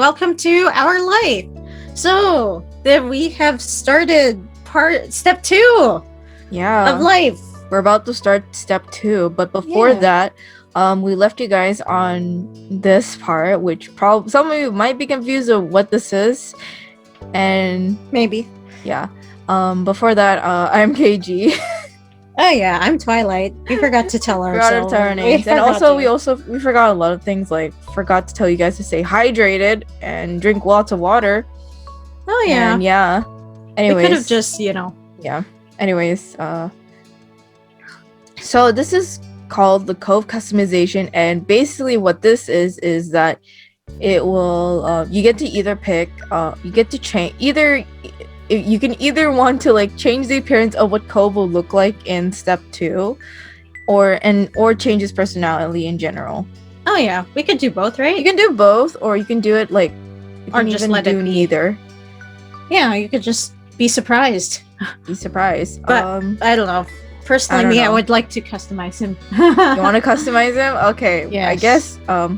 welcome to our life. So, then we have started step 2 Yeah, of life. we're about to start step 2, but before Yeah. that, we left you guys on this part, which probably some of you might be confused of what this is, and Maybe. yeah. Before that, I'm KG. Oh yeah, I'm Twilight. We forgot to tell Forgot ourselves. to tell our names, and we forgot a lot of things. Like forgot to tell you guys to stay hydrated and drink lots of water. Oh yeah. And yeah. Anyways, we could have just, yeah. Anyways, so this is called the Cove customization, and basically what this is that it will you get to either pick you get to change you can either want to like change the appearance of what Cove will look like in step 2 or change his personality in general. Oh yeah, we could do both, right? You can do both, or you can do it like you Or can just even let it do be. neither. Yeah, you could just be surprised. Be surprised. But I don't know. Personally, I know. would like to customize him. You want to customize him? Okay. Yes. I guess do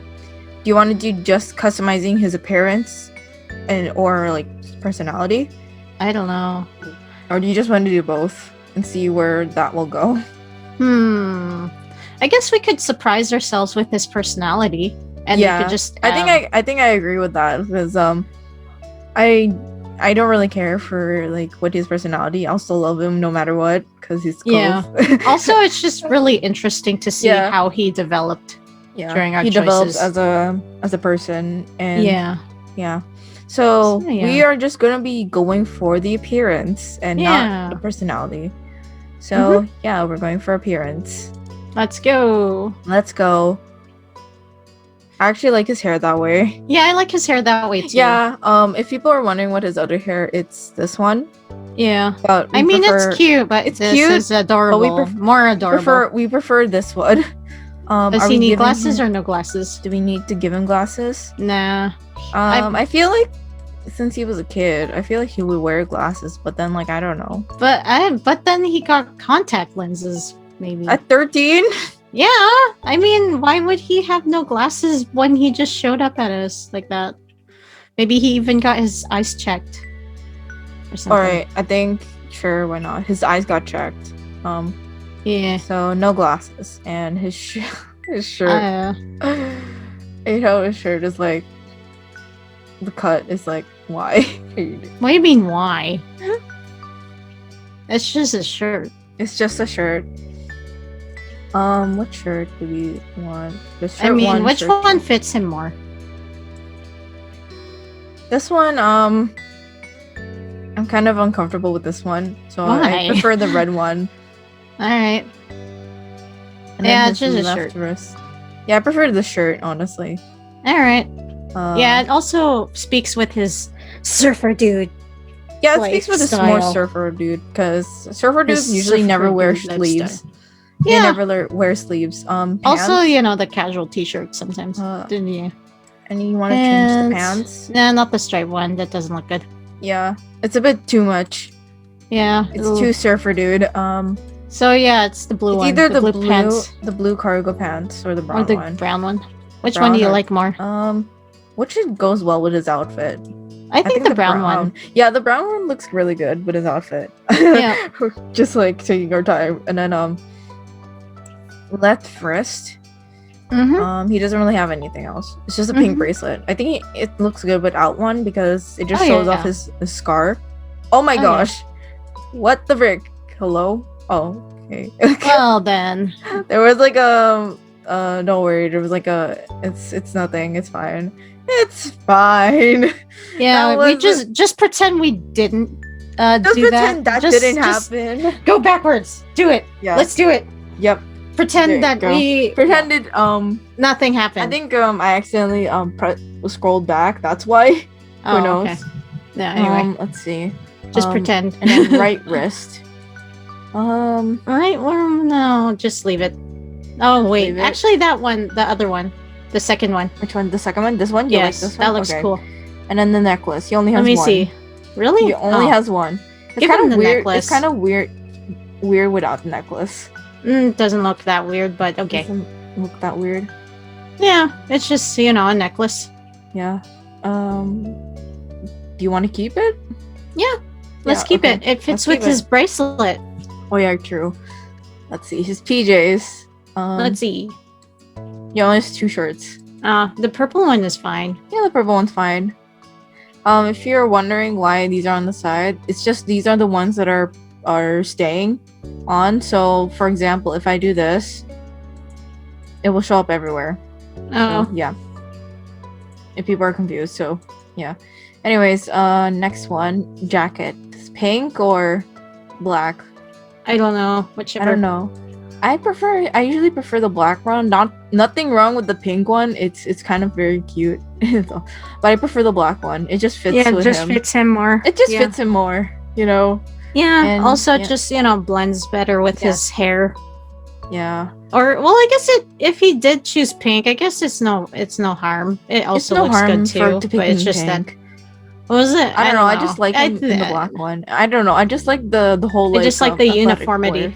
you want to do just customizing his appearance and or like personality, I don't know. or do you just want to do both and see where that will go? I guess we could surprise ourselves with his personality, and we could just. I think I agree with that because I don't really care for like what his personality. I'll still love him no matter what because he's Cove. Yeah. Also, it's just really interesting to see how he developed during our choices. Develops as a person, and yeah. So we are just gonna be going for the appearance and not the personality. So yeah, we're going for appearance. Let's go. I actually like his hair that way. Yeah, I like his hair that way too. Yeah. If people are wondering what his other hair, it's this one. Yeah. But I mean, it's cute, but it's cute. It's adorable. But more adorable. We prefer this one. Does he need glasses or no glasses? Do we need to give him glasses? Nah. I feel like since he was a kid, I feel like he would wear glasses, but then like I don't know. But then he got contact lenses, maybe. At 13? Yeah. I mean, why would he have no glasses when he just showed up at us like that? Maybe he even got his eyes checked. Or something. Alright, I think sure, why not? His eyes got checked. Yeah. So no glasses, and his shirt. You know, his shirt is like the cut is like why? What do you mean why? It's just a shirt. It's just a shirt. What shirt do we want? Which one fits him more? This one, I'm kind of uncomfortable with this one, so I prefer the red one. Alright. Yeah, it's just a shirt. Wrist. Yeah, I prefer the shirt, honestly. Alright. Yeah, it also speaks with his surfer dude. Yeah, it speaks with his more surfer dude, because surfer dudes usually never wear sleeves. They never wear sleeves. Pants. Also, the casual t-shirt sometimes. Didn't you? And you want to change the pants? Nah, not the striped one. That doesn't look good. Yeah, it's a bit too much. Yeah. It's too surfer dude. So yeah, it's the blue one. Either the blue pants. The blue cargo pants, or the brown one. Or the brown one. Which one do you like more? Which goes well with his outfit? I think the brown one. Yeah, the brown one looks really good with his outfit. Yeah. Just like taking our time. And then left wrist. He doesn't really have anything else. It's just a pink bracelet. I think it looks good without one because it just shows off his scar. Oh my gosh. What the frick? Hello? Oh, okay. Well then. There was like don't worry, there was like it's nothing, it's fine. It's fine. Yeah, we just pretend we didn't just do pretend that didn't happen. Go backwards. Do it. Yeah. Let's do it. Yep. Pretend that we pretended nothing happened. I think I accidentally scrolled back. That's why. Who knows? Okay. Yeah, anyway. Let's see. Just pretend. And then right wrist. Right, well, no, just leave it. Oh wait, actually that one, the other one, the second one. Which one? The second one? This one? You yes, like this one? That looks cool. And then the necklace. He only has one. Let me see. Really? He only has one. It's kind of weird. Necklace. It's kind of weird without the necklace. Doesn't look that weird, but okay. Doesn't look that weird. Yeah, it's just a necklace. Yeah. Do you want to keep it? Yeah. Let's Yeah, keep okay. it. It fits Let's with keep his it. bracelet. Oh yeah, true. Let's see his PJs. Let's see. He only has 2 shirts. The purple one is fine. Yeah, the purple one's fine. If you're wondering why these are on the side, it's just these are the ones that are staying on. So, for example, if I do this, it will show up everywhere. Oh. So, yeah. If people are confused, so yeah. Anyways, next one, jacket. It's pink or black? I don't know. Whichever. I don't know. I usually prefer the black one. Nothing wrong with the pink one. It's kind of very cute. But I prefer the black one. It just fits with him. Fits him more. It just fits him more, you know. Yeah. And, also, yeah. just blends better with his hair. Yeah. Or I guess if he did choose pink, I guess it's no harm. It also looks good too. But it's just pink. that. What was it? I don't know. I just like him in the black one. I don't know. I just like the whole. I just like the uniformity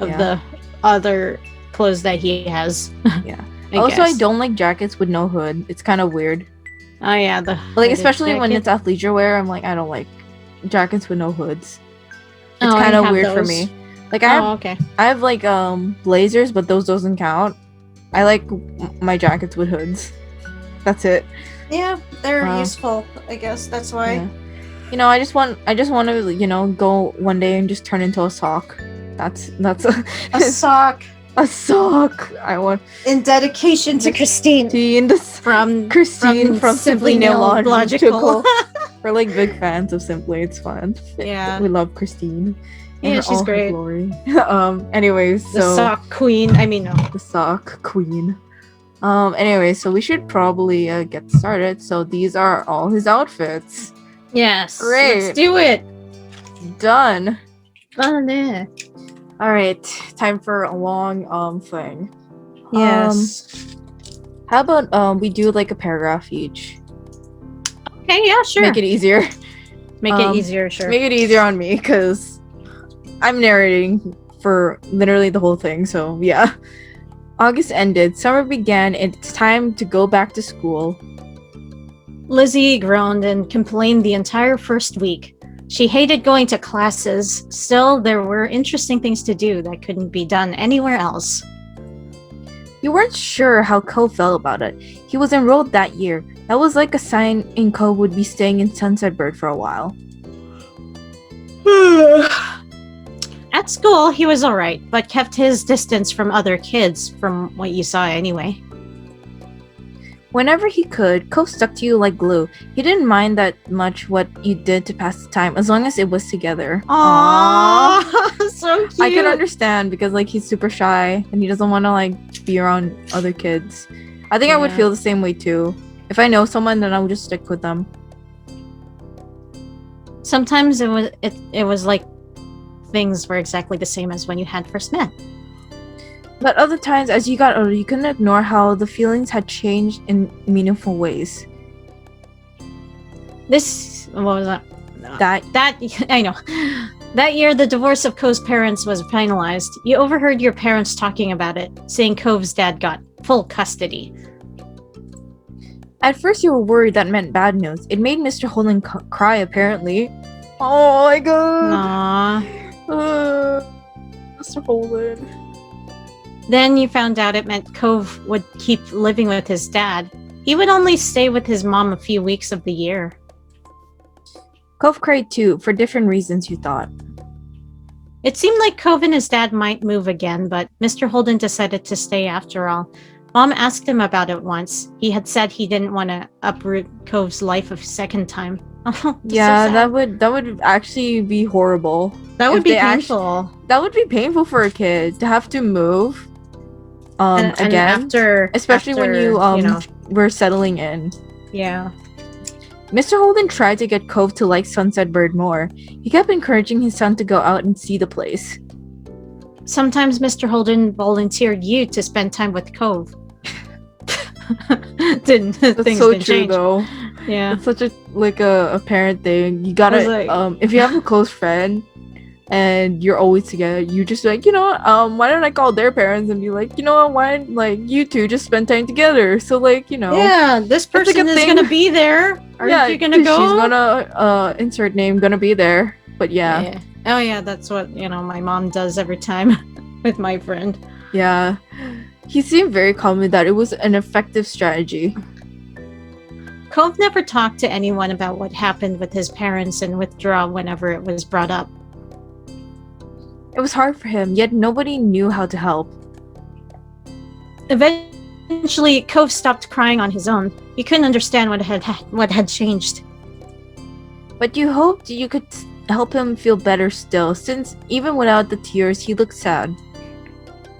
of yeah. the other clothes that he has. Yeah. I don't like jackets with no hood. It's kind of weird. Oh yeah, especially when it's athleisure wear. I'm like, I don't like jackets with no hoods. It's kind of weird for me. Like I have like blazers, but those doesn't count. I like my jackets with hoods. That's it. Yeah, they're useful. I guess that's why. Yeah. I just want to go one day and just turn into a sock. That's a sock. A sock. I want in dedication to Christine. From Simply Nailogical. We're like big fans of Simply. It's fun. Yeah, we love Christine. Yeah, she's great. Glory. Anyways, so the sock queen. I mean, no, the sock queen. Anyway, so we should probably get started. So these are all his outfits. Yes. Great. Let's do it. Done. Done. All right. Time for a long thing. Yes. How about we do like a paragraph each? Okay. Yeah. Sure. Make it easier. Make it easier. Sure. Make it easier on me because I'm narrating for literally the whole thing. So yeah. August ended, summer began, and it's time to go back to school. Lizzie groaned and complained the entire first week. She hated going to classes. Still, there were interesting things to do that couldn't be done anywhere else. We weren't sure how Cove felt about it. He was enrolled that year. That was like a sign in Cove would be staying in Sunset Bird for a while. At school, he was alright, but kept his distance from other kids, from what you saw anyway. Whenever he could, Cove stuck to you like glue. He didn't mind that much what you did to pass the time, as long as it was together. Aww, so cute. I can understand because like he's super shy and he doesn't want to like be around other kids. I think I would feel the same way too. If I know someone, then I would just stick with them. Sometimes it was like things were exactly the same as when you had first met. But other times, as you got older, you couldn't ignore how the feelings had changed in meaningful ways. What was that? That I know. That year, the divorce of Cove's parents was finalized. You overheard your parents talking about it, saying Cove's dad got full custody. At first, you were worried that meant bad news. It made Mr. Holden cry, apparently. Oh my god. Aww. Mr. Holden. Then you found out it meant Cove would keep living with his dad. He would only stay with his mom a few weeks of the year. Cove cried too, for different reasons, you thought. It seemed like Cove and his dad might move again, but Mr. Holden decided to stay after all. Mom asked him about it once. He had said he didn't want to uproot Cove's life a second time. Yeah, so that would actually be horrible. That would be painful. That would be painful for a kid to have to move and again, especially when you were settling in. Yeah. Mr. Holden tried to get Cove to like Sunset Bird more. He kept encouraging his son to go out and see the place. Sometimes Mr. Holden volunteered you to spend time with Cove. That's so true, change. Though. Yeah, it's such a parent thing. You gotta if you have a close friend and you're always together, you just like, why don't I call their parents and be like, why like you two just spend time together? So like, Yeah, this it's a person good is thing. gonna be there. Aren't you gonna go? She's gonna insert name, gonna be there. But yeah. Oh yeah, that's what my mom does every time with my friend. Yeah. He seemed very confident that it was an effective strategy. Cove never talked to anyone about what happened with his parents and withdrew whenever it was brought up. It was hard for him, yet nobody knew how to help. Eventually, Cove stopped crying on his own. He couldn't understand what had changed. But you hoped you could help him feel better still, since even without the tears, he looked sad.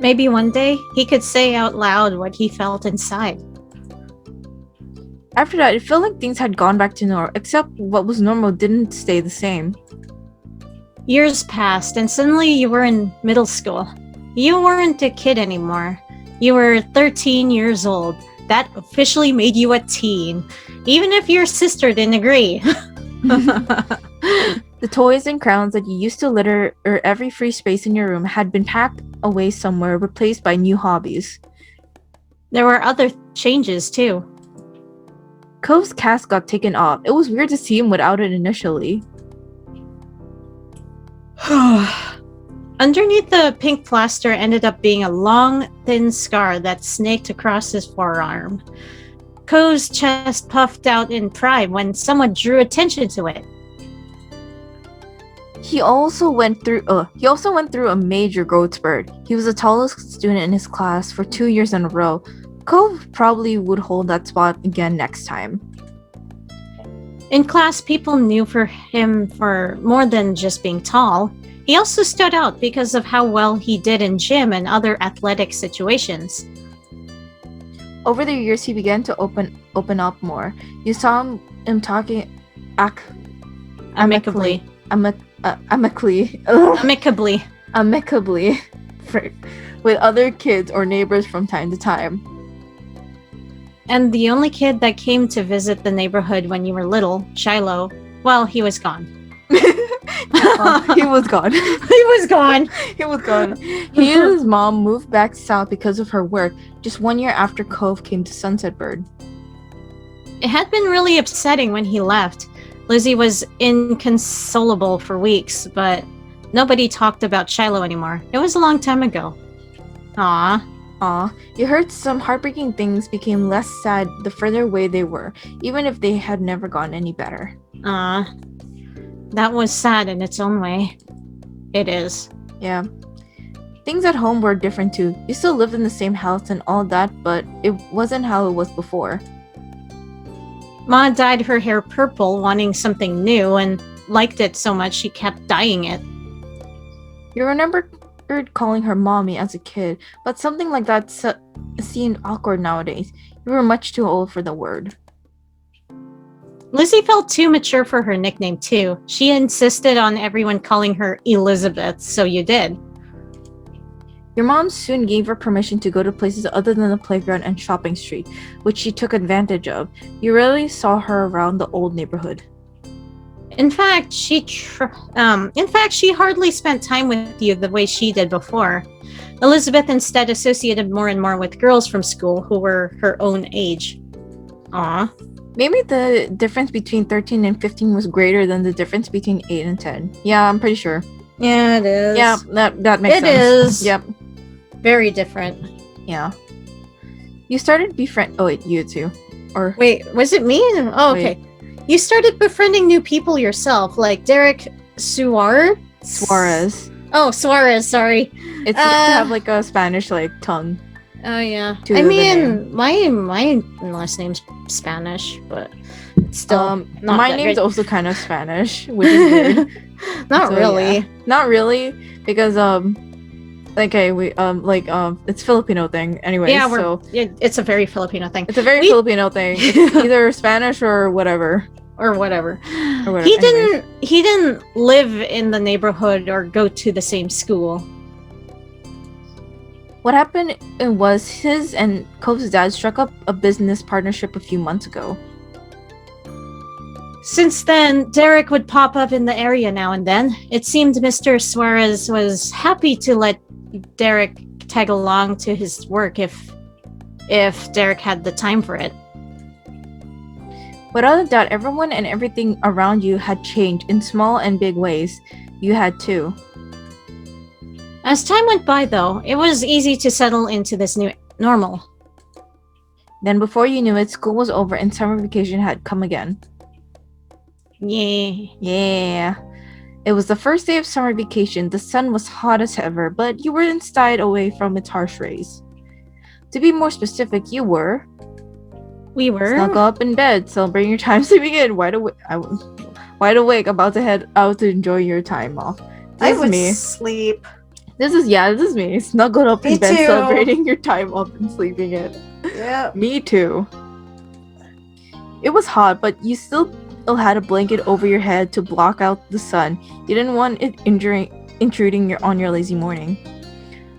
Maybe one day he could say out loud what he felt inside. After that, it felt like things had gone back to normal, except what was normal didn't stay the same. Years passed, and suddenly you were in middle school. You weren't a kid anymore. You were 13 years old. That officially made you a teen, even if your sister didn't agree. The toys and crowns that you used to litter every free space in your room had been packed away somewhere, replaced by new hobbies. There were other changes, too. Cove's cast got taken off. It was weird to see him without it initially. Underneath the pink plaster ended up being a long, thin scar that snaked across his forearm. Cove's chest puffed out in pride when someone drew attention to it. He also went through a major growth spurt. He was the tallest student in his class for 2 years in a row. Cove probably would hold that spot again next time. In class, people knew him for more than just being tall. He also stood out because of how well he did in gym and other athletic situations. Over the years, he began to open up more. You saw him talking Amicably. With other kids or neighbors from time to time. And the only kid that came to visit the neighborhood when you were little, Shiloh, well, he was gone. He was gone. He was gone. He was gone. He and his mom moved back south because of her work, just 1 year after Cove came to Sunset Bird. It had been really upsetting when he left. Lizzie was inconsolable for weeks, but nobody talked about Shiloh anymore. It was a long time ago. Aww. You heard some heartbreaking things became less sad the further away they were, even if they had never gotten any better. That was sad in its own way. It is. Yeah. Things at home were different too. You still lived in the same house and all that, but it wasn't how it was before. Ma dyed her hair purple, wanting something new, and liked it so much she kept dyeing it. You remember calling her mommy as a kid, but something like that seemed awkward nowadays. You were much too old for the word. Lizzie felt too mature for her nickname too. She insisted on everyone calling her Elizabeth, so you did. Your mom soon gave her permission to go to places other than the playground and shopping street, which she took advantage of. You rarely saw her around the old neighborhood. In fact, she hardly spent time with you the way she did before. Elizabeth instead associated more and more with girls from school who were her own age. Aw. Maybe the difference between 13 and 15 was greater than the difference between 8 and 10. Yeah, I'm pretty sure. Yeah, it is. Yeah, that makes sense. It is. Yep. Very different. Yeah. You started you two. Or wait, was it me? Oh, okay. Wait. You started befriending new people yourself, like Derek Suarez. Oh, Suarez, sorry. It's to have like a Spanish tongue. Oh yeah. I mean, my last name's Spanish, but still not my name's also kind of Spanish, which is weird. Not really. Yeah. Not really, because it's Filipino thing anyway. Yeah, it's a very Filipino thing. It's a very Filipino thing. It's either Spanish or whatever. He didn't live in the neighborhood or go to the same school. What happened was his and Cove's dad struck up a business partnership a few months ago. Since then, Derek would pop up in the area now and then. It seemed Mr. Suarez was happy to let Derek tag along to his work if Derek had the time for it. Without a doubt, everyone and everything around you had changed in small and big ways. You had too. As time went by, though, it was easy to settle into this new normal. Then before you knew it, school was over and summer vacation had come again. Yeah. Yeah. It was the first day of summer vacation. The sun was hot as ever, but you were inside away from its harsh rays. To be more specific, you were... We were... Snuggle up in bed, celebrating your time sleeping in, wide awake, about to head out to enjoy your time off. I This is would me. sleep. This is me. Snuggled up in Me bed, too. celebrating your time off and sleeping in. Yeah. Me too. It was hot, but you still had a blanket over your head to block out the sun. You didn't want it intruding on your lazy morning.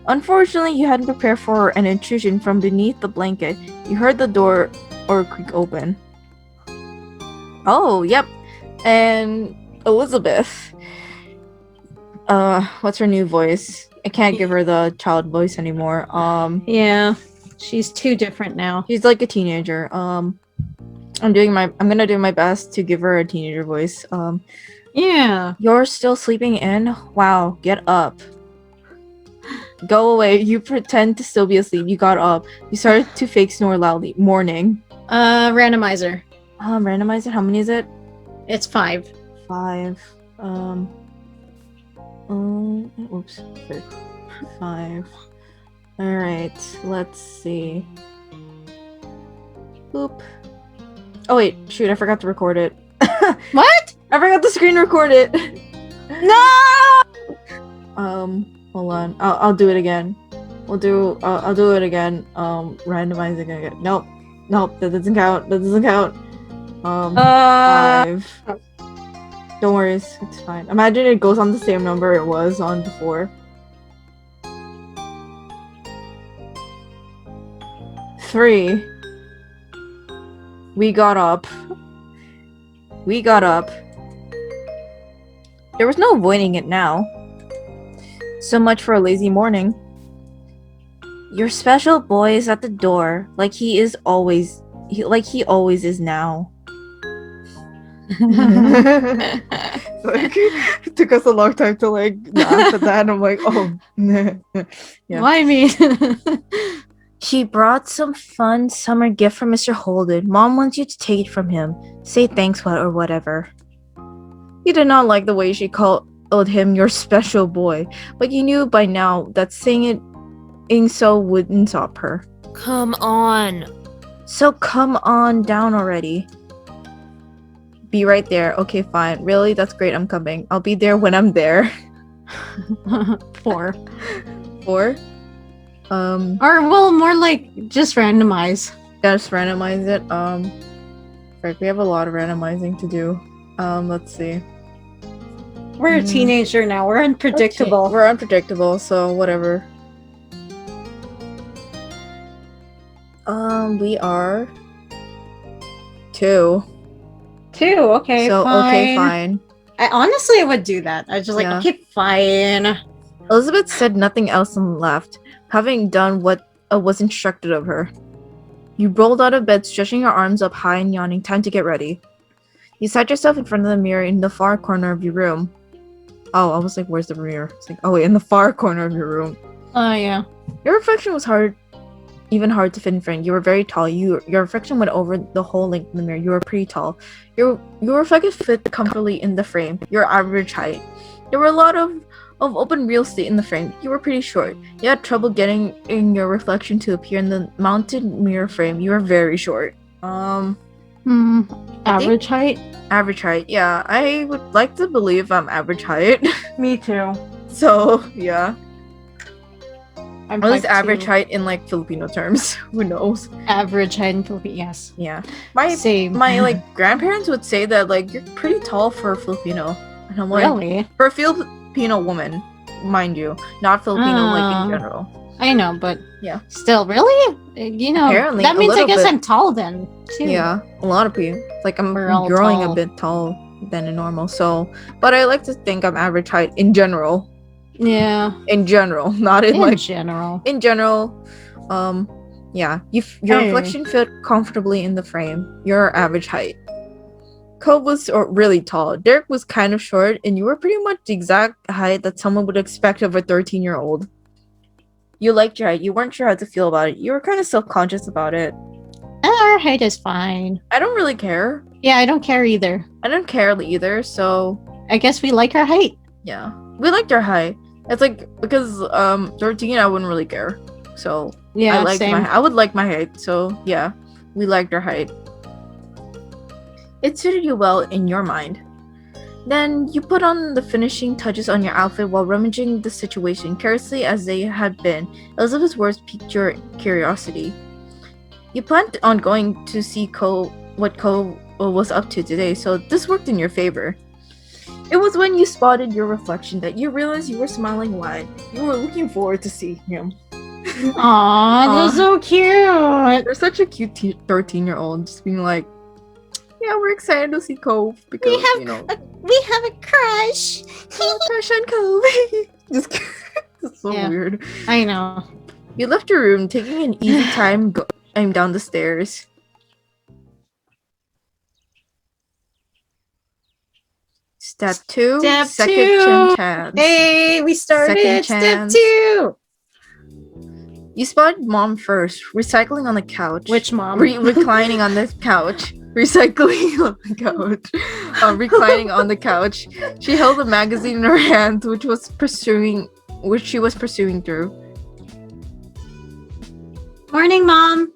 Unfortunately, you hadn't prepared for an intrusion from beneath the blanket. You heard the door creak open. Oh, yep. And Elizabeth. What's her new voice? I can't give her the child voice anymore. Yeah. She's too different now. She's like a teenager. I'm gonna do my best to give her a teenager voice. Yeah. You're still sleeping in? Wow, get up. Go away. You pretend to still be asleep. You got up. You started to fake snore loudly. Morning. Randomizer. Randomizer, how many is it? It's 5. 5. Oops. 5. Alright, let's see. Boop. Oh wait, shoot, I forgot to record it. What? I forgot to screen record it. No! Hold on. I'll do it again. I'll do it again. Randomizing again. Nope, that doesn't count. 5. Don't worry, it's fine. Imagine it goes on the same number it was on before. 3. We got up. There was no avoiding it now. So much for a lazy morning. Your special boy is at the door, like he always is now. It took us a long time to laugh at that, and I'm like, oh. Yeah. Why me? She brought some fun summer gift from Mr. Holden. Mom wants you to take it from him. Say thanks or whatever. You did not like the way she called him your special boy, but you knew by now that saying it in so wouldn't stop her. Come on. So come on down already. Be right there. Okay, fine. Really? That's great. I'm coming. I'll be there when I'm there. 4. 4? Or, well, more like just randomize. Just randomize it. Frick, we have a lot of randomizing to do. Let's see. We're a teenager now. We're unpredictable. We're unpredictable, so whatever. We are 2. 2, okay, So fine. okay, fine. I would do that. I was just like, Yeah. okay, fine. Elizabeth said nothing else and left, having done what was instructed of her. You rolled out of bed, stretching your arms up high and yawning. Time to get ready. You sat yourself in front of the mirror in the far corner of your room. Oh, I was like, where's the mirror? It's like, oh wait, in the far corner of your room. Oh, yeah. Your reflection was even hard to fit in frame. You were very tall. Your reflection went over the whole length of the mirror. You were pretty tall. Your reflection fit comfortably in the frame. Your average height. There were a lot of open real estate in the frame. You were pretty short. You had trouble getting in your reflection to appear in the mounted mirror frame. You were very short. Average height? Average height. Yeah, I would like to believe I'm average height. Me too. So, yeah. I'm At least 5'2". average height in Filipino terms. Who knows? Average height in Philippines, yes. Yeah. Same. My grandparents would say that you're pretty tall for a Filipino. And I'm like, Really? for a Filipino woman, mind you, not Filipino in Ah. general. I know, but Yeah. still, really? Apparently, that a means I little guess bit. I'm tall then, too. Yeah, a lot of people. Like I'm We're all growing tall. a bit tall than a normal. So, but I like to think I'm average height in general. Yeah. In general, not in In like general. in general. Yeah, your Hey. reflection fit comfortably in the frame. Your average height. Cove was really tall. Derek was kind of short, and you were pretty much the exact height that someone would expect of a 13-year-old. You liked your height. You weren't sure how to feel about it. You were kind of self-conscious about it. Our height is fine. I don't really care. Yeah, I don't care either. I don't care either, so I guess we like our height. yeah. We liked our height. It's like because 13 I wouldn't really care. So Yeah, I liked same. I would like my height, so yeah. We liked our height. It suited you well in your mind. Then you put on the finishing touches on your outfit while rummaging the situation carelessly as they had been. Elizabeth's words piqued your curiosity. You planned on going to see what Cole was up to today, so this worked in your favor. It was when you spotted your reflection that you realized you were smiling wide. You were looking forward to seeing him. Aw, they're so cute. You're such a cute 13-year-old, just being like, yeah, we're excited to see Cove because We have you know we have a crush. crush on Cove. Just kidding. It's so Yeah. weird. I know. You left your room, taking an easy time going down the stairs. Step 2, Step second 2. chance. Hey, we started Second step chance. 2. You spotted Mom first, recycling on the couch. Which mom? Reclining on the couch. Recycling on the couch. Reclining on the couch. She held a magazine in her hand, which she was pursuing through. Morning, Mom.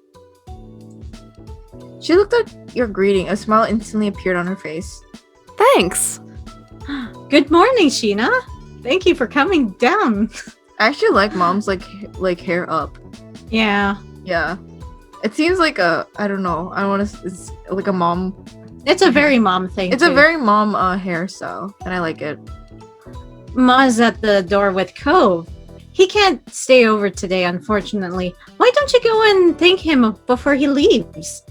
She looked at your greeting. A smile instantly appeared on her face. Thanks. Good morning, Sheena. Thank you for coming down. I actually like Mom's like hair up. Yeah. Yeah. It seems like I don't know. I want to. It's like a mom. It's a very mom thing. It's too. a very mom hairstyle, and I like it. Ma's at the door with Cove. He can't stay over today, unfortunately. Why don't you go and thank him before he leaves?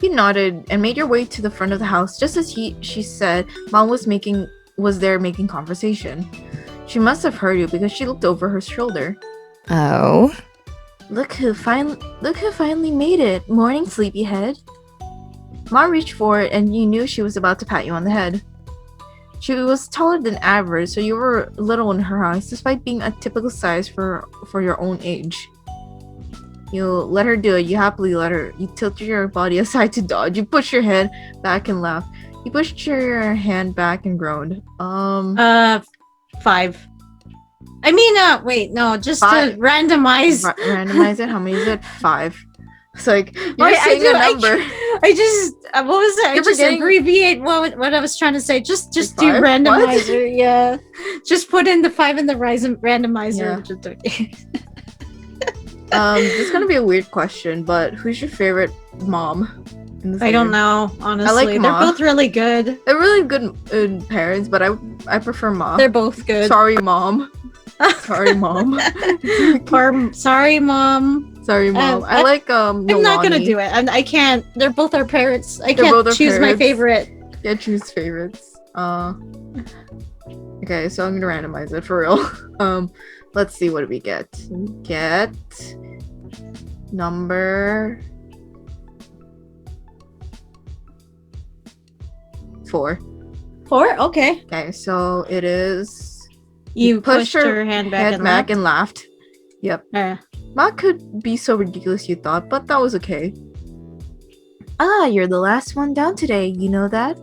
He nodded and made your way to the front of the house. Just as she said, Mom was there making conversation. She must have heard you because she looked over her shoulder. Oh? Look who finally made it. Morning, sleepyhead. Ma reached forward and you knew she was about to pat you on the head. She was taller than average, so you were little in her eyes, despite being a typical size for your own age. You let her do it. You happily let her. You tilted your body aside to dodge. You pushed your head back and laughed. You pushed your hand back and groaned. 5. I mean, wait, no, just 5. to randomize. Randomize it. How many is it? 5. It's like you're Wait, saying a number. I just what was it? I You're just forgetting- abbreviate what I was trying to say. Just Like do 5? randomizer. Yeah, just put in the 5 in the randomizer. This is gonna be a weird question, but who's your favorite mom? In this I don't game? know. Honestly, I like they're Ma. both really good. They're really good parents, but I prefer mom. They're both good. Sorry, mom. Sorry, mom. Or, sorry, Mom. Sorry, mom. I like I'm not gonna do it. I can't. They're both our parents. I They're can't both our choose my parents. favorite. Yeah, choose favorites. Okay, so I'm gonna randomize it for real. Let's see what we get. Get number 4. 4? Okay. Okay, so it is. You pushed her her hand back head and back laughed. and laughed. Yep. Not could be so ridiculous you thought, but that was okay. Ah, you're the last one down today. You know that?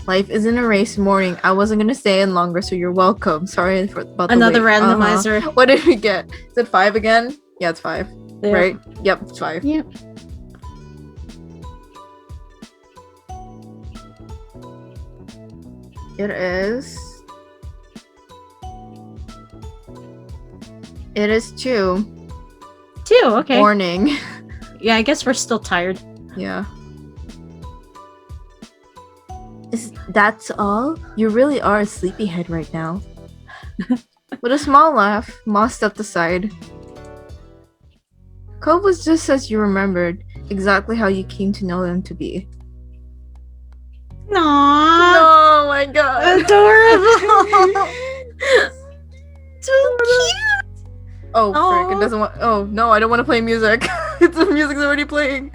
Life isn't a race. Morning. I wasn't gonna stay in longer, so you're welcome. Sorry about the Another wait. randomizer. What did we get? Is it 5 again? Yeah, it's 5. There. Right? Yep, it's 5. Yep. It is. It is 2. 2. Okay. Morning. Yeah, I guess we're still tired. Yeah. That's all? You really are a sleepyhead right now. With a small laugh, Ma stepped aside. Cove was just as you remembered, exactly how you came to know them to be. Aww. Oh my god. Adorable. So cute. Oh, frick, it doesn't want. Oh, no, I don't want to play music. The music's already playing.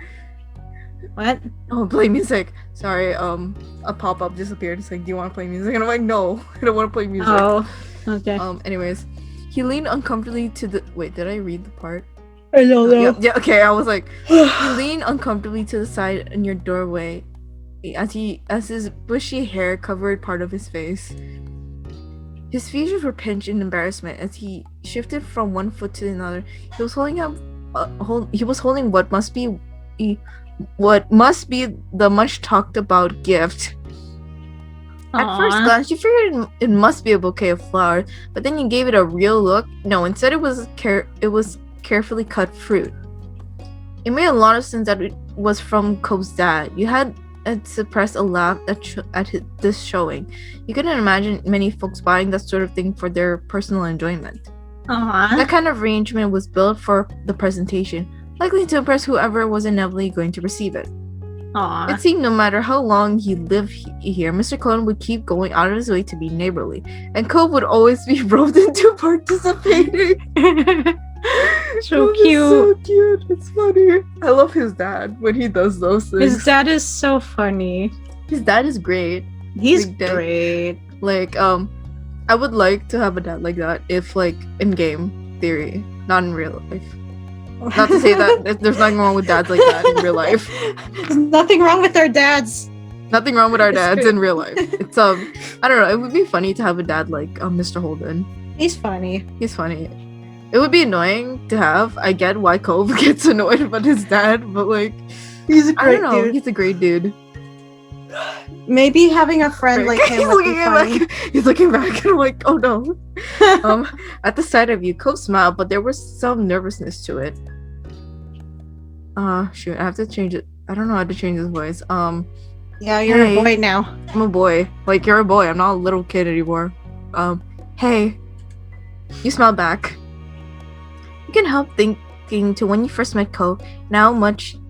What? Oh, play music. Sorry, a pop-up disappeared. It's like, do you want to play music? And I'm like, no, I don't want to play music. Oh, okay. Anyways, he leaned uncomfortably to the. Wait, did I read the part? I don't know. Yeah, okay, I was like, he leaned uncomfortably to the side in your doorway as his bushy hair covered part of his face. His features were pinched in embarrassment as he shifted from one foot to another. He was holding what must be the much talked about gift. At first glance, you figured it must be a bouquet of flowers, but then you gave it a real look. No, instead it was carefully cut fruit. It made a lot of sense that it was from Cove's dad. You had suppressed a laugh at this showing. You couldn't imagine many folks buying that sort of thing for their personal enjoyment. That kind of arrangement was built for the presentation, likely to impress whoever was inevitably going to receive it. It seemed no matter how long he lived here, Mr. Cohen would keep going out of his way to be neighborly, and Cove would always be roped into participating. So Cove is cute. so cute. It's funny. I love his dad when he does those things. His dad is so funny. His dad is great. He's Big dad. great. Like, I would like to have a dad like that if, like, in game theory, not in real life. Not to say that there's nothing wrong with dads like that in real life. There's nothing wrong with our dads. Nothing wrong with our It's dads true. in real life. It's I don't know. It would be funny to have a dad like Mr. Holden. He's funny. He's funny. It would be annoying to have. I get why Cove gets annoyed about his dad, but like, He's a I don't know. He's a great dude. Maybe having a friend like him he's would be looking funny. back. He's looking back, and I'm like, oh no. At the sight of you, Cove smiled, but there was some nervousness to it. Shoot, I have to change it. I don't know how to change his voice. Yeah, you're Hey. a boy now. I'm a boy. Like, you're a boy. I'm not a little kid anymore. Hey. You smile back. You can help thinking to when you first met Cove,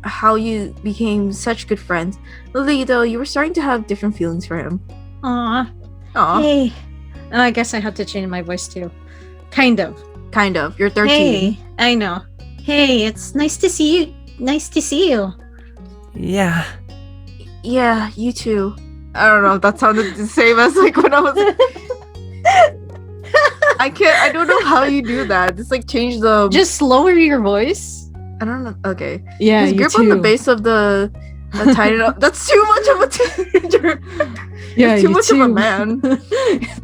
how you became such good friends. Lately, though, you were starting to have different feelings for him. Aw. Aw. Hey. Oh, I guess I have to change my voice too. Kind of. Kind of. You're 13. Hey, I know. Hey, it's nice to see you. Nice to see you. Yeah. Yeah, you too. I don't know. That sounded the same as like when I was. I don't know how you do that. Just like change the. Just lower your voice. I don't know. Okay. Yeah, Just grip on the base of the. Tighten it up. That's too much of a teenager. Yeah, You're too much of a man.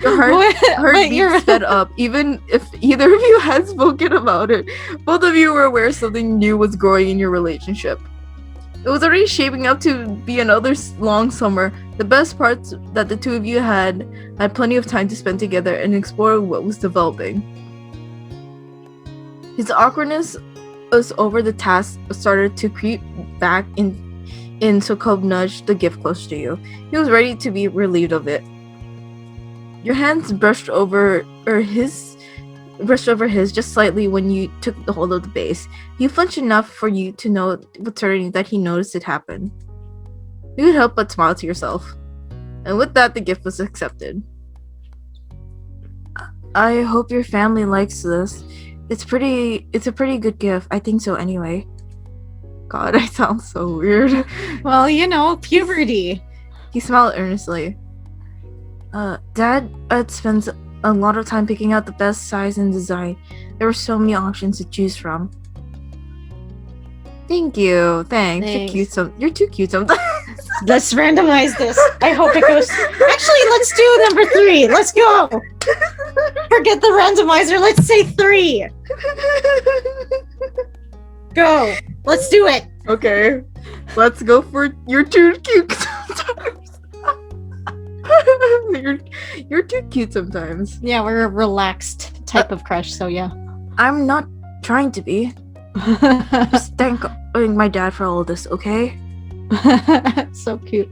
Your heart beat sped up. Even if either of you had spoken about it, both of you were aware something new was growing in your relationship. It was already shaping up to be another long summer. The best part's that the two of you had plenty of time to spend together and explore what was developing. His awkwardness was over. The task started to creep back in so Cove nudged the gift closer to you. He was ready to be relieved of it. Your hands brushed over his just slightly when you took the hold of the base. He flinched enough for you to know with certainty that he noticed it happen. You could help but smile to yourself. And with that, the gift was accepted. I hope your family likes this. It's a pretty good gift. I think so anyway. God, I sound so weird. Well, you know, puberty. He smiled earnestly. Dad spends a lot of time picking out the best size and design. There were so many options to choose from. Thank you. Thanks. You're Thanks. cute. You're too cute sometimes. Let's randomize this. I hope it goes. Actually, let's do number 3. Let's go. Forget the randomizer. Let's say 3. Go. Let's do it. Okay. Let's go for you're too cute sometimes. you're too cute sometimes. Yeah, we're a relaxed type of crush, so yeah. I'm not trying to be. Just thank my dad for all of this, okay? So cute.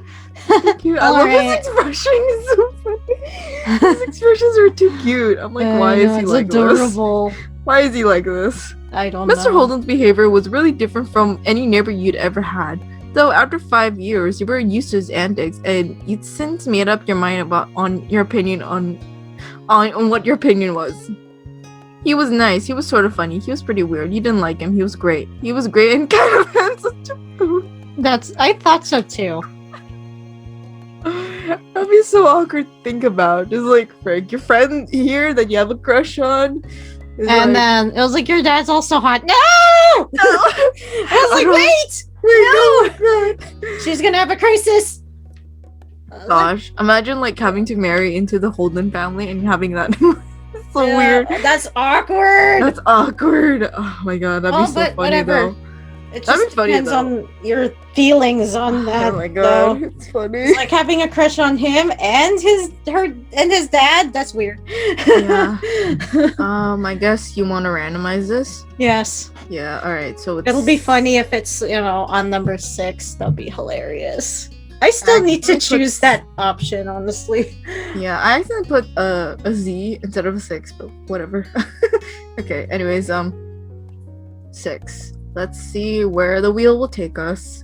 Cute. I All love right. his expression. It's so funny. His expressions are too cute. I'm like, why is he it's like adorable. this? Why is he like this? I don't Mr. know. Holden's behavior was really different from any neighbor you'd ever had. Though after 5 years, you were used to his antics, and you'd since made up your mind about on your opinion on what your opinion was. He was nice. He was sort of funny. He was pretty weird. You didn't like him. He was great. He was great and kind of handsome too. I thought so too. That'd be so awkward to think about. Just like, Frank, your friend here that you have a crush on. Is And like, then it was like, your dad's also hot. No! I was like, wait! no! She's gonna have a crisis. Gosh, imagine like having to marry into the Holden family and having that. It's so Yeah, weird. That's awkward. That's awkward. Oh my god, that'd be so but funny whatever. though. It That'd just be funny, depends though. on your feelings on that. Oh my though. god, it's funny. It's like having a crush on him and his dad. That's weird. Yeah. I guess you want to randomize this? Yes. Yeah, alright, so it's... It'll be funny if it's, on number 6. That'll be hilarious. I still need to choose that option, honestly. Yeah, I accidentally put a Z instead of a 6, but whatever. Okay, anyways, 6. Let's see where the wheel will take us.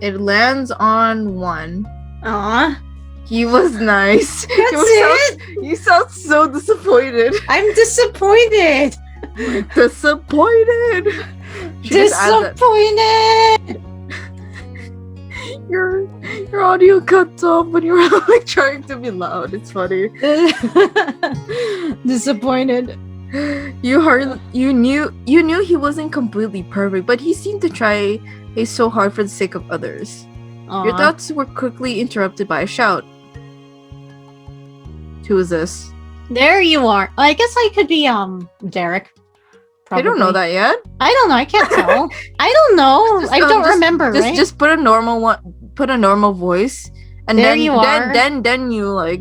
It lands on 1. Aw. He was nice. That's You sound so disappointed. I'm disappointed. Disappointed. Should just add that- Disappointed. Your audio cuts off when you're like trying to be loud. It's funny. Disappointed. You knew he wasn't completely perfect, but he seemed to try so hard for the sake of others. Your Aw. thoughts were quickly interrupted by a shout. Who is this? There you are. I guess I could be Derek. I don't know probably. that yet. I don't know. I can't tell. I don't know. Just I go- don't just- remember. Just right? just put a normal one. Put a normal voice, and There then you are. then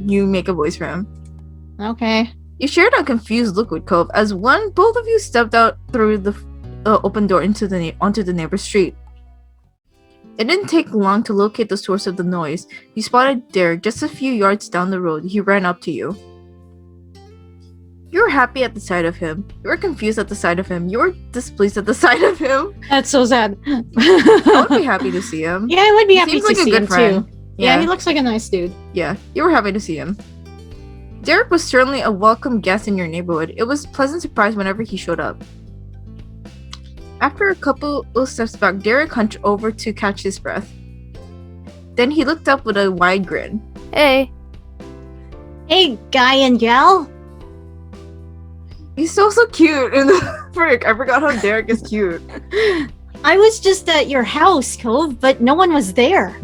you make a voice for him. Okay. You shared a confused look with Cove as both of you stepped out through the open door onto the neighbor's street. It didn't take long to locate the source of the noise. You spotted Derek just a few yards down the road. He ran up to you. You were happy at the sight of him. You were confused at the sight of him. You were displeased at the sight of him. That's so sad. I would be happy to see him. Yeah, I would be He happy seems to like a see good him friend. too. Yeah, he looks like a nice dude. Yeah, you were happy to see him. Derek was certainly a welcome guest in your neighborhood. It was a pleasant surprise whenever he showed up. After a couple of steps back, Derek hunched over to catch his breath. Then he looked up with a wide grin. Hey. Hey, guy and gal. He's so cute. And frick, I forgot how Derek is cute. I was just at your house, Cove, but no one was there.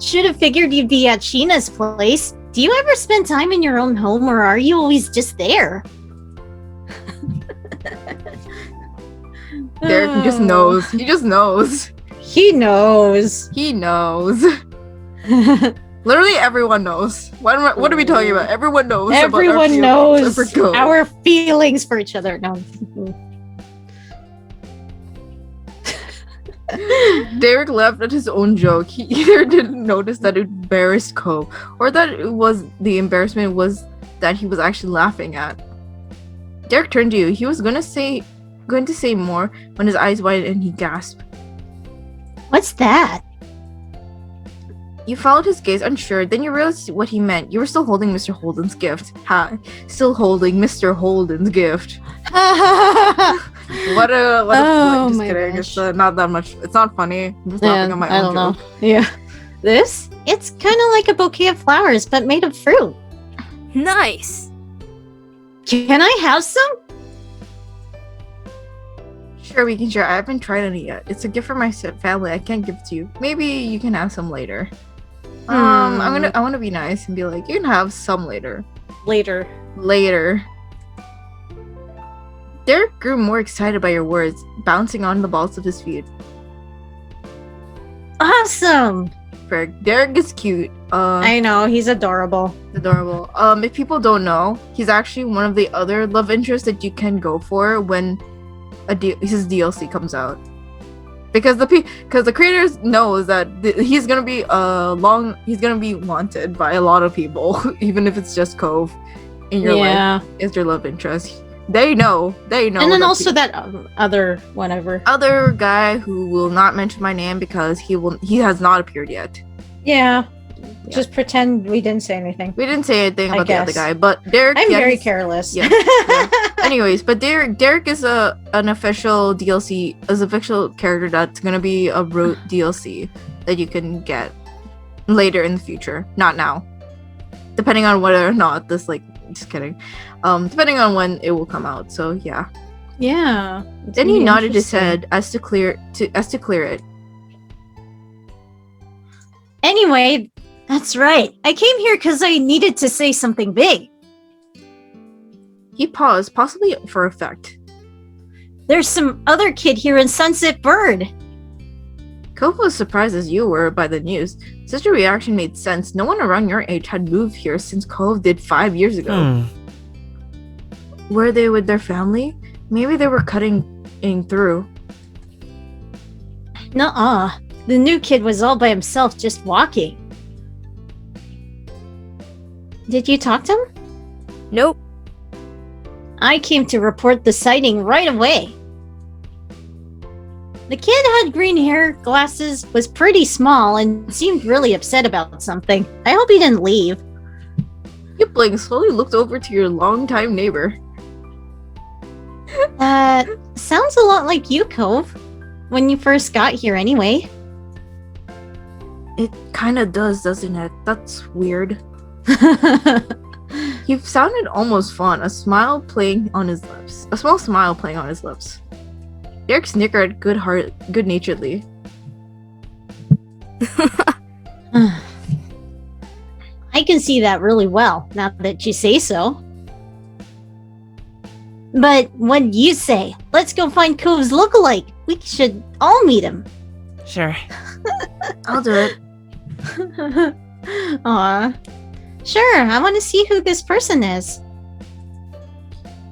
Should have figured you'd be at Sheena's place. Do you ever spend time in your own home, or are you always just there? Derek just knows. He just knows. He knows. He knows. Literally everyone knows. What are we talking about? Everyone knows. about our Everyone feelings knows for Cove. our feelings for each other. No. Derek laughed at his own joke. He either didn't notice that it embarrassed Cove, or that the embarrassment was that he was actually laughing at. Derek turned to you. He was going to say more when his eyes widened and he gasped. What's that? You followed his gaze, unsure. Then you realized what he meant. You were still holding Mr. Holden's gift. Ha! Still holding Mr. Holden's gift. What a Oh just my kidding. gosh. It's not that much. It's not funny. I'm just laughing at my I own don't joke. know. Yeah. This? It's kind of like a bouquet of flowers, but made of fruit. Nice. Can I have some? Sure, we can share. I haven't tried any yet. It's a gift for my family. I can't give it to you. Maybe you can have some later. I want to be nice and be like, you can have some later. Later. Derek grew more excited by your words, bouncing on the balls of his feet. Awesome! Frick. Derek is cute. I know, he's adorable. Adorable. If people don't know, he's actually one of the other love interests that you can go for when his DLC comes out. Because the creators knows that he's gonna be wanted by a lot of people, even if it's just Cove in your life is your love interest. They know. And then also that other whatever. Other guy who will not mention my name because he has not appeared yet. Yeah. Just pretend we didn't say anything. We didn't say anything about the other guy, but Derek. I'm very careless. Yeah. Anyways, but Derek is an official DLC, as official character that's gonna be a road DLC that you can get later in the future, not now. Depending on whether or not this just kidding. Depending on when it will come out. So yeah. Yeah. Then he nodded his head as to clear it. Anyway, that's right. I came here because I needed to say something big. He paused, possibly for effect. There's some other kid here in Sunset Bird. Cove was surprised as you were by the news. Such a reaction made sense. No one around your age had moved here since Cove did 5 years ago. Were they with their family? Maybe they were cutting through. Nuh-uh. The new kid was all by himself just walking. Did you talk to him? Nope. I came to report the sighting right away. The kid had green hair, glasses, was pretty small, and seemed really upset about something. I hope he didn't leave. You blinked, slowly looked over to your longtime neighbor. Sounds a lot like you, Cove. When you first got here anyway. It kinda does, doesn't it? That's weird. He sounded almost fun, a small smile playing on his lips. Derek snickered good-naturedly. I can see that really well, now that you say so. But what do you say? Let's go find Cove's lookalike. We should all meet him. Sure. I'll do it. Aw. Sure, I want to see who this person is.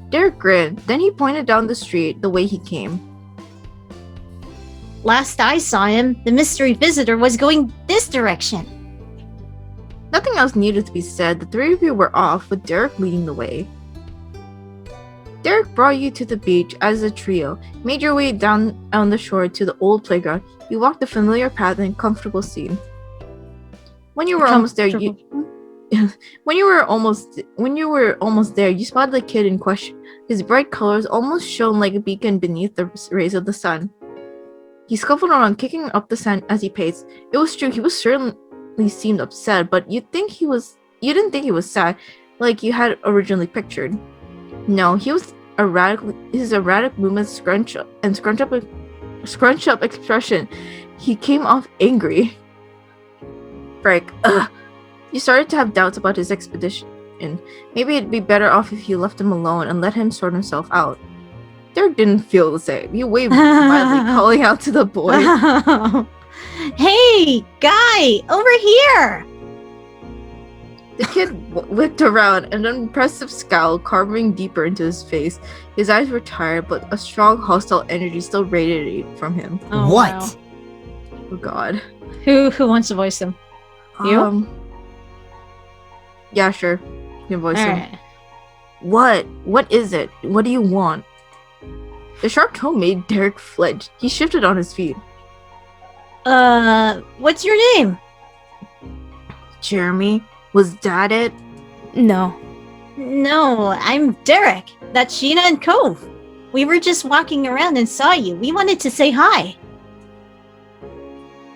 Derek grinned, then he pointed down the street the way he came. Last I saw him, the mystery visitor was going this direction. Nothing else needed to be said. The three of you were off, with Derek leading the way. Derek brought you to the beach as a trio, made your way down on the shore to the old playground. You walked the familiar path in a comfortable scene. When you were almost there, you spotted the kid in question. His bright colors almost shone like a beacon beneath the rays of the sun. He scuffled around, kicking up the sand as he paced. It was true, he was certainly seemed upset, but you didn't think he was sad, like you had originally pictured. No, his erratic movements, scrunch up expression. He came off angry. Frick. Ugh. You started to have doubts about his expedition. Maybe it'd be better off if you left him alone and let him sort himself out. Derek didn't feel the same. He waved wildly, calling out to the boy. Hey, guy, over here! The kid whipped around, an impressive scowl carving deeper into his face. His eyes were tired, but a strong, hostile energy still radiated from him. Oh, what? Wow. Oh God. Who wants to voice him? You? Yeah, sure. You can voice him. Alright. What? What is it? What do you want? The sharp tone made Derek flinch. He shifted on his feet. What's your name? Jeremy? Was that it? No. No, I'm Derek. That's Sheena and Cove. We were just walking around and saw you. We wanted to say hi.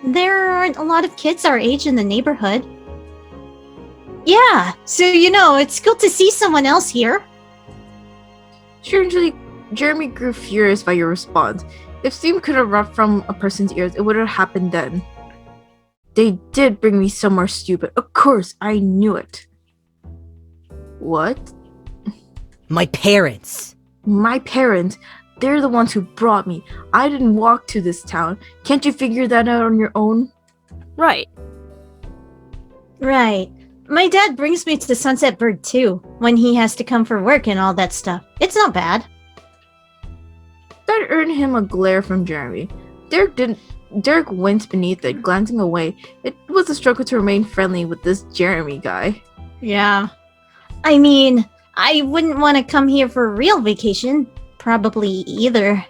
There aren't a lot of kids our age in the neighborhood. Yeah, so it's cool to see someone else here. Strangely, Jeremy grew furious by your response. If steam could erupt from a person's ears, it would have happened then. They did bring me somewhere stupid. Of course, I knew it. What? My parents. My parents? They're the ones who brought me. I didn't walk to this town. Can't you figure that out on your own? Right. Right. My dad brings me to Sunset Bird too, when he has to come for work and all that stuff. It's not bad. That earned him a glare from Jeremy. Derek winced beneath it, glancing away. It was a struggle to remain friendly with this Jeremy guy. Yeah. I mean, I wouldn't want to come here for a real vacation. Probably either.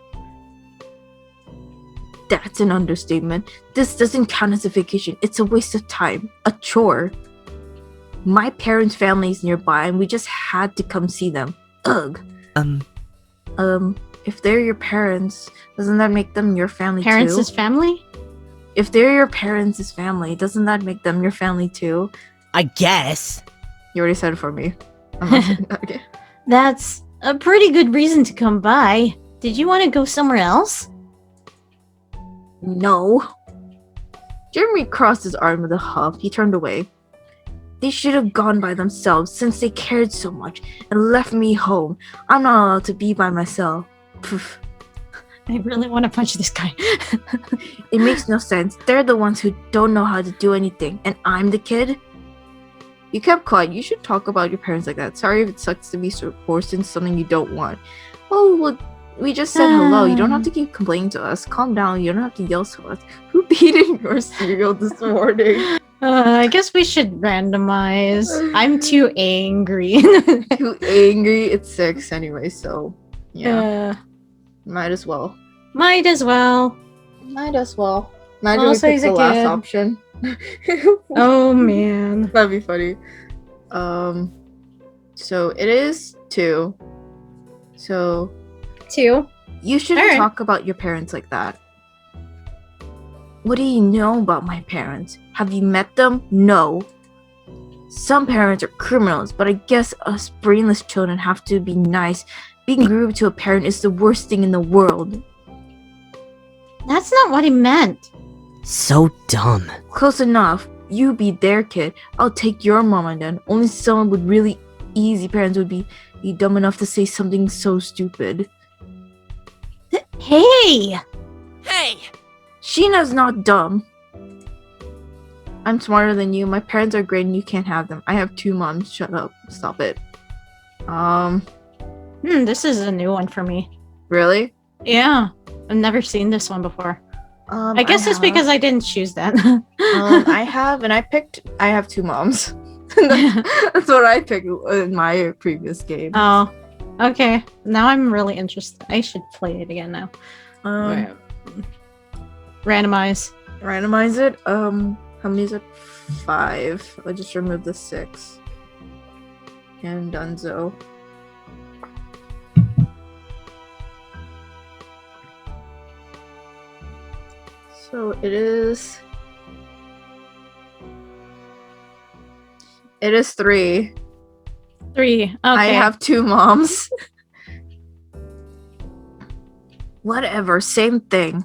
That's an understatement. This doesn't count as a vacation. It's a waste of time. A chore. My parents' family is nearby and we just had to come see them. Ugh. If they're your parents, doesn't that make them your family too? Parents' family? If they're your parents' family, doesn't that make them your family too? I guess. You already said it for me. I'm not saying that again. That's a pretty good reason to come by. Did you want to go somewhere else? No. Jeremy crossed his arm with a huff. He turned away. They should have gone by themselves since they cared so much and left me home. I'm not allowed to be by myself. Poof. I really want to punch this guy. It makes no sense. They're the ones who don't know how to do anything, and I'm the kid? You kept quiet. You should talk about your parents like that. Sorry if it sucks to be so forced into something you don't want. Oh, look, we just said hello. You don't have to keep complaining to us. Calm down. You don't have to yell to us. Who peed in your cereal this morning? I guess we should randomize. I'm too angry. Too angry. It's 6 anyway, so yeah. Might as well. Might as well. Imagine Also, we he's picked a the last kid. option. Oh man. That'd be funny. So it is 2. So 2. you shouldn't Alright. talk about your parents like that. What do you know about my parents? Have you met them? No. Some parents are criminals, but I guess us brainless children have to be nice. Being rude to a parent is the worst thing in the world. That's not what he meant. So dumb. Close enough. You be their kid. I'll take your mom and dad. Only someone with really easy parents would be dumb enough to say something so stupid. Hey! Hey! Sheena's not dumb. I'm smarter than you. My parents are great and you can't have them. I have 2 moms. Shut up. Stop it. This is a new one for me. Really? Yeah. I've never seen this one before. I guess it's because I didn't choose that. I have 2 moms. That's what I picked in my previous game. Oh. Okay. Now I'm really interested. I should play it again now. Randomize Randomize. it. How many is it? 5. I'll just remove the 6. And Dunzo. So it is 3. 3. Okay. I have 2 moms. Whatever, same thing.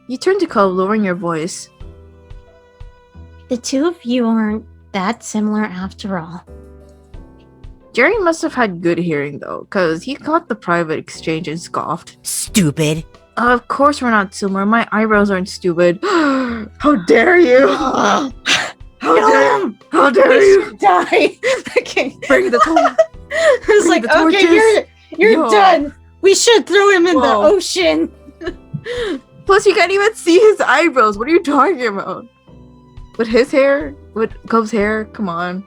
You turn to Cole, lowering your voice. The two of you aren't that similar after all. Jerry must have had good hearing though, because he caught the private exchange and scoffed. Stupid. Of course we're not similar. My eyebrows aren't stupid. How dare you! How dare you! Die. Okay. Bring the torch. It's like, the okay, torches. you're Yo. done. We should throw him in the Whoa. ocean. Plus, you can't even see his eyebrows. What are you talking about? With his hair? With Cove's hair? Come on.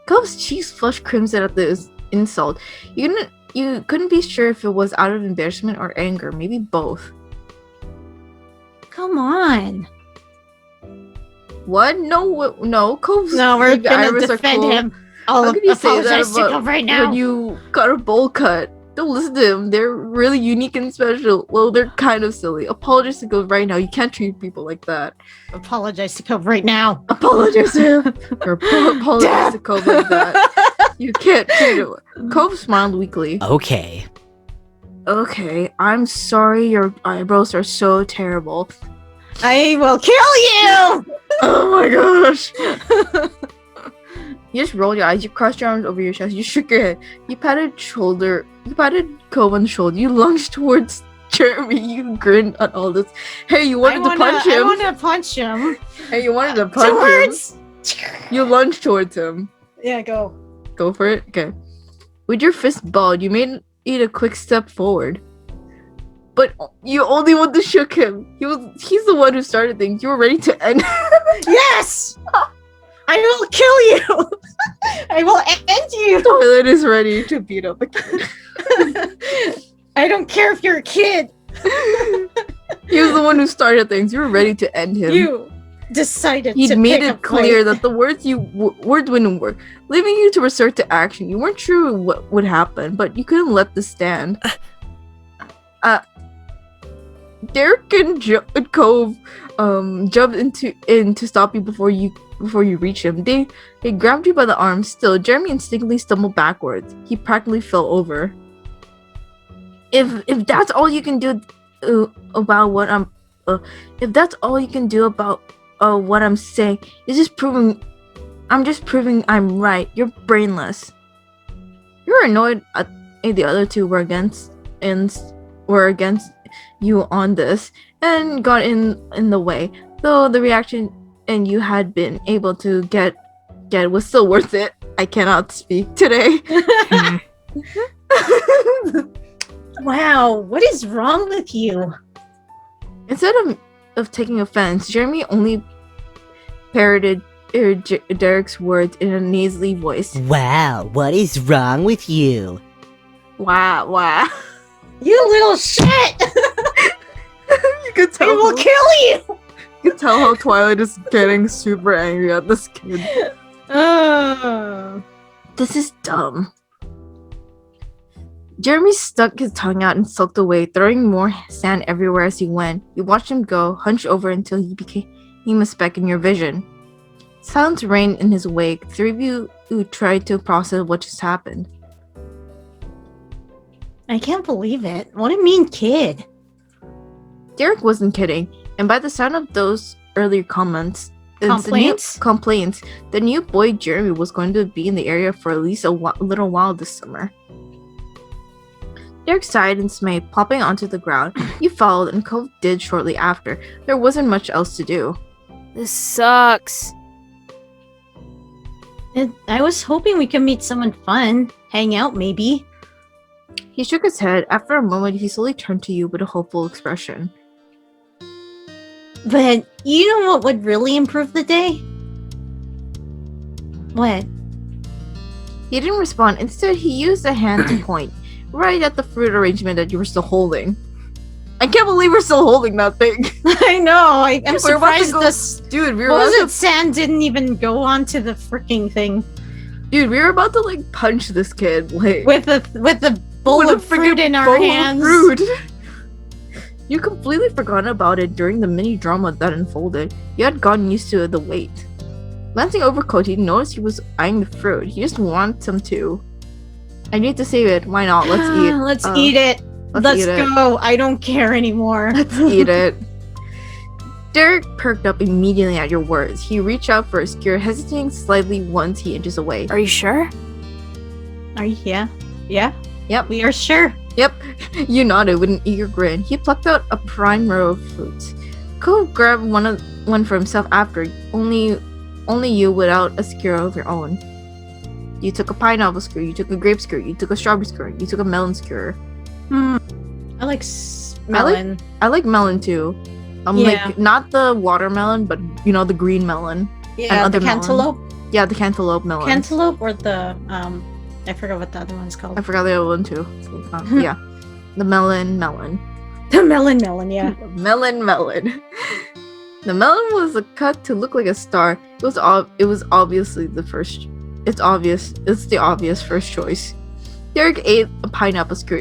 Cove's cheeks flushed crimson at this insult. You couldn't be sure if it was out of embarrassment or anger. Maybe both. Come on. What? No. Cove's No, we're big gonna iris are defend cool. him. I'll How can you say that apologize to about Cove right now. when you got a bowl cut? Don't listen to him. They're really unique and special. Well, they're kind of silly. Apologize to Cove right now. You can't treat people like that. Apologize to Cove right now. Apologize to him. Or apologize to Cove like that. You can't treat him. Cove smiled weakly. Okay. Okay, I'm sorry your eyebrows are so terrible. I will kill you. Oh my gosh. You just rolled your eyes, you crossed your arms over your chest, you shook your head, you patted Cove on the shoulder, you lunged towards Jeremy, you grinned at all this. Hey, you wanted to punch I him. want to punch him. Hey, you wanted to punch him. Towards. You lunged towards him. Yeah, go. Go for it. Okay. With your fist balled, you made it a quick step forward. But you only one to shook him. He's the one who started things. You were ready to end. Yes! I will kill you! I will end you! Twilight is ready to beat up a kid. I don't care if you're a kid. He was the one who started things. You were ready to end him. You decided He'd to made pick it a clear fight. that the words wouldn't work, leaving you to resort to action. You weren't sure what would happen, but you couldn't let this stand. Derek and Cove jumped in to stop you before you reach him. They grabbed you by the arm. Still, Jeremy instinctively stumbled backwards. He practically fell over. If that's all you can do about what I'm if that's all you can do about what I'm saying, I'm just proving I'm right. You're brainless. You're annoyed at the other two were against you on this and got in the way. Though the reaction and you had been able to get was still worth it. I cannot speak today. Wow, what is wrong with you? Instead of taking offense, Jeremy only parroted Derek's words in a nasally voice. Wow, what is wrong with you? Wow. You little shit! You could tell. I will kill you! You can tell how Twilight is getting super angry at this kid. Oh. This is dumb. Jeremy stuck his tongue out and sulked away, throwing more sand everywhere as he went. You watched him go, hunched over until he became a speck in your vision. Silence reigned in his wake. Three of you who tried to process what just happened. I can't believe it. What a mean kid. Derek wasn't kidding, and by the sound of those earlier complaints, the new boy Jeremy was going to be in the area for at least a little while this summer. Derek sighed in dismay, plopping onto the ground. You followed, and Cove did shortly after. There wasn't much else to do. This sucks. I was hoping we could meet someone fun. Hang out, maybe. He shook his head. After a moment, he slowly turned to you with a hopeful expression. But you know what would really improve the day? What? He didn't respond. Instead, he used a hand to point, right at the fruit arrangement that you were still holding. I can't believe we're still holding that thing. I know. I'm We're about to surprised go- this. Dude, we were What was about it? Sand didn't even go onto the freaking thing we were about to like punch this kid like with the bowl with a of fruit freaking in our bowl of hands. fruit. You completely forgot about it during the mini drama that unfolded. You had gotten used to the weight. Glancing over Cody, you noticed he was eyeing the fruit. He just wanted some too. I need to save it. Why not? Let's eat. Let's eat it. Let's eat it. go. I don't care anymore. Let's eat it. Derek perked up immediately at your words. He reached out for a skewer, hesitating slightly once he inches away. Are you sure? Are you? Yeah. Yeah. Yep. We are sure. Yep. You nodded with an eager grin. He plucked out a prime row of fruits. Cole grabbed one for himself after, only you without a skewer of your own. You took a pineapple skewer, you took a grape skewer, you took a strawberry skewer, you took a melon skewer. I like melon. I like melon too. Yeah. Like not the watermelon, but you know the green melon. Yeah, other the melon. cantaloupe. Yeah, the cantaloupe melon. Cantaloupe or the I forgot what the other one's called. I forgot the other one too. Yeah, the melon. The melon. Yeah. Melon. The melon was cut to look like a star. It was obviously the first. It's obvious. It's the obvious first choice. Derek ate a pineapple skewer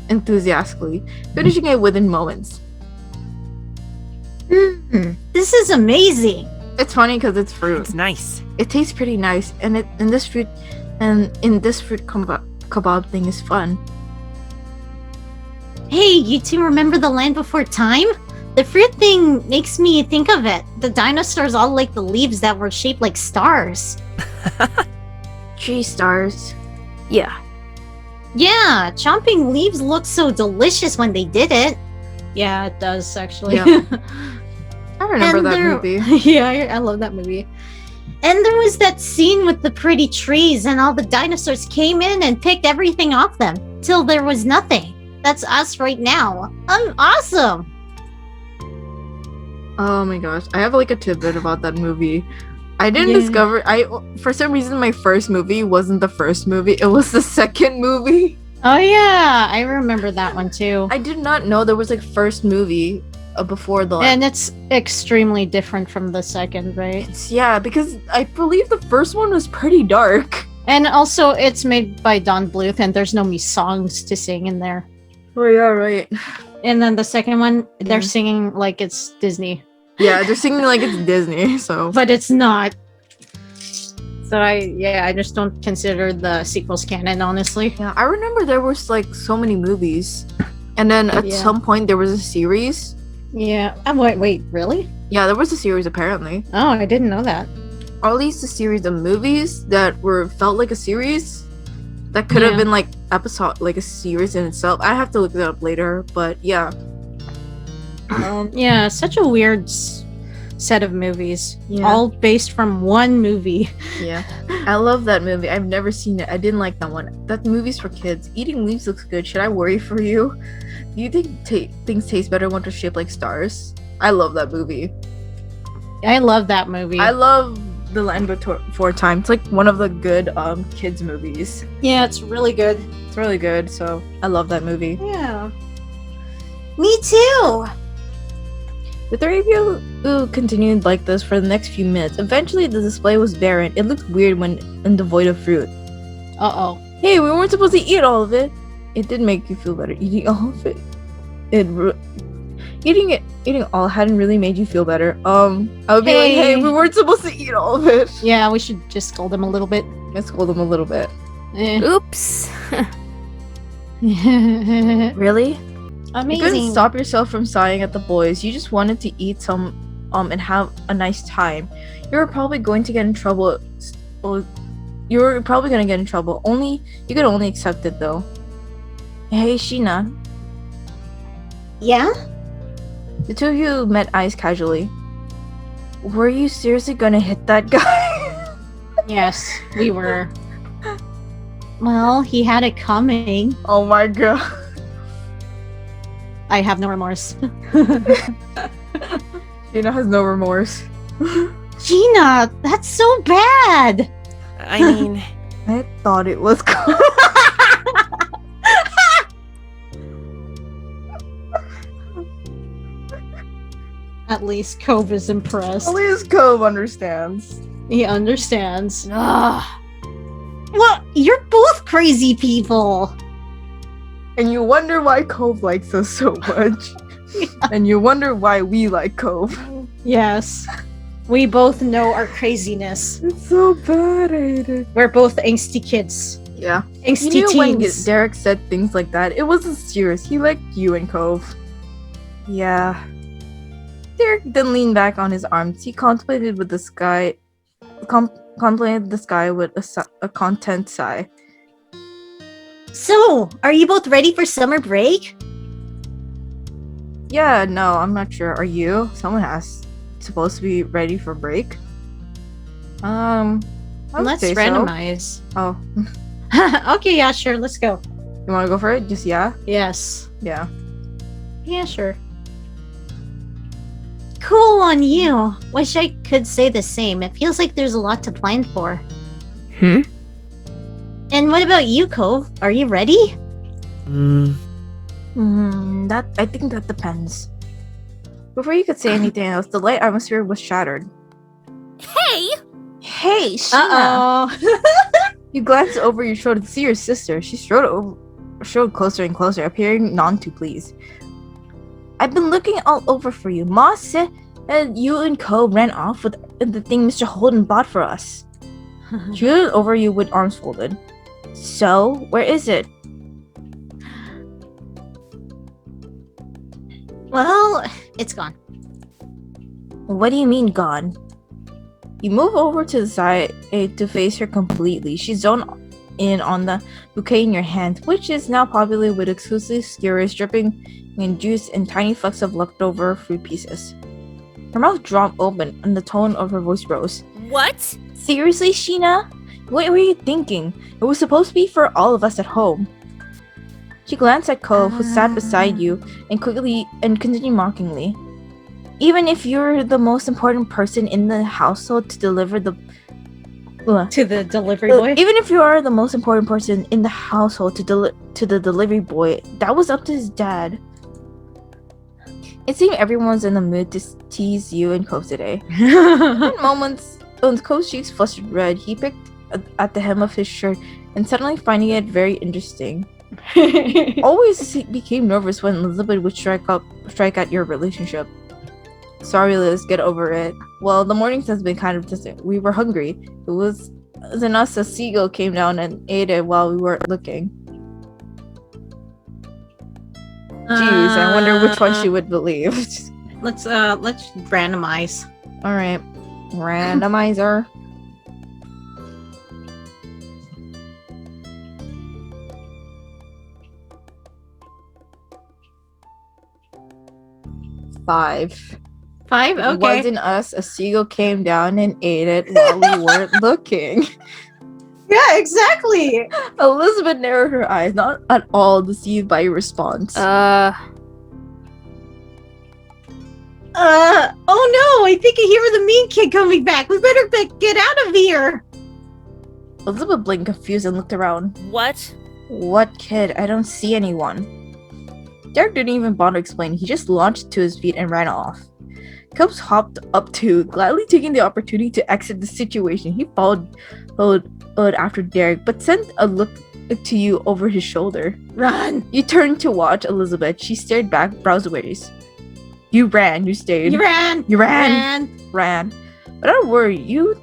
enthusiastically, finishing it within moments. This is amazing. It's funny because it's fruit. It's nice. It tastes pretty nice, and in this fruit kebab thing is fun. Hey, you two remember the Land Before Time? The fruit thing makes me think of it. The dinosaurs all like the leaves that were shaped like stars. 3 stars. Yeah. Yeah, chomping leaves looked so delicious when they did it. Yeah, it does actually. Yeah. I remember And that there- movie. Yeah, I love that movie. And there was that scene with the pretty trees, and all the dinosaurs came in and picked everything off them till there was nothing. That's us right now. I'm awesome. Oh my gosh, I have like a tidbit about that movie. I didn't Yeah. discover. For some reason my first movie wasn't the first movie. It was the second movie. Oh yeah, I remember that one too. I did not know there was like first movie before the. And it's extremely different from the second, right? Yeah, because I believe the first one was pretty dark. And also, it's made by Don Bluth, and there's no me songs to sing in there. Oh yeah, right. And then the second one, they're Mhm. singing like it's Disney, Yeah, they're singing like it's Disney. So but it's not. So I just don't consider the sequels canon, honestly. yeah, I remember there was like so many movies, and then at Yeah. some point there was a series. Yeah. Wait, really? Yeah, there was a series apparently, Oh, I didn't know that. or at least a series of movies that felt like a series. That could have Yeah. been like episode, like a series in itself. I have to look that up later, but yeah. Yeah, such a weird set of movies, Yeah. all based from one movie. Yeah, I love that movie. I've never seen it. I didn't like that one. That movie's for kids. Eating leaves looks good. Should I worry for you? Do you think things taste better when they're shaped like stars? I love that movie. I love that movie. I love The Land Before Time. It's like one of the good kids movies. Yeah, it's really good. It's really good. So I love that movie. Yeah. Me too. The three of you continued like this for the next few minutes. Eventually, the display was barren. It looked weird when and devoid of fruit. Uh-oh. Hey, we weren't supposed to eat all of it. It did make you feel better eating all of it. Eating all hadn't really made you feel better. I would be like, hey, Hey. we weren't supposed to eat all of it. Yeah, we should just scold him a little bit. I scold them a little bit. Eh. Oops. Really? You couldn't Amazing. stop yourself from sighing at the boys. You just wanted to eat some, and have a nice time. You were probably going to get in trouble. Well, you were probably gonna get in trouble. You could only accept it though. Hey, Sheena. Yeah? The two of you met eyes casually. Were you seriously gonna hit that guy? Yes, we were. Well, he had it coming. Oh my god. I have no remorse. Sheena has no remorse. Gina, that's so bad. I mean, I thought it was cool. At least Cove is impressed. At least Cove understands. He understands. Ugh. Well, you're both crazy people. And you wonder why Cove likes us so much. And you wonder why we like Cove. Yes. We both know our craziness. It's so bad, I hate it. We're both angsty kids. Yeah. Angsty You knew when teens. Derek said things like that, it wasn't serious. He liked you and Cove. Yeah. Derek then leaned back on his arms. He contemplated with the sky. Contemplated the sky with a content sigh. So, are you both ready for summer break? Yeah, no, I'm not sure. Are you? Someone has supposed to be ready for break. I would Let's say so. randomize. Oh, Okay, yeah, sure. Let's go. you want to go for it? Just yeah, Yes. yeah. Yeah, sure. Cool on you. Wish I could say the same. It feels like there's a lot to plan for. hmm? And what about you, Cove? Are you ready? That I think that depends. Before you could say anything else, the light atmosphere was shattered. Hey! Hey, Sheena! You glanced over your shoulder to see your sister. She strode closer and closer, appearing none too pleased. I've been looking all over for you. Ma said you and Co ran off with the thing Mr. Holden bought for us. She looked over you with arms folded. So, where is it? Well, it's gone. What do you mean gone? You move over to the side to face her completely. She's zoned in on the bouquet in your hand, which is now popular with exclusive skewers dripping in juice and tiny flecks of leftover fruit pieces. Her mouth dropped open and the tone of her voice rose. What? Seriously, Sheena? What were you thinking? It was supposed to be for all of us at home. She glanced at Cove, who sat beside you, and continued mockingly. Even if you're the most important person in the household to deliver the To the delivery boy? even if you are the most important person in the household to the delivery boy, that was up to his dad. It seemed everyone was in the mood to tease you and Cove today. In moments, when Cove's cheeks flushed red, he picked at the hem of his shirt and suddenly finding it very interesting. Always became nervous when Elizabeth would strike at your relationship. Sorry, Liz, get over it. Well, the mornings has been kind of distant. We were hungry. It was then us a seagull came down and ate it while we weren't looking. Jeez, I wonder which one she would believe. Let's randomize. Alright. Randomizer. Five. 5? It Okay. wasn't us. A seagull came down and ate it while we weren't looking. Yeah, exactly. Elizabeth narrowed her eyes, not at all deceived by your response. Oh no, I think I hear the mean kid coming back. We better get out of here. Elizabeth blinked confused and looked around. What? What kid? I don't see anyone. Derek didn't even bother explaining. He just launched to his feet and ran off. Cubs hopped up too, gladly taking the opportunity to exit the situation. He followed after Derek, but sent a look to you over his shoulder. Run. You turned to watch Elizabeth. She stared back, brows raised. You ran. You stayed. You ran. You ran. But don't worry. You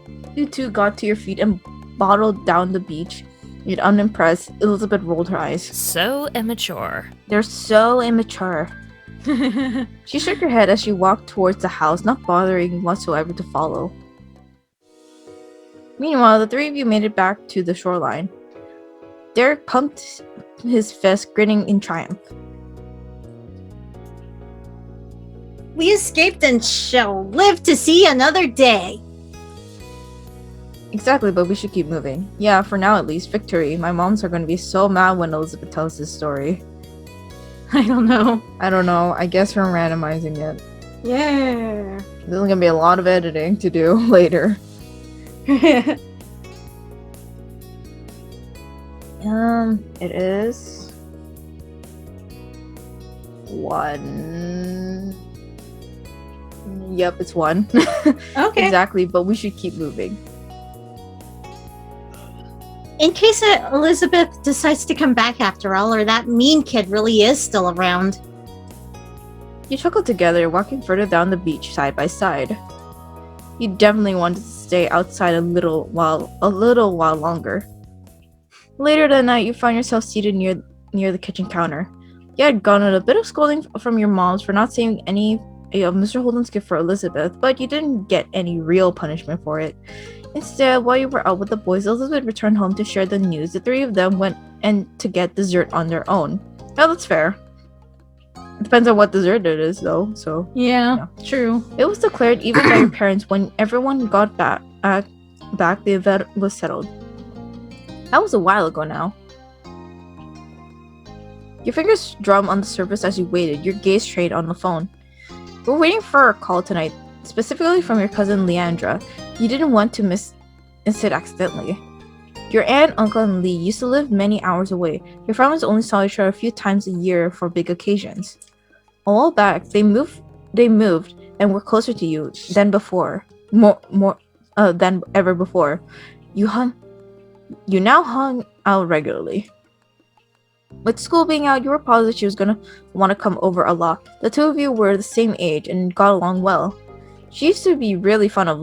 two got to your feet and bottled down the beach. Yet unimpressed, Elizabeth rolled her eyes. So immature. They're so immature. She shook her head as she walked towards the house, not bothering whatsoever to follow. Meanwhile, the three of you made it back to the shoreline. Derek pumped his fist, grinning in triumph. We escaped and shall live to see another day. Exactly, but we should keep moving. Yeah, for now at least. Victory. My moms are going to be so mad when Elizabeth tells this story. I don't know. I guess we're randomizing it. Yeah. There's going to be a lot of editing to do later. It is 1. Yep, it's 1. Okay. Exactly, but we should keep moving. In case Elizabeth decides to come back after all, or that mean kid really is still around. You chuckled together, walking further down the beach side by side. You definitely wanted to stay outside a little while longer. Later that night, you found yourself seated near the kitchen counter. You had gotten a bit of scolding from your moms for not saving any of Mr. Holden's gift for Elizabeth, but you didn't get any real punishment for it. Instead, while you were out with the boys, Elizabeth returned home to share the news. The three of them went to get dessert on their own. Now that's fair. It depends on what dessert it is, though. So Yeah, true. it was declared even by your parents when everyone got back. The event was settled. That was a while ago now. Your fingers drummed on the surface as you waited. Your gaze strayed on the phone. We're waiting for a call tonight, specifically from your cousin Leandra. You didn't want to miss it accidentally. Your aunt, uncle, and Lee used to live many hours away. Your families only saw each other a few times a year for big occasions. A while back, they moved and were closer to you than before. More than ever before. You now hung out regularly. With school being out, you were positive she was gonna want to come over a lot. The two of you were the same age and got along well. She used to be really fond of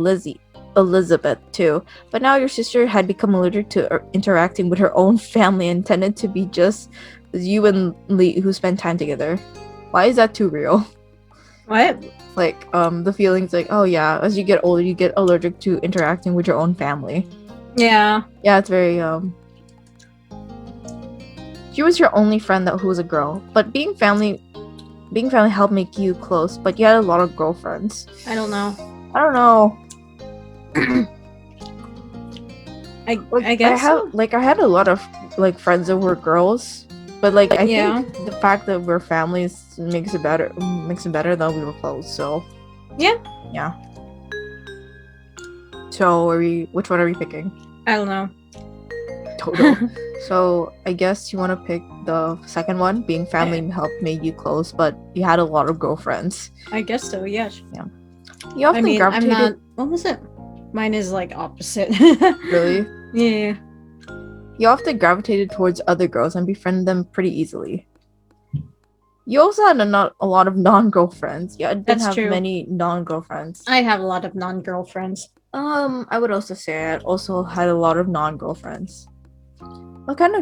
Elizabeth too, but now your sister had become allergic to interacting with her own family and tended to be just you and Lee who spend time together. Why is that too real? What? Like, the feelings like, oh yeah, as you get older, you get allergic to interacting with your own family. Yeah. Yeah, it's very, She was your only friend who was a girl, but being family helped make you close. But you had a lot of girlfriends. I don't know. I don't know. I guess I had a lot of like friends that were girls, but like I Yeah. think the fact that we're families makes it better that we were close. So Yeah. So which one are we picking? I don't know. Total. So I guess you want to pick the second one. Being family helped made you close, but you had a lot of girlfriends. I guess so. Yes. You often I mean, I'm gravitated. not. What was it? Mine is like opposite. Really? Yeah. You often gravitated towards other girls and befriended them pretty easily. You also had not a lot of non-girlfriends. You didn't That's have true. many non-girlfriends. I have a lot of non-girlfriends. I would also say I also had a lot of non-girlfriends. What kind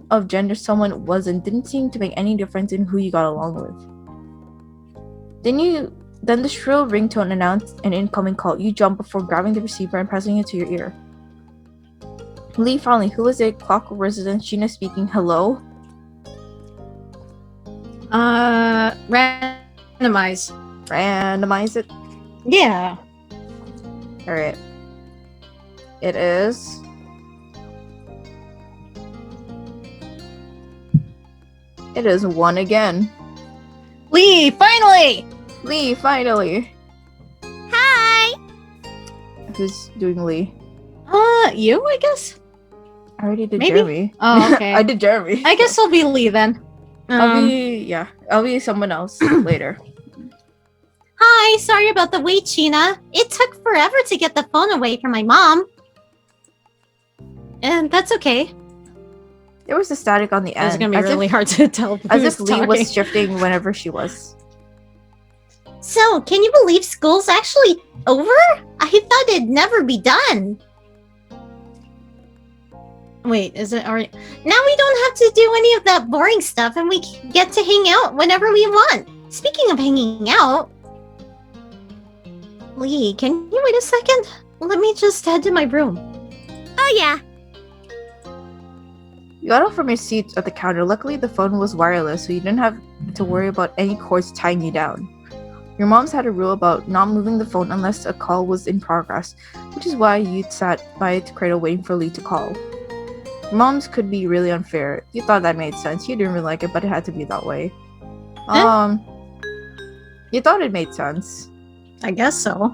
of gender someone was in didn't seem to make any difference in who you got along with. Then the shrill ringtone announced an incoming call. You jumped before grabbing the receiver and pressing it to your ear. Lee finally, who was it? Clockwork resident Gina speaking. Hello? Randomize. Randomize it. Yeah. Alright. It is... It is 1 again. Lee, finally! Lee, finally! Hi! Who's doing Lee? You, I guess? I already did Maybe? Jeremy. Oh, okay. I did Jeremy. I guess I'll be Lee then. I'll be someone else later. Hi, sorry about the wait, Sheena. It took forever to get the phone away from my mom. And that's okay. There was a static on the end. It's gonna be as really if, hard to tell as who's if Lee was talking. shifting whenever she was. So, can you believe school's actually over? I thought it'd never be done. Wait, is it already? Now we don't have to do any of that boring stuff and we get to hang out whenever we want. Speaking of hanging out... Lee, can you wait a second? Let me just head to my room. Oh yeah. You got up from your seat at the counter. Luckily, the phone was wireless, so you didn't have to worry about any cords tying you down. Your mom's had a rule about not moving the phone unless a call was in progress, which is why you sat by the cradle waiting for Lee to call. Your mom's could be really unfair. You thought that made sense. You didn't really like it, but it had to be that way. You thought it made sense. I guess so.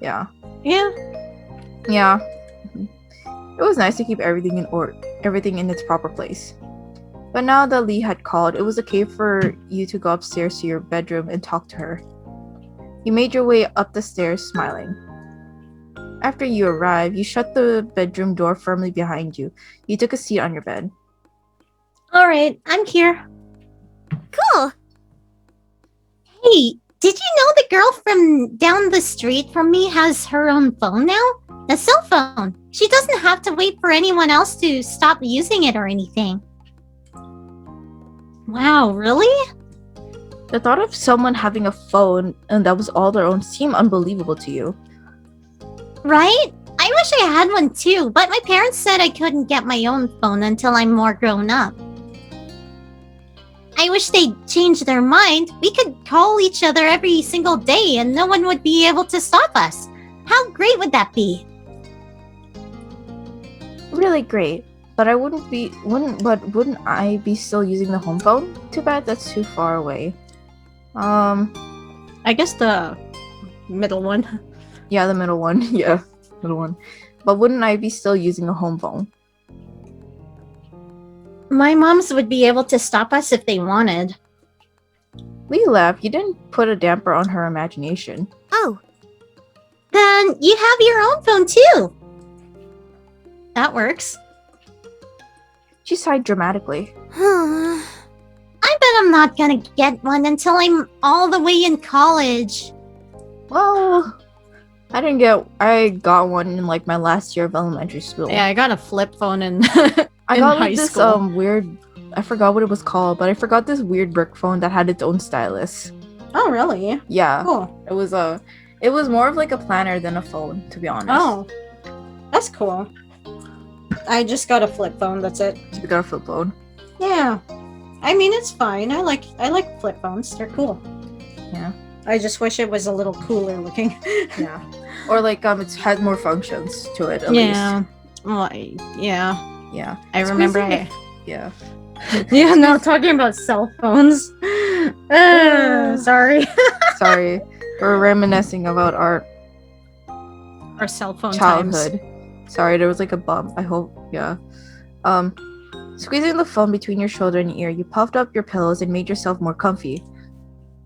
Yeah. Yeah. Yeah. It was nice to keep everything in its proper place. But now that Lee had called, it was okay for you to go upstairs to your bedroom and talk to her. You made your way up the stairs, smiling. After you arrived, you shut the bedroom door firmly behind you. You took a seat on your bed. Alright, I'm here. Cool. Hey, did you know the girl from down the street from me has her own phone now? A cell phone. She doesn't have to wait for anyone else to stop using it or anything. Wow, really? The thought of someone having a phone and that was all their own seemed unbelievable to you. Right? I wish I had one too, but my parents said I couldn't get my own phone until I'm more grown up. I wish they'd change their mind. We could call each other every single day and no one would be able to stop us. How great would that be? Really great. But wouldn't I be still using the home phone? Too bad that's too far away. I guess the middle one. Yeah, the middle one. Yeah, middle one. But wouldn't I be still using a home phone? My moms would be able to stop us if they wanted. Lee laughed. You didn't put a damper on her imagination. Oh. Then you have your own phone too. That works. She sighed dramatically. I bet I'm not gonna get one until I'm all the way in college. Well, I got one in like my last year of elementary school. Yeah, I got a flip phone in I in got high like this school. weird, I forgot what it was called, but I forgot this weird brick phone that had its own stylus. Oh, really? Yeah. Cool. It was more of like a planner than a phone, to be honest. Oh, that's cool. I just got a flip phone. That's it. You got a flip phone. Yeah. I mean, it's fine. I like flip phones. They're cool. Yeah. I just wish it was a little cooler looking. Yeah. Or like it has more functions to it at yeah. Well, yeah. least. Yeah. I remember. Yeah. Yeah, no, talking about cell phones. Sorry. Sorry. We're reminiscing about our Our cell phone childhood. times. Sorry, there was like a bump. I hope, yeah. Squeezing the phone between your shoulder and ear, you puffed up your pillows and made yourself more comfy.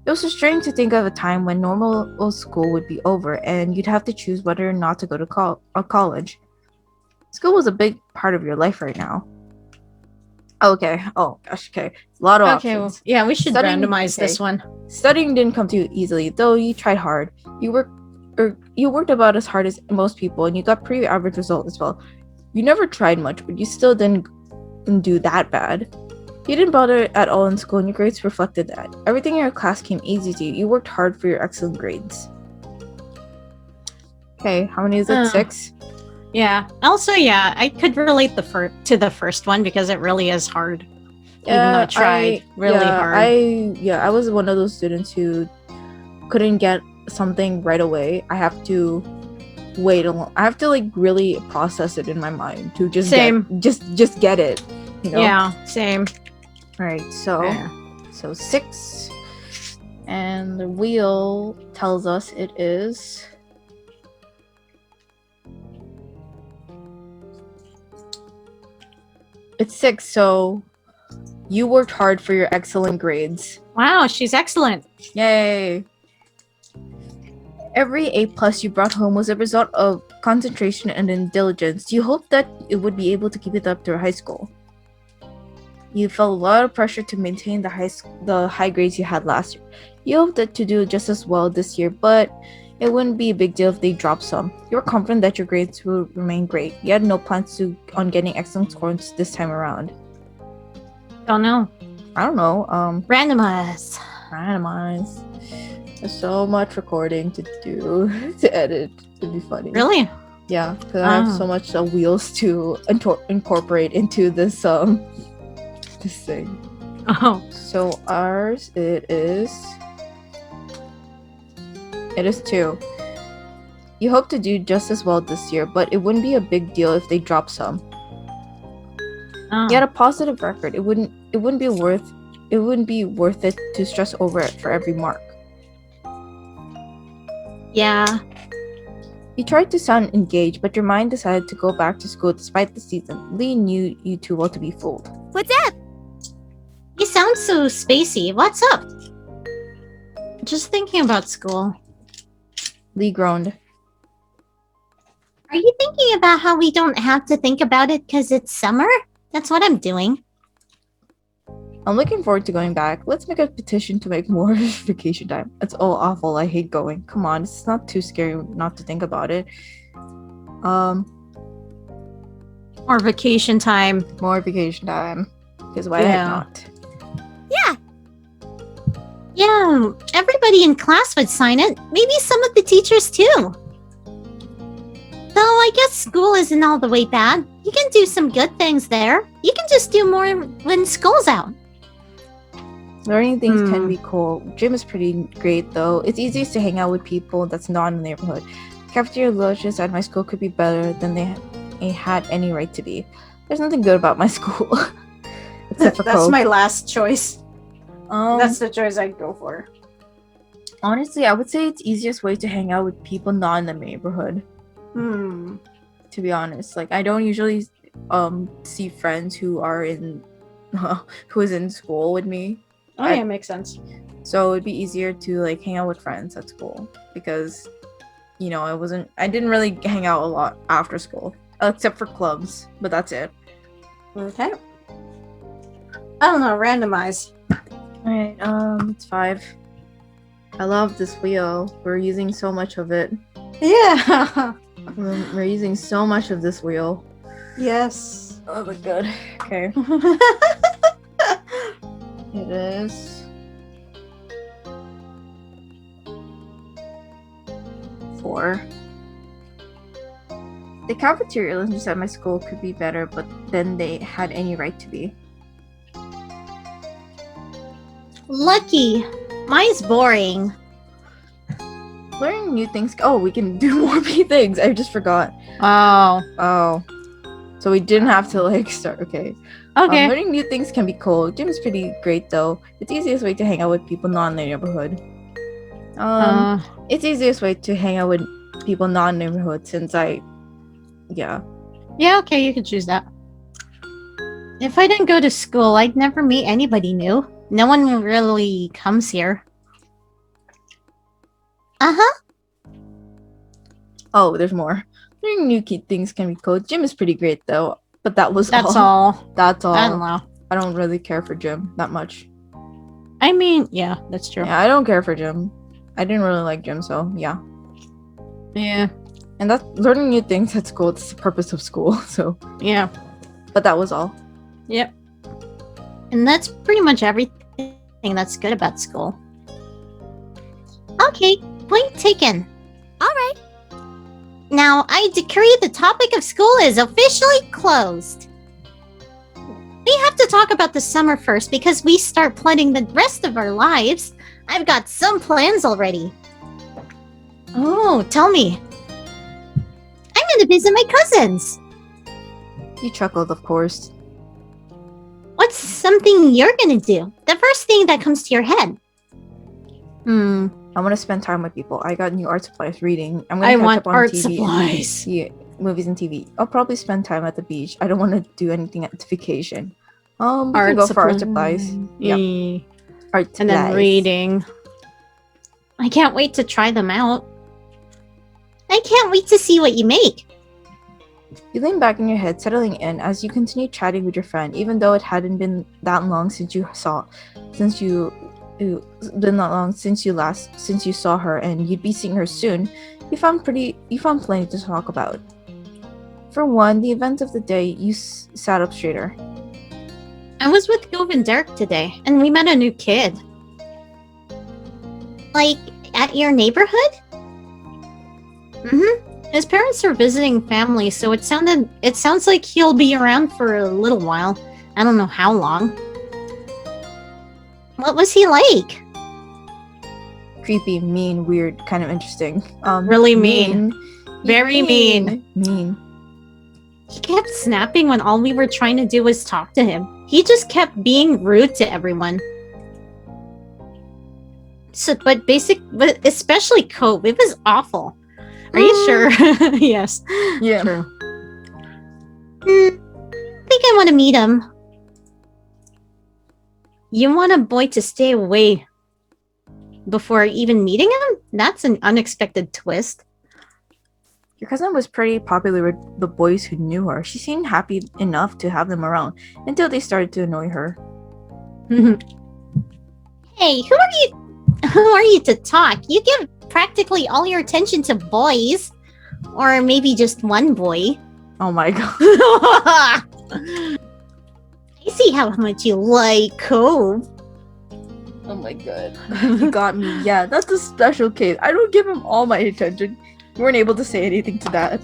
It was strange to think of a time when normal school would be over and you'd have to choose whether or not to go to college. School was a big part of your life right now. Okay. Oh gosh. Okay. A lot of Okay, options. well, yeah, we should Studying- randomize okay. this one. Studying didn't come too easily, though you tried hard. You worked about as hard as most people, and you got pretty average result as well. You never tried much, but you still didn't do that bad. You didn't bother at all in school, and your grades reflected that. Everything in your class came easy to you. You worked hard for your excellent grades. Okay, how many is it? 6? Yeah. Also, yeah, I could relate to the first one because it really is hard. Even though I tried really hard. I was one of those students who couldn't get something right away. I have to wait a long. I have to like really process it in my mind to just just get it. You know? Yeah, same. Right. So Yeah. so 6, and the wheel tells us it is. It's 6, so you worked hard for your excellent grades. Wow, she's excellent. Yay! Every A+ you brought home was a result of concentration and diligence. You hoped that you would be able to keep it up through high school. You felt a lot of pressure to maintain the high grades you had last year. You hoped that to do just as well this year, but it wouldn't be a big deal if they dropped some. You were confident that your grades would remain great. You had no plans on getting excellent scores this time around. Don't know. I don't know. Randomize. Randomize. There's so much recording to do to edit. It'd be funny. Really? Yeah, because I have so much wheels to incorporate into this this thing. Oh. So ours it is 2. You hope to do just as well this year, but it wouldn't be a big deal if they drop some. Oh. You had a positive record. It wouldn't be worth it to stress over it for every mark. Yeah. You tried to sound engaged, but your mind decided to go back to school despite the season. Lee knew you too well to be fooled. What's up? You sound so spacey. What's up? Just thinking about school. Lee groaned. Are you thinking about how we don't have to think about it because it's summer? That's what I'm doing. I'm looking forward to going back. Let's make a petition to make more vacation time. It's all awful. I hate going. Come on, it's not too scary not to think about it. Or vacation time. More vacation time. Because why the heck not? Yeah, everybody in class would sign it. Maybe some of the teachers too. Though I guess school isn't all the way bad. You can do some good things there. You can just do more when school's out. Learning things can be cool. Gym is pretty great though. It's easiest to hang out with people that's not in the neighborhood. Cafeteria lunches at my school could be better than they had any right to be. There's nothing good about my school. Except for That's Coke. my last choice. That's the choice I'd go for. Honestly, I would say it's easiest way to hang out with people not in the neighborhood. Hmm. To be honest, like I don't usually see friends who are in who is in school with me. Oh yeah, makes sense. So it'd be easier to like hang out with friends at school because I didn't really hang out a lot after school except for clubs, but that's it. Okay. I don't know, randomize. Alright, it's 5. I love this wheel. We're using so much of it. Yeah. We're using so much of this wheel. Yes. Oh my god. Okay. It is 4. The cafeteria lunches at my school could be better, but then they had any right to be. Lucky. Mine's boring. Learning new things. Oh, we can do more things. I just forgot. Oh. Oh. So we didn't have to like start. Okay. Okay. Learning new things can be cool. Gym is pretty great though. It's the easiest way to hang out with people not in the neighborhood. It's the easiest way to hang out with people not in the neighborhood since yeah. Yeah, okay, you can choose that. If I didn't go to school, I'd never meet anybody new. No one really comes here. Uh-huh. Oh, there's more. Learning new key things can be cool. Gym is pretty great though. But that's That's all. all. That's all. I don't know. I don't really care for gym that much. I mean, yeah, that's true. Yeah, I don't care for gym. I didn't really like gym, so yeah. Yeah. And that's learning new things at school. It's the purpose of school. So Yeah. but that was all. Yep. And that's pretty much everything that's good about school. Okay, point taken. Alright. Now, I decree the topic of school is officially closed. We have to talk about the summer first because we start planning the rest of our lives. I've got some plans already. Oh, tell me. I'm gonna visit my cousins. You chuckled, of course. What's something you're gonna do? The first thing that comes to your head. I want to spend time with people. I got new art supplies reading. I'm gonna I catch want up on art TV supplies. Yeah, movies and TV. I'll probably spend time at the beach. I don't want to do anything at the vacation. We can go for art supplies. Yep. Yeah. Art And then supplies. reading. I can't wait to try them out. I can't wait to see what you make. You lean back in your head, settling in as you continue chatting with your friend, even though it hadn't been that long since you saw her, and you'd be seeing her soon. You found plenty to talk about. For one, the events of the day, you sat up straighter. I was with Gove and Derek today, and we met a new kid. Like, at your neighborhood? Mm-hmm. His parents are visiting family, so it sounds like he'll be around for a little while. I don't know how long. What was he like? Creepy, mean, weird, kind of interesting. Really mean. Very mean. Mean. He kept snapping when all we were trying to do was talk to him. He just kept being rude to everyone. So, but especially Cove, it was awful. Are you sure? Yes. Yeah. True. I think I want to meet him. You want a boy to stay away before even meeting him? That's an unexpected twist. Your cousin was pretty popular with the boys who knew her. She seemed happy enough to have them around until they started to annoy her. Hey, who are you? Who are you to talk? You give practically all your attention to boys. Or maybe just one boy. Oh my god. I see how much you like Cove. Oh my god. You got me. Yeah, that's a special case. I don't give him all my attention. You weren't able to say anything to that.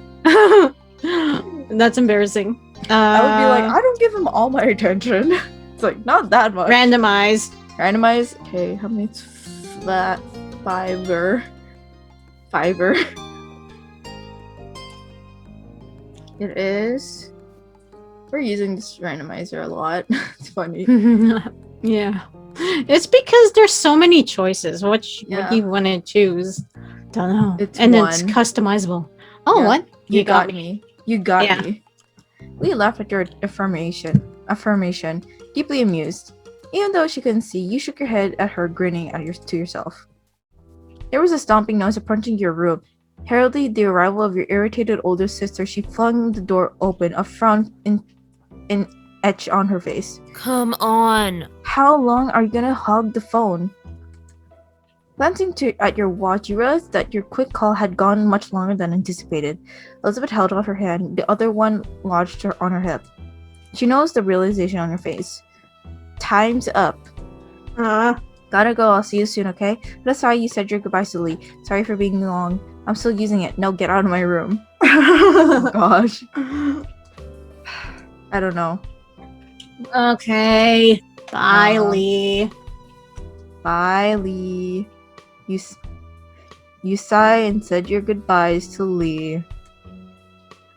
That's embarrassing. I would be like, I don't give him all my attention. It's like, not that much. Randomize. Randomize. Okay, how many? It's flat. Fiver. It is. We're using this randomizer a lot. It's funny. Yeah. It's because there's so many choices. What Yeah. you want to choose? Don't know. It's and one. it's customizable. Oh, Yeah. what? You got me. You got Yeah. me. We laughed at your affirmation, deeply amused. Even though she couldn't see, you shook your head at her, grinning to yourself. There was a stomping noise approaching your room. Heralding the arrival of your irritated older sister, she flung the door open, a frown etched on her face. Come on. How long are you gonna hug the phone? Glancing at your watch, you realized that your quick call had gone much longer than anticipated. Elizabeth held out her hand, the other one lodged her on her hip. She noticed the realization on your face. Time's up. Gotta go, I'll see you soon, okay? That's why you said your goodbyes to Lee. Sorry for being long. I'm still using it. Now get out of my room. Oh gosh. I don't know. Okay. Bye, Uh, Lee. Bye, Lee. You sigh and said your goodbyes to Lee.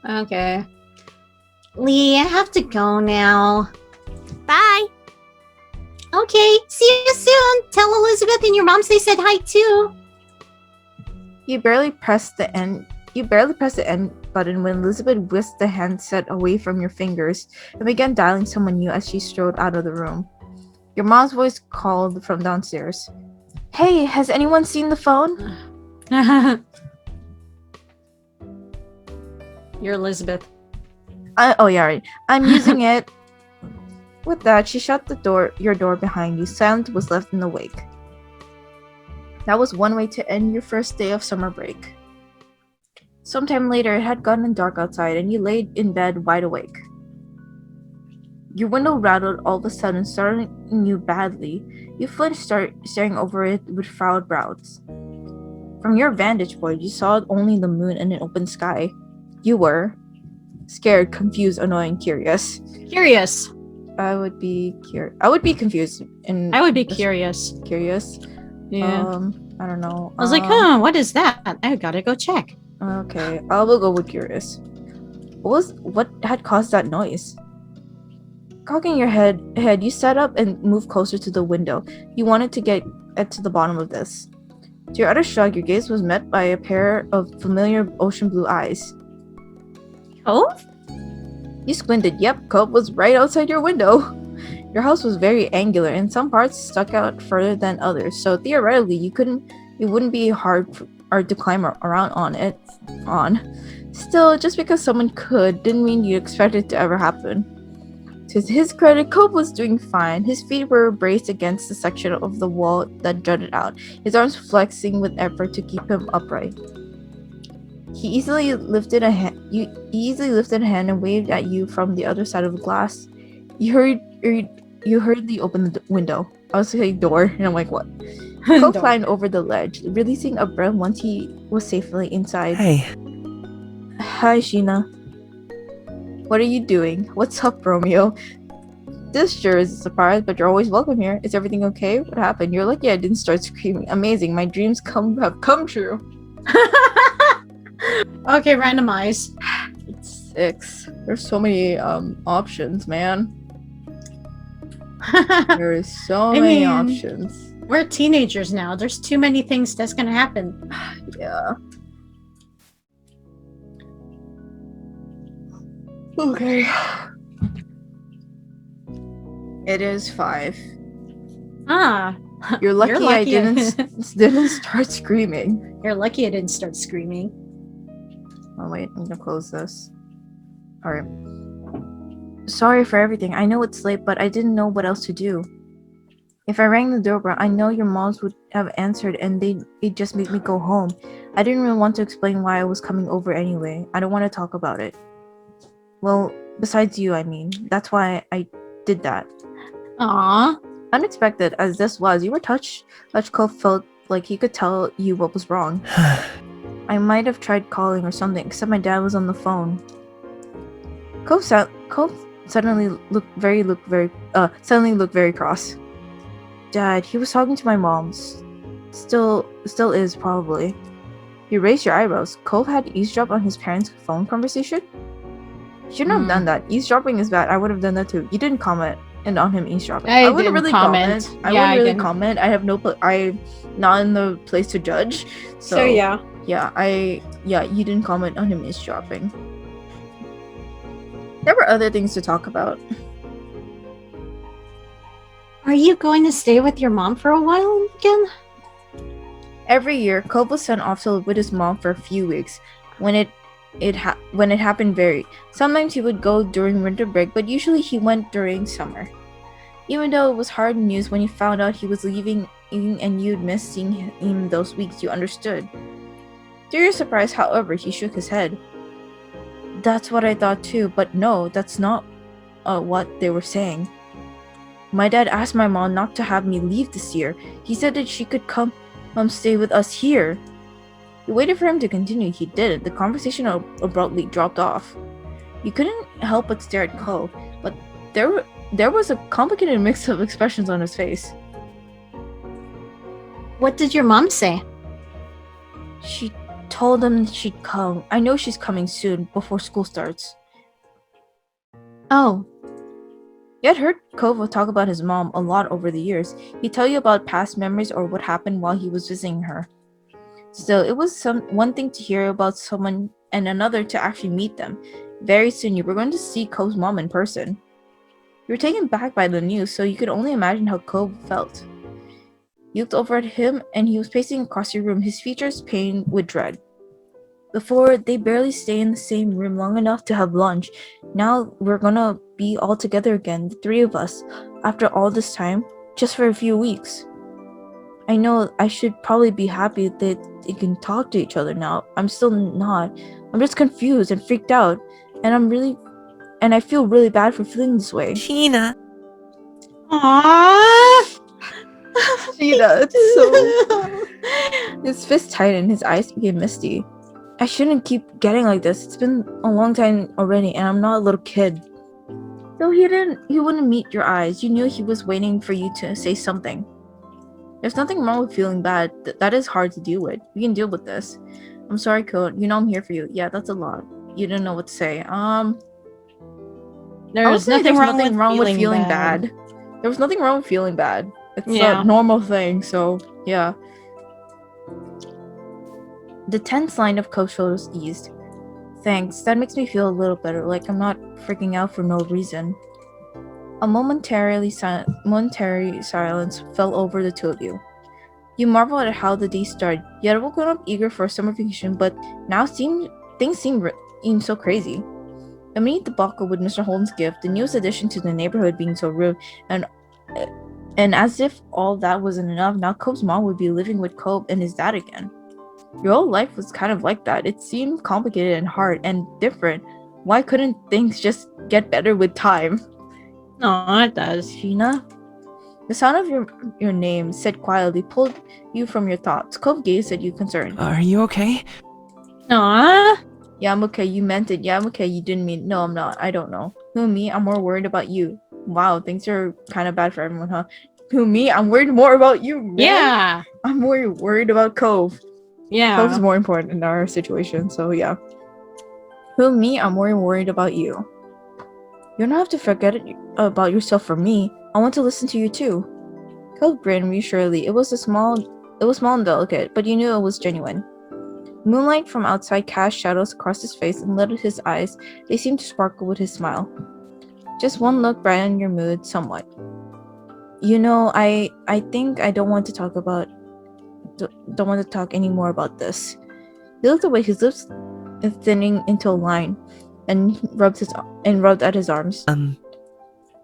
Okay. Lee, I have to go now. Bye. Okay, see you soon. Tell Elizabeth and your mom they said hi too. You barely pressed the end button when Elizabeth whisked the handset away from your fingers and began dialing someone new as she strode out of the room. Your mom's voice called from downstairs. Hey, has anyone seen the phone? You're Elizabeth. Oh yeah, right. I'm using it. With that, she shut your door behind you. Silence was left in the wake. That was one way to end your first day of summer break. Sometime later, it had gotten dark outside and you laid in bed wide awake. Your window rattled all of a sudden, startling you badly. You flinched, staring over it with furrowed brows. From your vantage point, you saw only the moon and an open sky. You were scared, confused, annoyed, curious. Curious. I would be confused and I would be curious. Curious. Yeah. I don't know. I was like, what is that? I gotta go check. Okay, I will go with curious. What had caused that noise? Cocking your head, you sat up and moved closer to the window. You wanted to get to the bottom of this. To your utter shock, your gaze was met by a pair of familiar ocean blue eyes. Cove? You squinted. Yep, Cove was right outside your window. Your house was very angular, and some parts stuck out further than others, so theoretically it wouldn't be hard to climb around on it. Still, just because someone could didn't mean you expect it to ever happen. To his credit, Cove was doing fine. His feet were braced against the section of the wall that jutted out, his arms flexing with effort to keep him upright. He easily lifted a hand and waved at you from the other side of the glass. You hurriedly opened the window. I was saying door, and I'm like, what? Cove climbed over the ledge, releasing a breath once he was safely inside. Hey. Hi, Sheena. What are you doing? What's up, Romeo? This sure is a surprise, but you're always welcome here. Is everything okay? What happened? You're lucky I didn't start screaming. Amazing, my dreams have come true. Okay, randomize. It's 6. There's so many options, man. There is so many options. We're teenagers now. There's too many things that's gonna happen. Yeah. Okay. It is 5. Ah. You're lucky, lucky I didn't start screaming. You're lucky I didn't start screaming. Oh wait, I'm gonna close this. Alright. Sorry for everything. I know it's late, but I didn't know what else to do. If I rang the doorbell, I know your moms would have answered and they'd just make me go home. I didn't really want to explain why I was coming over anyway. I don't want to talk about it. Well, besides you, I mean. That's why I did that. Aww. Unexpected as this was, you were touched. Cove felt like he could tell you what was wrong. I might have tried calling or something, except my dad was on the phone. Cove suddenly looked very cross. Dad, he was talking to my mom's. Still is, probably. You raised your eyebrows. Cove had eavesdropped on his parents' phone conversation? Shouldn't have done that. Eavesdropping is bad. I would have done that too. You didn't comment on him eavesdropping. I wouldn't didn't really comment. I wouldn't really comment. I have I'm not in the place to judge. So yeah. You didn't comment on him eavesdropping. There were other things to talk about. Are you going to stay with your mom for a while again? Every year, Cove was sent off to live with his mom for a few weeks. When it happened varied. Sometimes he would go during winter break, but usually he went during summer. Even though it was hard news when you found out he was leaving and you'd miss seeing him those weeks, you understood. To your surprise, however, he shook his head. That's what I thought too, but no, that's not what they were saying. My dad asked my mom not to have me leave this year. He said that she could come stay with us here. You waited for him to continue. He didn't. The conversation abruptly dropped off. You couldn't help but stare at Cove, but there was a complicated mix of expressions on his face. What did your mom say? She told them she'd come. I know she's coming soon, before school starts. Oh, You had heard Kovo talk about his mom a lot over the years. He'd tell you about past memories or what happened while he was visiting her. Still, it was one thing to hear about someone and another to actually meet them. Very soon, you were going to see Kove's mom in person. You were taken back by the news, so you could only imagine how Kove felt. You looked over at him, and he was pacing across your room, his features pained with dread. Before, they barely stay in the same room long enough to have lunch. Now, we're gonna be all together again, the three of us, after all this time, just for a few weeks. I know I should probably be happy that they can talk to each other now. I'm still not. I'm just confused and freaked out, and I feel really bad for feeling this way. Sheena. aww. Sheena, it's so... His fist tightened, his eyes became misty. I shouldn't keep getting like this. It's been a long time already, and I'm not a little kid. Though he wouldn't meet your eyes. You knew he was waiting for you to say something. There's nothing wrong with feeling bad. That is hard to deal with. We can deal with this. I'm sorry, Code. You know I'm here for you. Yeah, that's a lot. You didn't know what to say. There's nothing wrong with feeling bad. There was nothing wrong with feeling bad. It's Yeah. a normal thing, so yeah. The tense line of Cove's shoulders eased. Thanks, that makes me feel a little better, like I'm not freaking out for no reason. A momentary silence fell over the two of you. You marveled at how the day started. You had woken up eager for a summer vacation, but now things seem so crazy. Amid the debacle with Mr. Holden's gift, the newest addition to the neighborhood being so rude, and as if all that wasn't enough, now Cove's mom would be living with Cove and his dad again. Your whole life was kind of like that. It seemed complicated and hard and different. Why couldn't things just get better with time? Aw, it does. Sheena? The sound of your name, said quietly, pulled you from your thoughts. Cove gazed at you concerned. Are you okay? Aw. Yeah, I'm okay. You meant it. Yeah, I'm okay. You didn't mean... No, I'm not. I don't know. Who, me? I'm more worried about you. Wow, things are kind of bad for everyone, huh? Who, me? I'm worried more about you, man. Yeah. I'm more worried about Cove. Yeah. Cove's more important in our situation, so yeah. Who, me? I'm more worried about you. You don't have to forget about yourself for me. I want to listen to you too. Cove grinned reassuringly. It was small and delicate, but you knew it was genuine. Moonlight from outside cast shadows across his face and lit his eyes. They seemed to sparkle with his smile. Just one look brightened your mood somewhat. You know, I think I don't want to talk anymore about this. He looked away, his lips thinning into a line, and rubbed at his arms.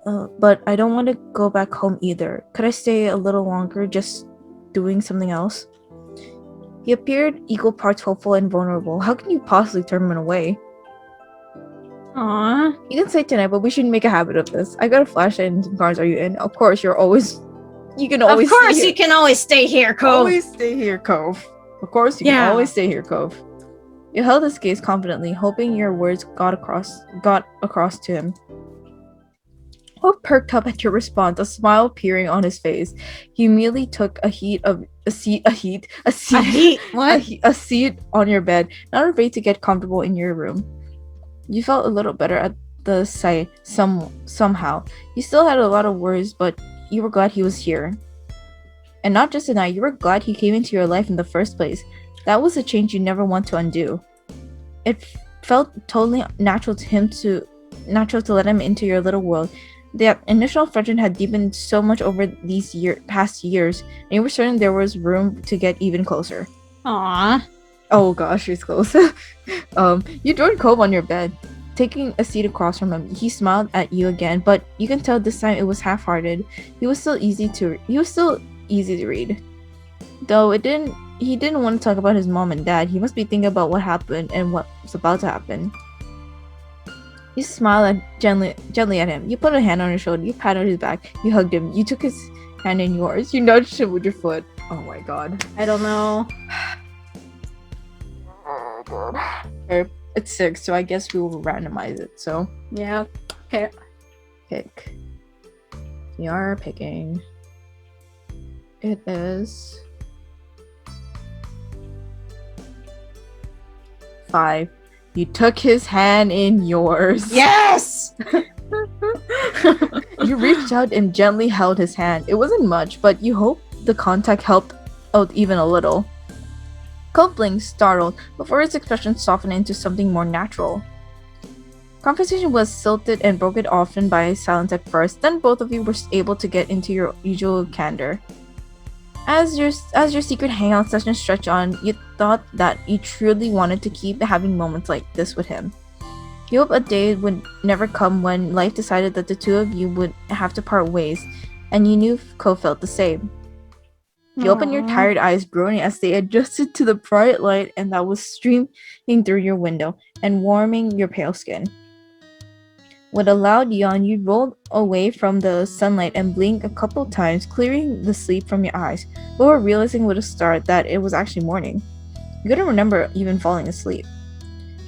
But I don't want to go back home either. Could I stay a little longer, just doing something else? He appeared equal parts hopeful and vulnerable. How can you possibly turn him away? Aw. You can stay tonight, but we shouldn't make a habit of this. I got a flashlight and some cards. Are you in? Of course, you can always. Of course, you can always stay here, Cove. Always stay here, Cove. Of course, you can always stay here, Cove. You held his gaze confidently, hoping your words got across to him. Hope perked up at your response, a smile appearing on his face. He immediately took a seat on your bed, not afraid to get comfortable in your room. You felt a little better at the sight, somehow. You still had a lot of worries, but you were glad he was here. And not just tonight, you were glad he came into your life in the first place. That was a change you never want to undo. It felt totally natural to let him into your little world. That initial friendship had deepened so much over these past years, and you were certain there was room to get even closer. Aw. Oh gosh, he's close. You joined Cove on your bed, taking a seat across from him. He smiled at you again, but you can tell this time it was half-hearted. He was still easy to read. Though he didn't want to talk about his mom and dad. He must be thinking about what happened and what was about to happen. You smiled gently at him. You put a hand on his shoulder. You patted his back. You hugged him. You took his hand in yours. You nudged him with your foot. Oh my god. I don't know. Oh god. It's 6, so I guess we will randomize it. So Yeah. Okay. pick. We are picking. It is 5, you took his hand in yours. Yes! You reached out and gently held his hand. It wasn't much, but you hoped the contact helped out even a little. Cove blinked, startled, before his expression softened into something more natural. Conversation was silted and broken often by silence at first, then both of you were able to get into your usual candor. As your secret hangout session stretched on, you thought that you truly wanted to keep having moments like this with him. You hoped a day would never come when life decided that the two of you would have to part ways, and you knew Cove felt the same. You opened your tired eyes, groaning as they adjusted to the bright light and that was streaming through your window and warming your pale skin. With a loud yawn, you rolled away from the sunlight and blinked a couple times, clearing the sleep from your eyes, before realizing with a start that it was actually morning. You couldn't remember even falling asleep.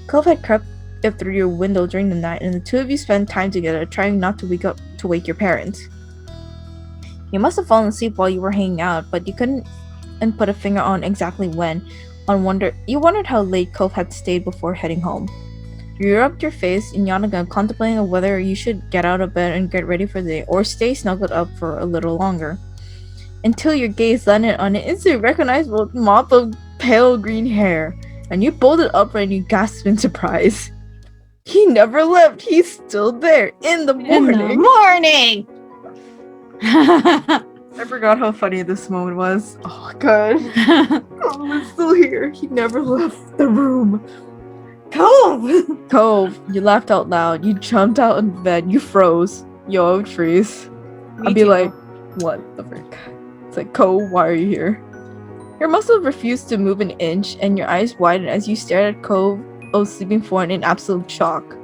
Cove had crept up through your window during the night, and the two of you spent time together, trying not to wake your parents. You must have fallen asleep while you were hanging out, but you couldn't put a finger on exactly when. You wondered how late Cove had stayed before heading home. You rubbed your face in yawn again, contemplating whether you should get out of bed and get ready for the day, or stay snuggled up for a little longer. Until your gaze landed on an instantly recognizable mop of pale green hair, and you pulled it upright and you gasped in surprise. He never left. He's still there in the morning. I forgot how funny this moment was. Oh god. Oh, it's still here. He never left the room. Cove, you laughed out loud. You jumped out of bed. You froze. Yo, I would freeze. I'd be like, what the frick? It's like, Cove, why are you here? Your muscle refused to move an inch, and your eyes widened as you stared at Cove, sleeping form in absolute shock.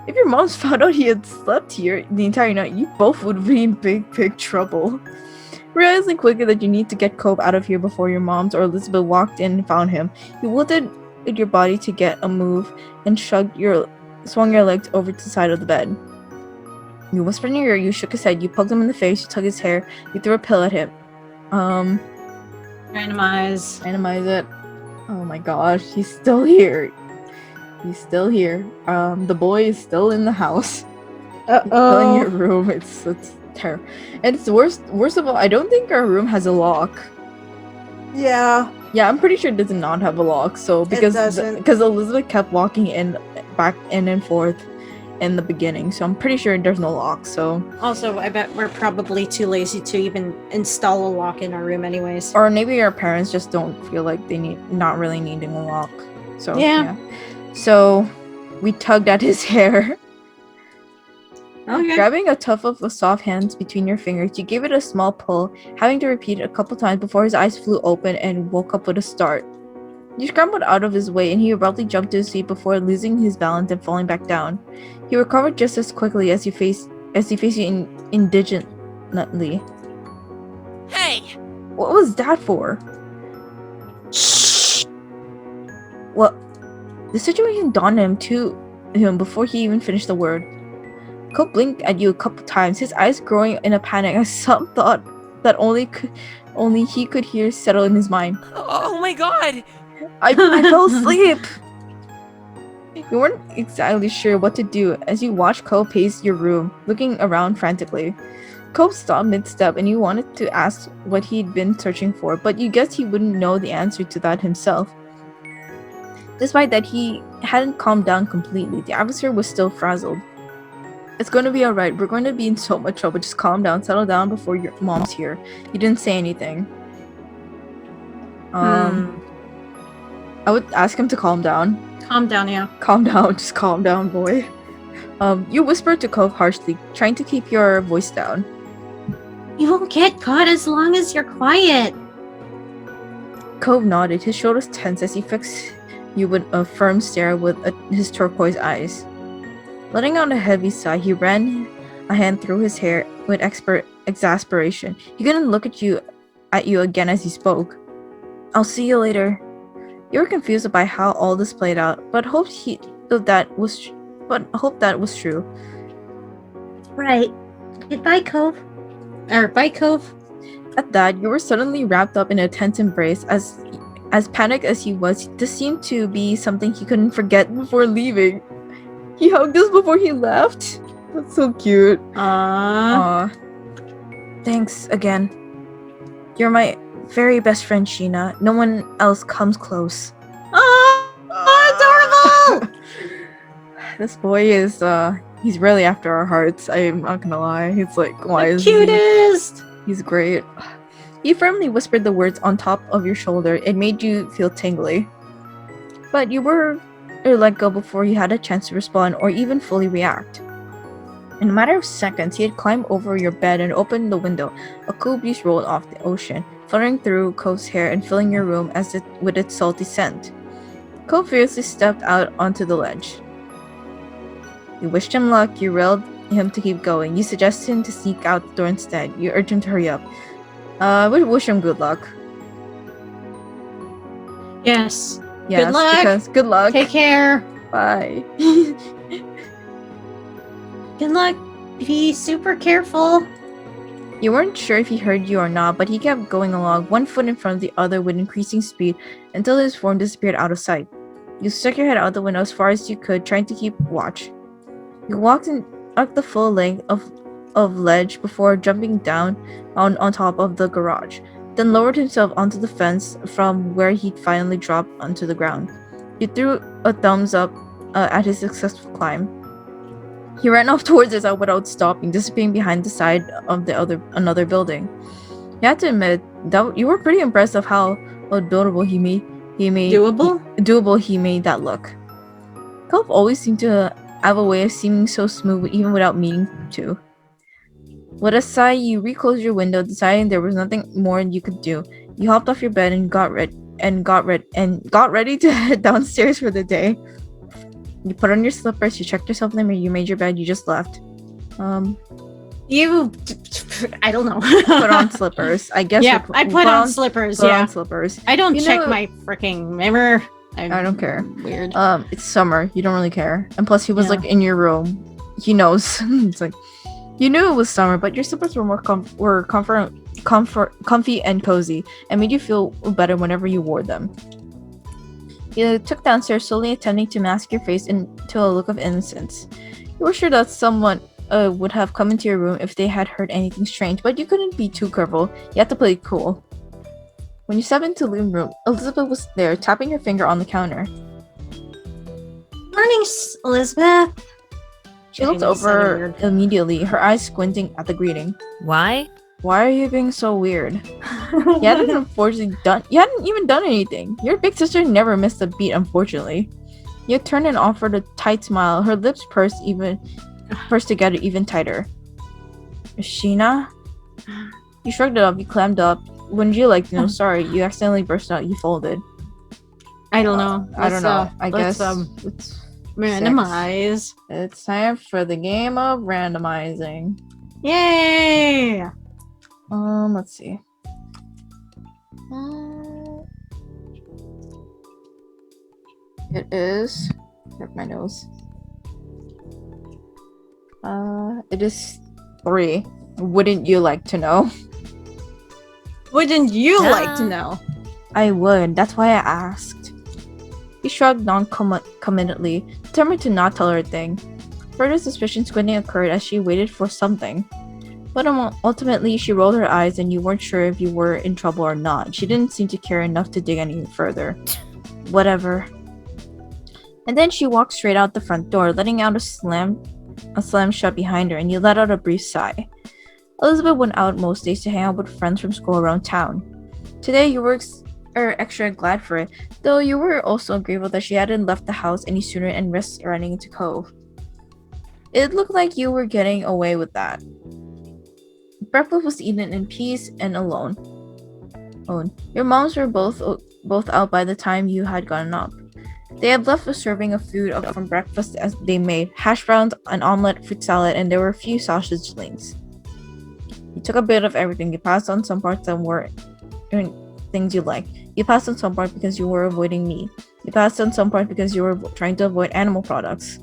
If your moms found out he had slept here the entire night, you both would be in big trouble. Realizing quickly that you need to get Cove out of here before your moms or Elizabeth walked in and found him, you wilted your body to get a move and swung your legs over to the side of the bed. You whispered in your ear, you shook his head, you poked him in the face, you tugged his hair, you threw a pill at him. Randomize it. Oh my gosh, he's still here. The boy is still in the house. Still in your room. It's terrible. And it's worst of all, I don't think our room has a lock. Yeah, I'm pretty sure it does not have a lock. So because Elizabeth kept walking back in and forth in the beginning, so I'm pretty sure there's no lock. So Also, I bet we're probably too lazy to even install a lock in our room anyways. or maybe our parents just don't feel like they not really needing a lock. So yeah. So we tugged at his hair. Okay. Grabbing a tuft of soft hands between your fingers, you gave it a small pull, having to repeat it a couple times before his eyes flew open and woke up with a start. You scrambled out of his way and he abruptly jumped to his feet before losing his balance and falling back down. He recovered just as quickly as he faced you indignantly. Hey! What was that for? Shh. Well, the situation dawned on him before he even finished the word. Cole blinked at you a couple times, his eyes growing in a panic as some thought that only he could hear settle in his mind. Oh my god! I fell asleep! You weren't exactly sure what to do as you watched Cole pace your room, looking around frantically. Cole stopped mid-step and you wanted to ask what he'd been searching for, but you guessed he wouldn't know the answer to that himself. Despite that, he hadn't calmed down completely. The atmosphere was still frazzled. It's going to be alright. We're going to be in so much trouble. Just calm down. Settle down before your mom's here. You didn't say anything. I would ask him to calm down. Calm down, yeah. Calm down. Just calm down, boy. You whispered to Cove harshly, trying to keep your voice down. You won't get caught as long as you're quiet. Cove nodded, his shoulders tense as he fixed you with a firm stare with his turquoise eyes. Letting out a heavy sigh, he ran a hand through his hair with exasperation. He couldn't look at you again as he spoke. I'll see you later. You were confused by how all this played out, but hoped that was true. Right. Goodbye, Cove. Bye, Cove. At that, you were suddenly wrapped up in a tense embrace as As panicked as he was, this seemed to be something he couldn't forget before leaving. He hugged us before he left. That's so cute. Aww. Thanks again. You're my very best friend, Sheena. No one else comes close. Adorable! This boy is, he's really after our hearts. I'm not gonna lie. He's like, why The is cutest! He's great. He firmly whispered the words on top of your shoulder. It made you feel tingly. But you were let go before you had a chance to respond or even fully react. In a matter of seconds, he had climbed over your bed and opened the window. A cool breeze rolled off the ocean, fluttering through Cove's hair and filling your room with its salty scent. Cove fiercely stepped out onto the ledge. You wished him luck. You railed him to keep going. You suggested him to sneak out the door instead. You urged him to hurry up. I would wish him good luck. Yes. Yes, Good luck. because good luck. Take care. Bye. Good luck. Be super careful. You weren't sure if he heard you or not, but he kept going along, one foot in front of the other with increasing speed, until his form disappeared out of sight. You stuck your head out the window as far as you could, trying to keep watch. You walked up the full length of ledge before jumping down on top of the garage, then lowered himself onto the fence from where he'd finally dropped onto the ground. You threw a thumbs up at his successful climb. He ran off towards the side without stopping, disappearing behind the side of another building. You had to admit that you were pretty impressed of how doable he made doable he made that look. Cove always seemed to have a way of seeming so smooth even without meaning to. With a sigh, you reclosed your window, deciding there was nothing more you could do. You hopped off your bed and got ready to head downstairs for the day. You put on your slippers, you checked yourself in the mirror, you made your bed, you just left. I don't know. Put on slippers. I guess. Yeah, I put on slippers. Put Yeah, on slippers. I don't check my freaking mirror. I don't care. Weird. It's summer. You don't really care. And plus, he was Yeah. like in your room. He knows. It's like you knew it was summer, but your slippers were more comfy and cozy, and made you feel better whenever you wore them. You took downstairs, slowly attempting to mask your face into a look of innocence. You were sure that someone would have come into your room if they had heard anything strange, but you couldn't be too careful. You had to play it cool. When you stepped into the living room, Elizabeth was there, tapping her finger on the counter. Morning, Elizabeth. She looked over immediately, her eyes squinting at the greeting. Why? Why are you being so weird? You hadn't even done anything. Your big sister never missed a beat, unfortunately. You turned and offered a tight smile, her lips pursed together even tighter. Sheena? You shrugged it up, you clammed up. Wouldn't you like to know? Sorry, you accidentally burst out, you folded. I don't know. I don't know. I let's, guess it's randomize. It's time for the game of randomizing. Yay! Let's see. It is. Check my nose. It is 3. Wouldn't you like to know? Wouldn't you like to know? I would. That's why I asked. He shrugged non-committedly, determined to not tell her a thing. Further suspicion squinting occurred as she waited for something. But ultimately, she rolled her eyes and you weren't sure if you were in trouble or not. She didn't seem to care enough to dig any further. Whatever. And then she walked straight out the front door, letting out a slam shut behind her, and you let out a brief sigh. Elizabeth went out most days to hang out with friends from school around town. Today, you were extra glad for it, though you were also grateful that she hadn't left the house any sooner and risked running into Cove. It looked like you were getting away with that. Breakfast was eaten in peace and alone. Your moms were both out by the time you had gotten up. They had left a serving of food from breakfast as they made hash browns, an omelette, fruit salad, and there were a few sausage links. You took a bit of everything. You passed on some parts that were things you liked. You passed on some parts because you were avoiding meat. You passed on some parts because you were trying to avoid animal products.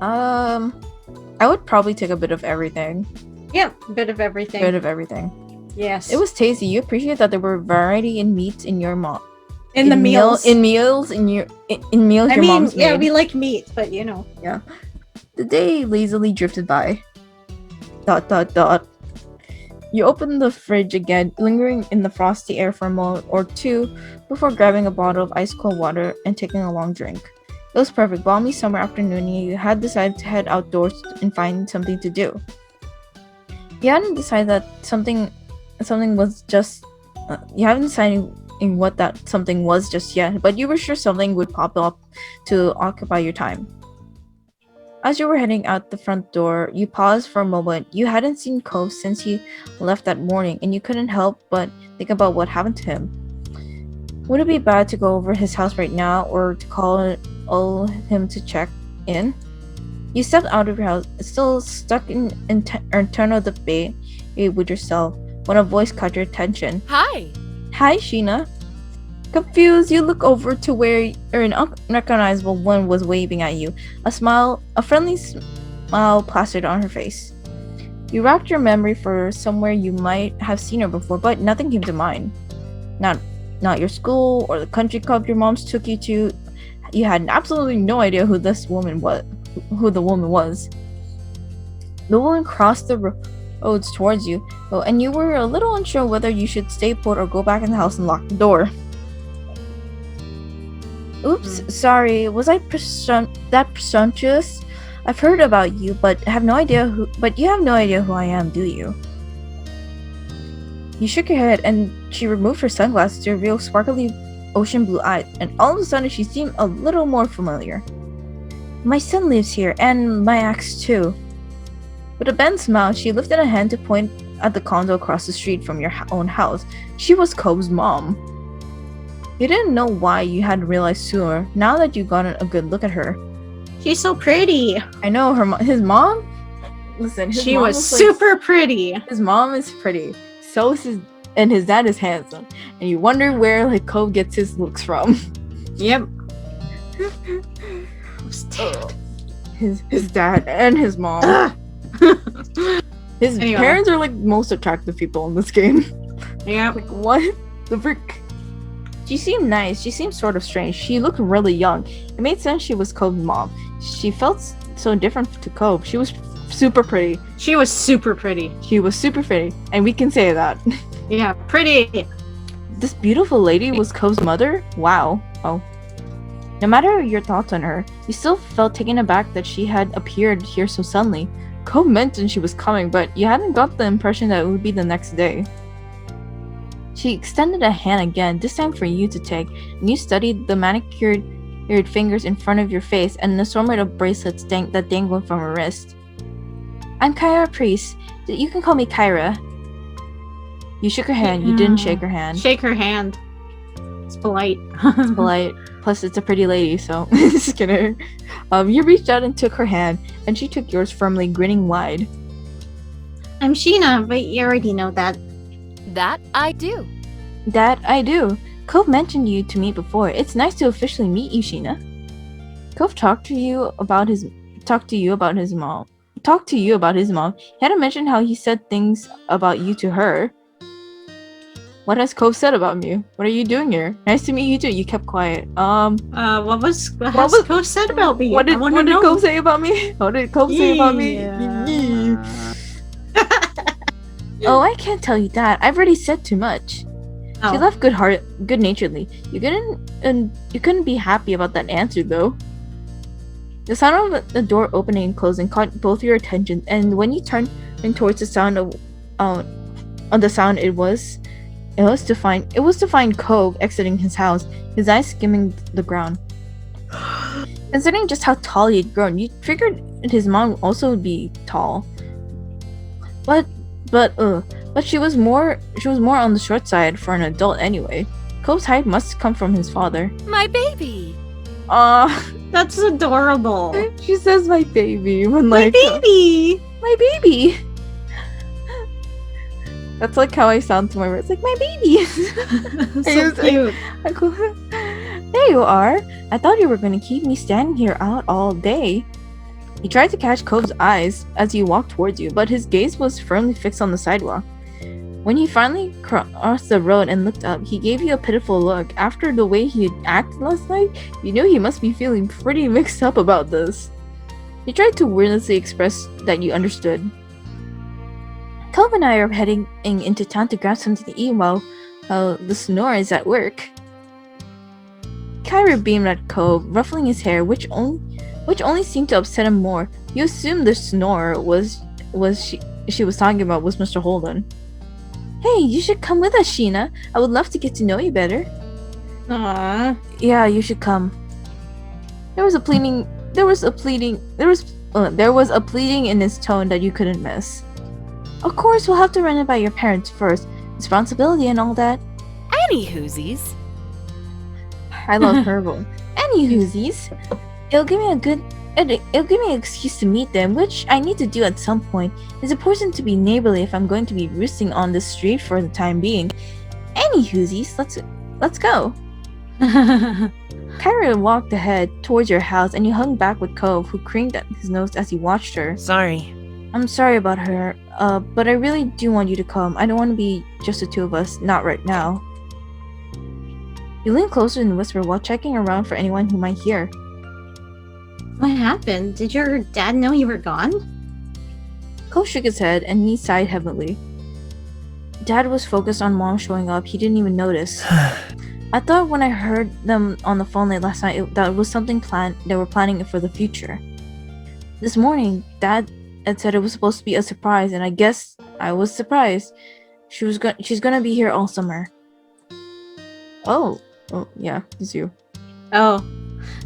I would probably take a bit of everything. Yep, bit of everything. Bit of everything. Yes. It was tasty. You appreciate that there were variety in meats in your mom. in the meals. In meals your mom's yeah, made. we like meat, but you know. The day lazily drifted by. ... You opened the fridge again, lingering in the frosty air for a moment or two before grabbing a bottle of ice cold water and taking a long drink. It was perfect, balmy summer afternoon, and you had decided to head outdoors and find something to do. You hadn't decided that something was just. You haven't decided in what that something was just yet, but you were sure something would pop up to occupy your time. As you were heading out the front door, you paused for a moment. You hadn't seen Cove since he left that morning, and you couldn't help but think about what happened to him. Would it be bad to go over his house right now, or to call him to check in? You stepped out of your house, still stuck in internal debate with yourself, when a voice caught your attention. Hi. Hi, Sheena. Confused, you look over to where an unrecognizable one was waving at you. A friendly smile plastered on her face. You racked your memory for somewhere you might have seen her before, but nothing came to mind. Not your school or the country club your moms took you to. You had absolutely no idea who the woman was. The woman crossed the roads towards you, and you were a little unsure whether you should stay put or go back in the house and lock the door. Oops, sorry. Was I that presumptuous? I've heard about you, but you have no idea who I am, do you? You shook your head, and she removed her sunglasses to reveal sparkly ocean blue eyes, and all of a sudden she seemed a little more familiar. My son lives here, and my ex too. With a bent smile, she lifted a hand to point at the condo across the street from your own house. She was Cove's mom. You didn't know why you hadn't realized sooner, now that you've gotten a good look at her. She's so pretty. I know, his mom? Listen, She was super pretty. His mom is pretty. So is his dad is handsome. And you wonder where Cove gets his looks from. Yep. His dad and his mom. His parents are most attractive people in this game. Yeah. What the frick? She seemed nice. She seemed sort of strange. She looked really young. It made sense she was Cove's mom. She felt so different to Cove. She was super pretty. She was super pretty. And we can say that. Yeah, pretty. This beautiful lady was Cove's mother? Wow. Oh. No matter your thoughts on her, you still felt taken aback that she had appeared here so suddenly. Cove mentioned she was coming, but you hadn't got the impression that it would be the next day. She extended a hand again, this time for you to take, and you studied the manicured fingers in front of your face and an assortment of bracelets that dangled from her wrist. I'm Kyra Priest. You can call me Kyra. You shook her hand. You didn't shake her hand. Shake her hand. It's polite. It's polite. Plus, it's a pretty lady, so just kidding. You reached out and took her hand, and she took yours firmly, grinning wide. I'm Sheena, but you already know that. That I do. That I do. Cove mentioned you to me before. It's nice to officially meet you, Sheena. Cove talked to you about his mom. He hadn't mentioned how he said things about you to her. What has Cove said about me? What are you doing here? Nice to meet you too. You kept quiet. What has Cove said about me? What did Cove say about me? What did Cove say about me? Oh, I can't tell you that. I've already said too much. Oh. She left good-naturedly. You couldn't be happy about that answer though. The sound of the door opening and closing caught both your attention, and when you turned towards the sound it was to find Cove exiting his house, his eyes skimming the ground. Considering just how tall he had grown, you figured his mom also would be tall. But she was more on the short side for an adult anyway. Cove's height must come from his father. My baby. That's adorable. She says my baby when My baby. my baby. That's how I sound to my words. My baby. So cute. There you are. I thought you were going to keep me standing here out all day. He tried to catch Cove's eyes as he walked towards you, but his gaze was firmly fixed on the sidewalk. When he finally crossed the road and looked up, he gave you a pitiful look. After the way he had acted last night, you knew he must be feeling pretty mixed up about this. You tried to wordlessly express that you understood. Cove and I are heading into town to grab something to eat while the snore is at work. Kyra beamed at Cove, ruffling his hair, which only seemed to upset him more. You assumed the snore she was talking about was Mr. Holden. Hey, you should come with us, Sheena. I would love to get to know you better. Aww. Yeah, you should come. There was a pleading in his tone that you couldn't miss. Of course, we'll have to run it by your parents first. Responsibility and all that. Any whoosies. I love her voice. Any whoosies. It'll give me an excuse to meet them, which I need to do at some point. It's important to be neighborly if I'm going to be roosting on the street for the time being. Any whoosies, let's go. Kyra walked ahead towards your house, and you hung back with Cove, who craned at his nose as he watched her. Sorry. I'm sorry about her, but I really do want you to come. I don't want to be just the two of us, not right now. You leaned closer and whispered while checking around for anyone who might hear. What happened? Did your dad know you were gone? Cole shook his head and he sighed heavily. Dad was focused on Mom showing up. He didn't even notice. I thought when I heard them on the phone late last night that it was something they were planning for the future. This morning, Dad had said it was supposed to be a surprise, and I guess I was surprised. She's gonna be here all summer. Oh yeah, it's you. Oh.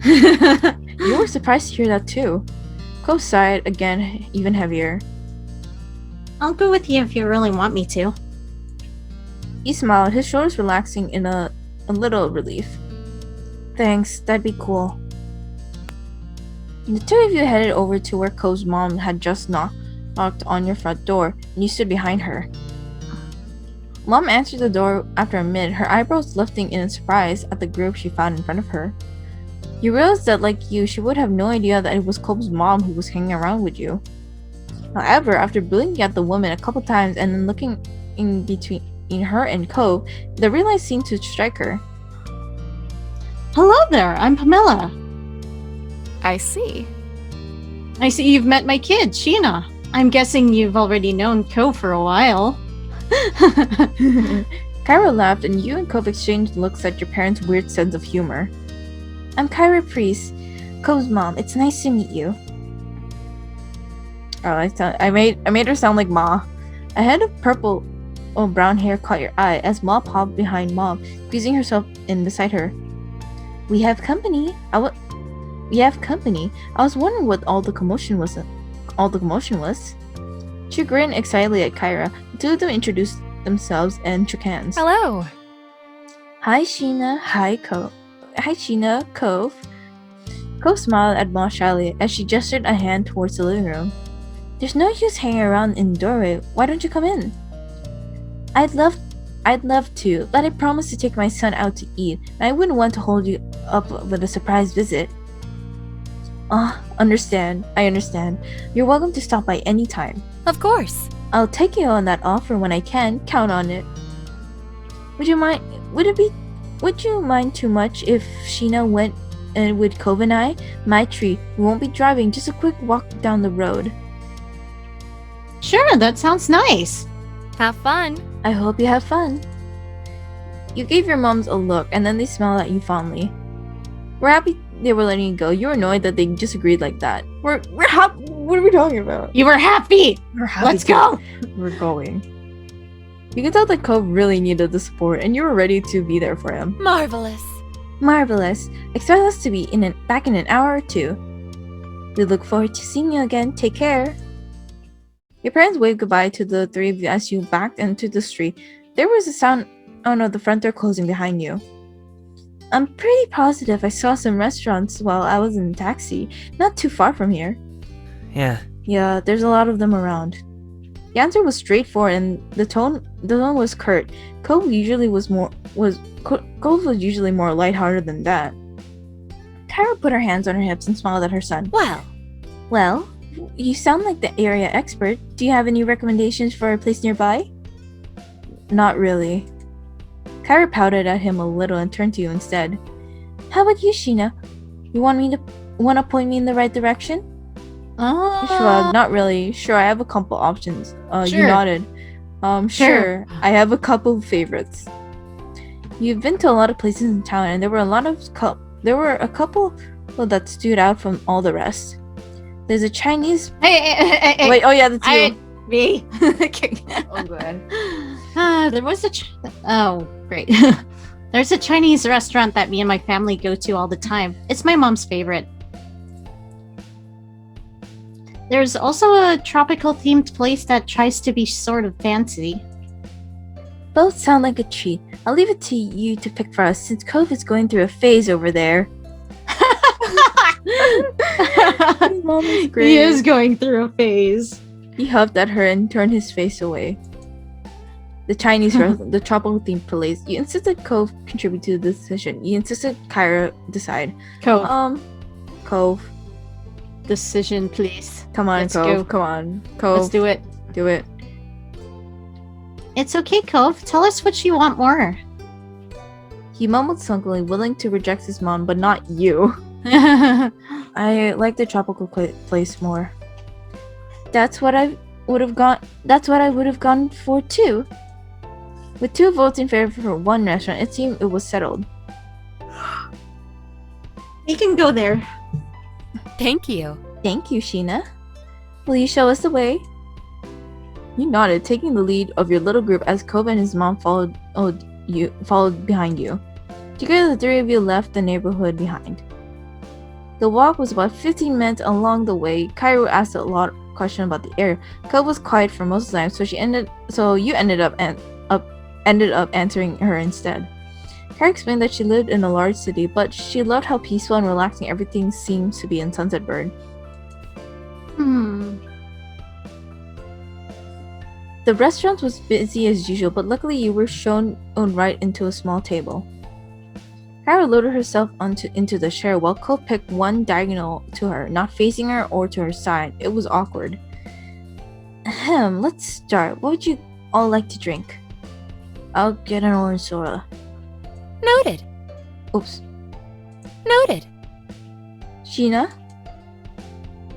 You were surprised to hear that too. Cole sighed again, even heavier. I'll go with you if you really want me to. He smiled, his shoulders relaxing in a little relief. Thanks, that'd be cool. The two of you headed over to where Cole's mom had just knocked on your front door, and you stood behind her. Mom answered the door after a minute, her eyebrows lifting in surprise at the group she found in front of her. You realized that, like you, she would have no idea that it was Cole's mom who was hanging around with you. However, after blinking at the woman a couple times and then looking in between her and Cove, the realize seemed to strike her. Hello there, I'm Pamela. I see. I see you've met my kid, Sheena. I'm guessing you've already known Ko for a while. Kyra laughed and you and Cove exchanged looks at your parents' weird sense of humor. I'm Kyra Priest, Cove's mom. It's nice to meet you. Oh, I made her sound like Ma. A head of purple or brown hair caught your eye as Ma popped behind Mom, squeezing herself in beside her. We have company. We have company. I was wondering what all the commotion was. She grinned excitedly at Kyra. The two of them introduced themselves and shook hands. Hello. Hi, Sheena. Hi, Cove. Hi, Sheena. Cove. Cove smiled at Ma shyly as she gestured a hand towards the living room. There's no use hanging around in the doorway. Why don't you come in? I'd love to, but I promised to take my son out to eat, and I wouldn't want to hold you up with a surprise visit. I understand. You're welcome to stop by any time. Of course. I'll take you on that offer when I can. Count on it. Would you mind too much if Sheena went with Cove and I? My treat. We won't be driving, just a quick walk down the road. Sure, that sounds nice. Have fun. I hope you have fun. You gave your moms a look, and then they smiled at you fondly. We're happy they were letting you go. You were annoyed that they just agreed like that. We're happy. What are we talking about? You were happy. We're happy. Let's go. We're going. You could tell that Cove really needed the support, and you were ready to be there for him. Marvelous. Marvelous. Expect us to be back in an hour or two. We look forward to seeing you again. Take care. Your parents waved goodbye to the three of you as you backed into the street. There was a sound of the front door closing behind you. I'm pretty positive I saw some restaurants while I was in the taxi, not too far from here. Yeah, there's a lot of them around. The answer was straightforward and the tone was curt. Cove was usually more lighthearted than that. Kyra put her hands on her hips and smiled at her son. Well, you sound like the area expert. Do you have any recommendations for a place nearby? not really. Kyra pouted at him a little and turned to you instead. How about you, Sheena? You wanna point me in the right direction? You shrugged. Not really. Sure, I have a couple options. You Sure. nodded. Sure. I have a couple of favorites. You've been to a lot of places in town, and there were a couple that stood out from all the rest. There's a Chinese. Hey. Wait. Oh yeah, that's you. Me. Oh, go ahead. There was oh, great. There's a Chinese restaurant that me and my family go to all the time. It's my mom's favorite. There's also a tropical themed place that tries to be sort of fancy. Both sound like a treat. I'll leave it to you to pick for us, since Cove is going through a phase over there. His mom is great. He is going through a phase. He huffed at her and turned his face away. The Chinese restaurant, the tropical themed place. You insisted Cove contribute to the decision. You insisted Kyra decide. Cove. Cove. Decision, please. Come on, Let's Cove. go. Come on. Cove. Let's do it. Do it. It's okay, Cove. Tell us what you want more. He mumbled sulkily, willing to reject his mom, but not you. I I like the tropical place more. That's what I would have gone for too. With 2 votes in favor for one restaurant, it seemed it was settled. You can go there. Thank you. Thank you, Sheena. Will you show us the way? You nodded, taking the lead of your little group as Cove and his mom followed behind you. Together, the 3 of you left the neighborhood behind. The walk was about 15 minutes along the way. Cairo asked a lot of questions about the area. Cove was quiet for most of the time, so you ended up answering her instead. Kara explained that she lived in a large city, but she loved how peaceful and relaxing everything seems to be in Sunset Bird. The restaurant was busy as usual, but luckily you were shown right into a small table. Kara loaded herself into the chair while Cove picked one diagonal to her, not facing her or to her side. It was awkward. Let's start. What would you all like to drink? I'll get an orange soda. Noted. Oops. Noted. Sheena?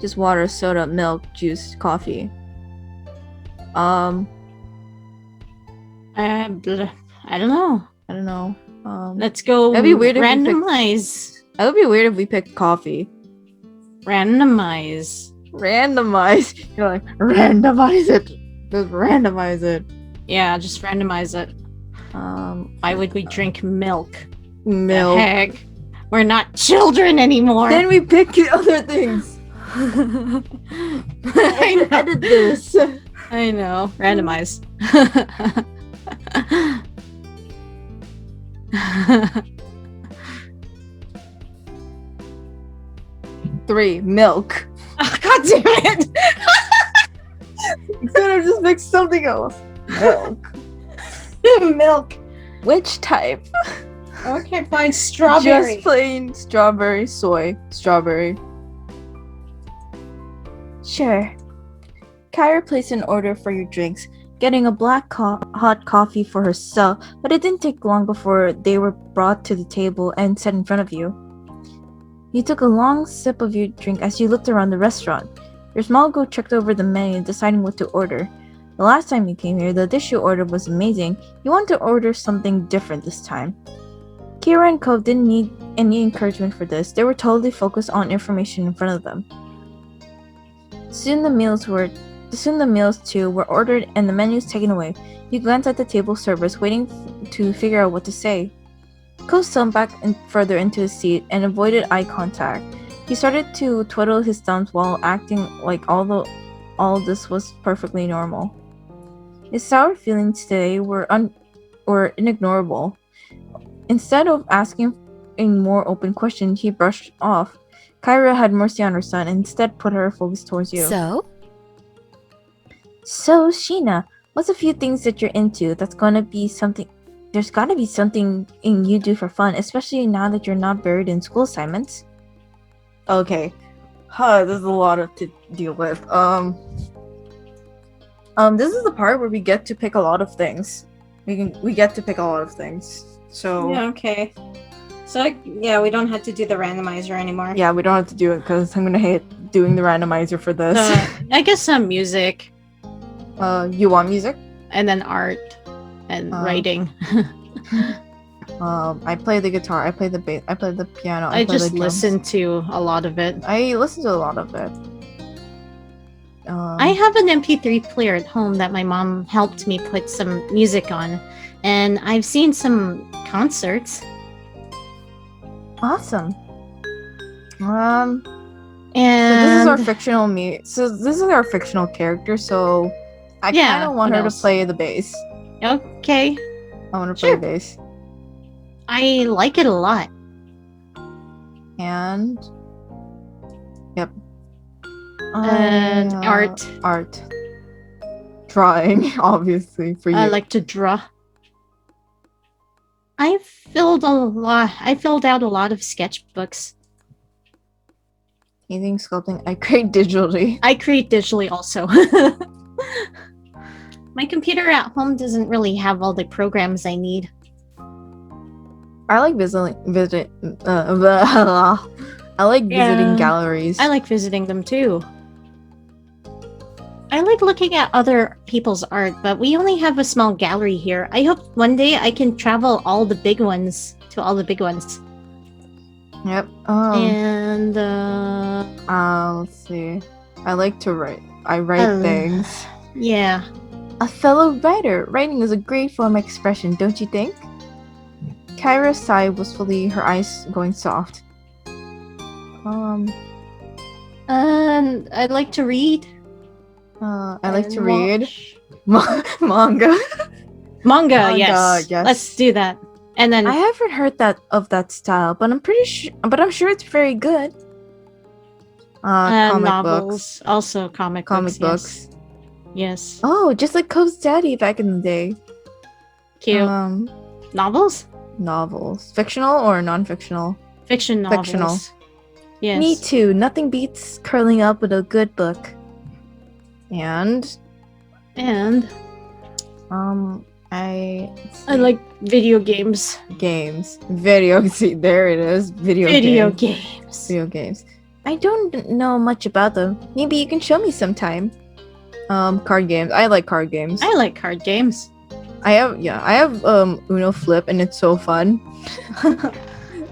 Just water, soda, milk, juice, coffee. I don't know. Let's go. That'd be weird if we picked- randomize. That would be weird if we picked coffee. Randomize. Randomize. You're like, randomize it. Just randomize it. Yeah, just randomize it. Why would we drink milk? Milk. The heck? We're not children anymore. Then we pick other things. I know. Edit this. I know. Randomize. 3. Milk. Oh, God damn it! You could have just picked something else. Milk. Milk. Which type? Okay, fine. Strawberry. Just plain strawberry, soy, strawberry. Sure. Kyra placed an order for your drinks, getting a black hot coffee for herself, but it didn't take long before they were brought to the table and set in front of you. You took a long sip of your drink as you looked around the restaurant. Your small group checked over the menu, deciding what to order. The last time you came here, the dish you ordered was amazing. You wanted to order something different this time. Kira and Cove didn't need any encouragement for this. They were totally focused on information in front of them. Soon the meals too were ordered and the menus taken away. You glanced at the table service, waiting to figure out what to say. Cove slumped back further into his seat and avoided eye contact. He started to twiddle his thumbs while acting like all this was perfectly normal. His sour feelings today were inignorable. Instead of asking a more open question, he brushed off. Kyra had mercy on her son and instead put her focus towards you. So, Sheena, what's a few things that you're into that's gonna be something? There's gotta be something you do for fun, especially now that you're not buried in school assignments. Okay. This is a lot to deal with. This is the part where we get to pick a lot of things. we get to pick a lot of things. So Yeah, okay. So, yeah, we don't have to do the randomizer anymore. yeah, we don't have to do it because I'm gonna hate doing the randomizer for this. I guess some music, You want music? and then art, and writing. I play the guitar. I play the bass. I play the piano. I play just the drums. listen to a lot of it. I listen to a lot of it. I have an MP3 player at home that my mom helped me put some music on, and I've seen some concerts. Awesome. And So this is our fictional So this is our fictional character. So I Yeah, kind of want what her else? to play the bass. okay, I want to play Sure. the bass. I like it a lot. And yep. And art. Art. Drawing, obviously, for you. I like to draw. I filled out a lot of sketchbooks. Painting, sculpting. I create digitally. I create digitally also. My computer at home doesn't really have all the programs I need. I like visiting I like Yeah. visiting galleries. I like visiting them too. I like looking at other people's art, but we only have a small gallery here. I hope one day I can travel to all the big ones. Yep. And Let's see. I like to write. I write things. yeah. A fellow writer. Writing is a great form of expression, don't you think? Kyra sighed wistfully, her eyes going soft. And I'd like to read. I like to and read watch. manga. Manga, yes. yes. Let's do that. And then I haven't heard of that style, but I'm sure it's very good. Comic novels, books. also comic Books. Yes. Oh, just like Cove's daddy back in the day. Cute. Novels? Novels. Fictional or non-fictional? Fiction novels. Fictional. Yes. Me too. Nothing beats curling up with a good book. And I like video games. games. See, there it is. Video games. Video games. I don't know much about them. Maybe you can show me sometime. Card games. I like card games. I like card games. I have Uno Flip and it's so fun. I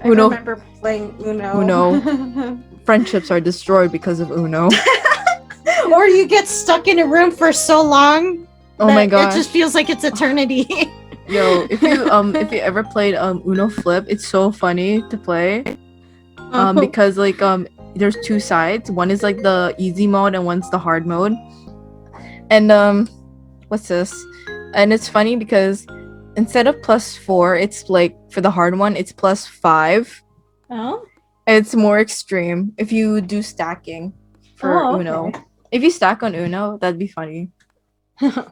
Uno. remember playing Uno. Uno. Friendships are destroyed because of Uno. Or you get stuck in a room for so long. Oh my god. It just feels like it's eternity. Yo, if you ever played Uno Flip, it's so funny to play. Because like there's two sides. One is like the easy mode and one's the hard mode. And what's this? And it's funny because instead of +4, it's like for the hard one, it's +5. Oh? It's more extreme if you do stacking for Uno. Okay. If you stack on Uno, that'd be funny. I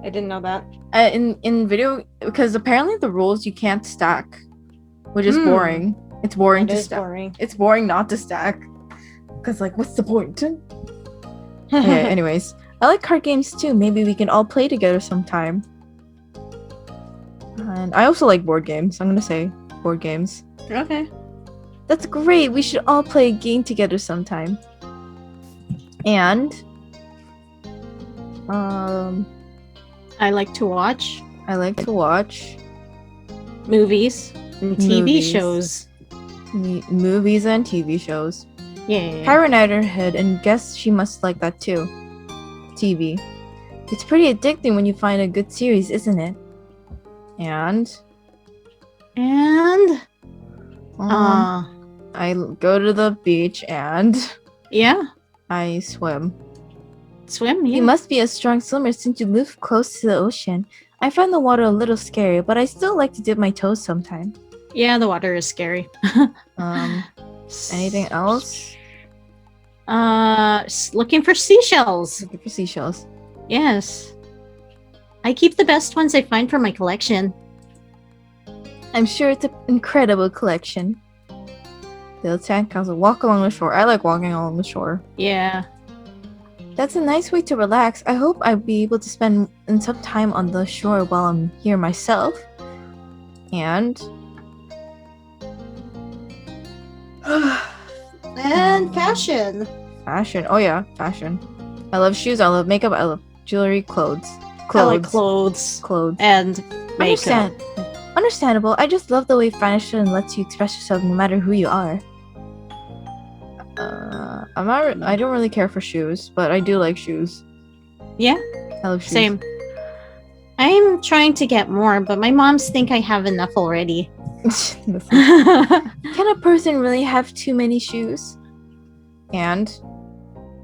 didn't know that. In video, because apparently the rules you can't stack, which is boring. It's boring It to is stack. boring. It's boring not to stack. Cause like, what's the point? Yeah. Anyways, I like card games too. Maybe we can all play together sometime. And I also like board games. I'm gonna say board games. Okay. That's great. We should all play a game together sometime. And I like to watch I like to watch movies and TV Movies. shows. movies and TV shows. Yeah. Kyra nodded her head and guessed she must like that too. TV. It's pretty addicting when you find a good series, isn't it? And I go to the beach and yeah. I swim. Swim, yeah. You must be a strong swimmer since you live close to the ocean. I find the water a little scary, but I still like to dip my toes sometime. Yeah, the water is scary. Anything else? Looking for seashells. Looking for seashells. Yes. I keep the best ones I find for my collection. I'm sure it's an incredible collection. The sandcastle. Walk along the shore. I like walking along the shore. Yeah. That's a nice way to relax. I hope I'll be able to spend some time on the shore while I'm here myself. And And fashion. fashion. Oh yeah, fashion. I love shoes, I love makeup, I love jewelry, clothes. I like clothes Clothes. and makeup. Understandable. I just love the way fashion lets you express yourself no matter who you are. I don't really care for shoes, but I do like shoes. Yeah, I love shoes. same. I'm trying to get more, but my moms think I have enough already. Can a person really have too many shoes? And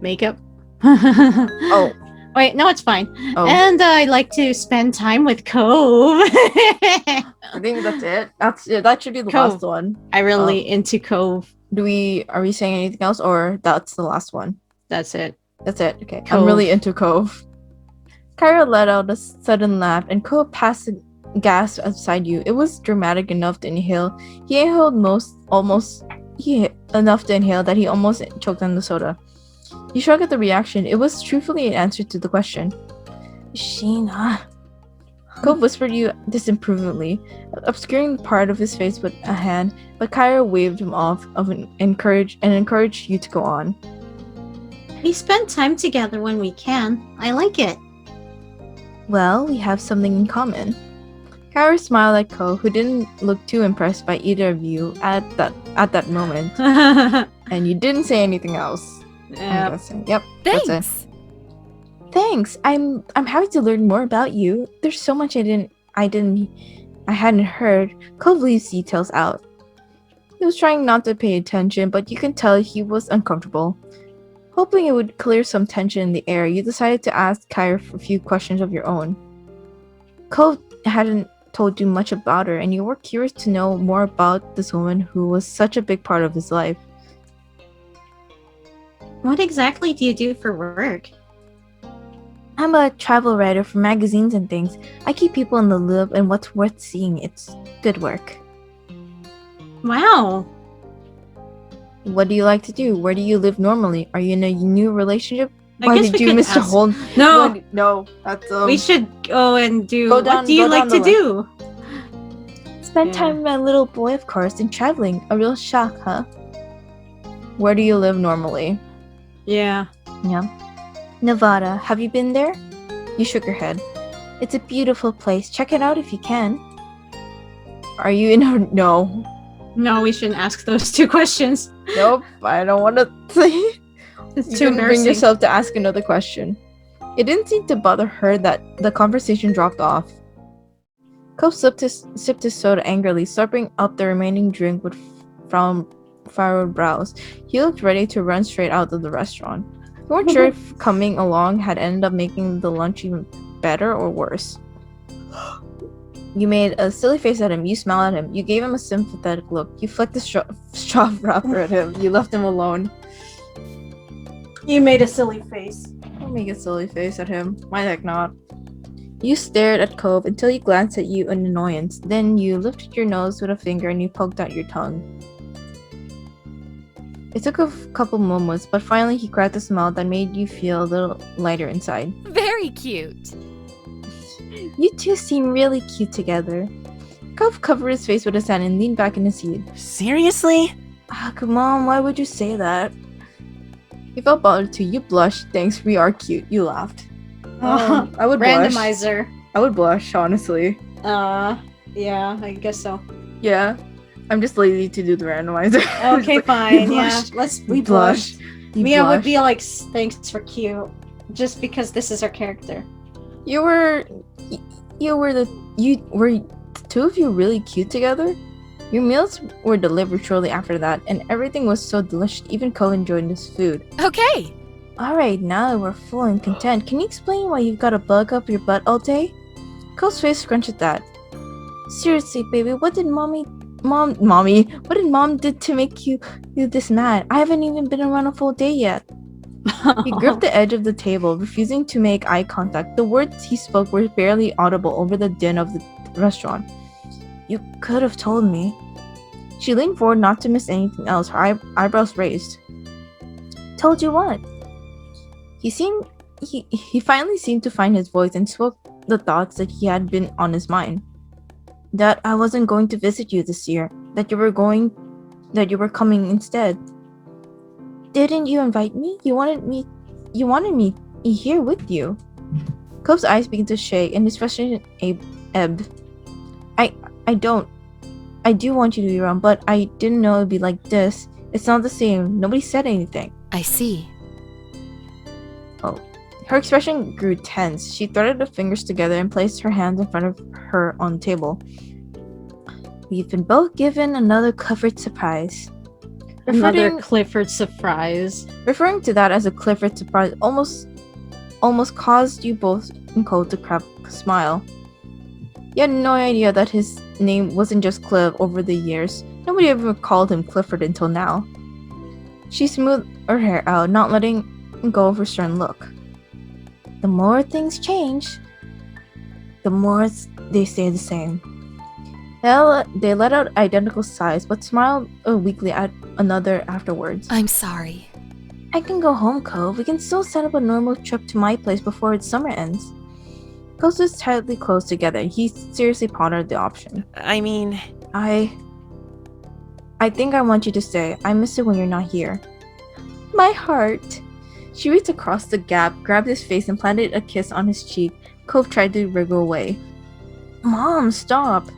Makeup. oh, Wait, no, it's fine. oh, And I like to spend time with Cove. I think that's it. That's it. That should be the Cove. last one. I really into Cove. Are we saying anything else, or that's the last one? That's it. That's it. Okay. I'm Cove. really into Cove. Kyra let out a sudden laugh, and Cove passed a gasp outside you. It was dramatic enough to inhale. He inhaled enough to inhale that he almost choked on the soda. You shrugged at the reaction. It was truthfully an answer to the question. Sheena. Cove whispered you disapprovingly, obscuring part of his face with a hand, but Kyra waved him off and encouraged you to go on. We spend time together when we can. I like it. Well, we have something in common. Kyra smiled at Ko, who didn't look too impressed by either of you at that moment, and you didn't say anything else. I'm Yep. guessing. Yep. That's it. Thanks. Thanks. I'm happy to learn more about you. There's so much I hadn't heard. Cove leaves details out. He was trying not to pay attention, but you can tell he was uncomfortable. Hoping it would clear some tension in the air, you decided to ask Kyra a few questions of your own. Cove hadn't told you much about her, and you were curious to know more about this woman who was such a big part of his life. What exactly do you do for work? I'm a travel writer for magazines and things. I keep people in the loop and what's worth seeing. It's good work. Wow. What do you like to do? Where do you live normally? Are you in a new relationship? I Why guess did we you, could Mr. ask- Holden? No, No, that's we should go and do. Go What down- do you go like down to the do? spend Yeah. time with my little boy, of course, and traveling. A real shock, huh? Where do you live normally? Yeah. Yeah. Nevada. Have you been there? You shook your head. It's a beautiful place. Check it out if you can. Are you in a... No. No, we shouldn't ask those two questions. Nope. I don't want to say... It's You too couldn't bring embarrassing. yourself to ask another question. It didn't seem to bother her that the conversation dropped off. Cove sipped his soda angrily, slurping up the remaining drink with furrowed brows. He looked ready to run straight out of the restaurant. You weren't sure if coming along had ended up making the lunch even better or worse. You made a silly face at him. You smiled at him. You gave him a sympathetic look. You flicked the straw wrapper at him. You left him alone. You made a silly face. Don't make a silly face at him. Why the heck not? You stared at Cove until he glanced at you in annoyance. Then you lifted your nose with a finger and you poked out your tongue. It took a couple moments, but finally he cracked a smile that made you feel a little lighter inside. Very cute. You two seem really cute together. Cove covered his face with his hand and leaned back in his seat. Seriously? Ah, come on, why would you say that? He felt bothered too. You blushed. Thanks, we are cute. You laughed. I would blush. Randomizer. I would blush, honestly. Yeah, I guess so. Yeah. I'm just lazy to do the randomizer. Okay, It's like, fine. you Yeah, blushed. let's. You We blush. blushed. You Mia would blushed. be like, "Thanks for cute," just because this is our character. You were the two of you really cute together? Your meals were delivered shortly after that, and everything was so delicious. Even Ko enjoyed his food. Okay. Alright, now that we're full and content, can you explain why you've got a bug up your butt all day? Ko's face scrunched at that. Seriously, baby, what did mom did to make you this mad? I haven't even been around a full day yet. He gripped the edge of the table, refusing to make eye contact. The words he spoke were barely audible over the din of the restaurant. You could have told me. She leaned forward not to miss anything else, her eyebrows raised. Told you what? He finally seemed to find his voice and spoke the thoughts that he had been on his mind. That I wasn't going to visit you this year, that you were coming instead. Didn't you invite me? You wanted me here with you. Cove's eyes began to shake and his frustration ebbed. I do want you to be around, but I didn't know it'd be like this. It's not the same. Nobody said anything. I see. Oh. Her expression grew tense. She threaded her fingers together and placed her hands in front of her on the table. We've been both given another Clifford surprise. Another Clifford surprise. Referring to that as a Clifford surprise almost caused you both and Cole to crack a smile. You had no idea that his name wasn't just Cliff over the years. Nobody ever called him Clifford until now. She smoothed her hair out, not letting go of her stern look. The more things change, the more they stay the same. They let out identical sighs, but smiled weakly at another afterwards. I'm sorry. I can go home, Cove. We can still set up a normal trip to my place before its summer ends. Cove was tightly closed together. He seriously pondered the option. I mean... I think I want you to stay. I miss it when you're not here. My heart. She reached across the gap, grabbed his face, and planted a kiss on his cheek. Cove tried to wriggle away. Mom, stop.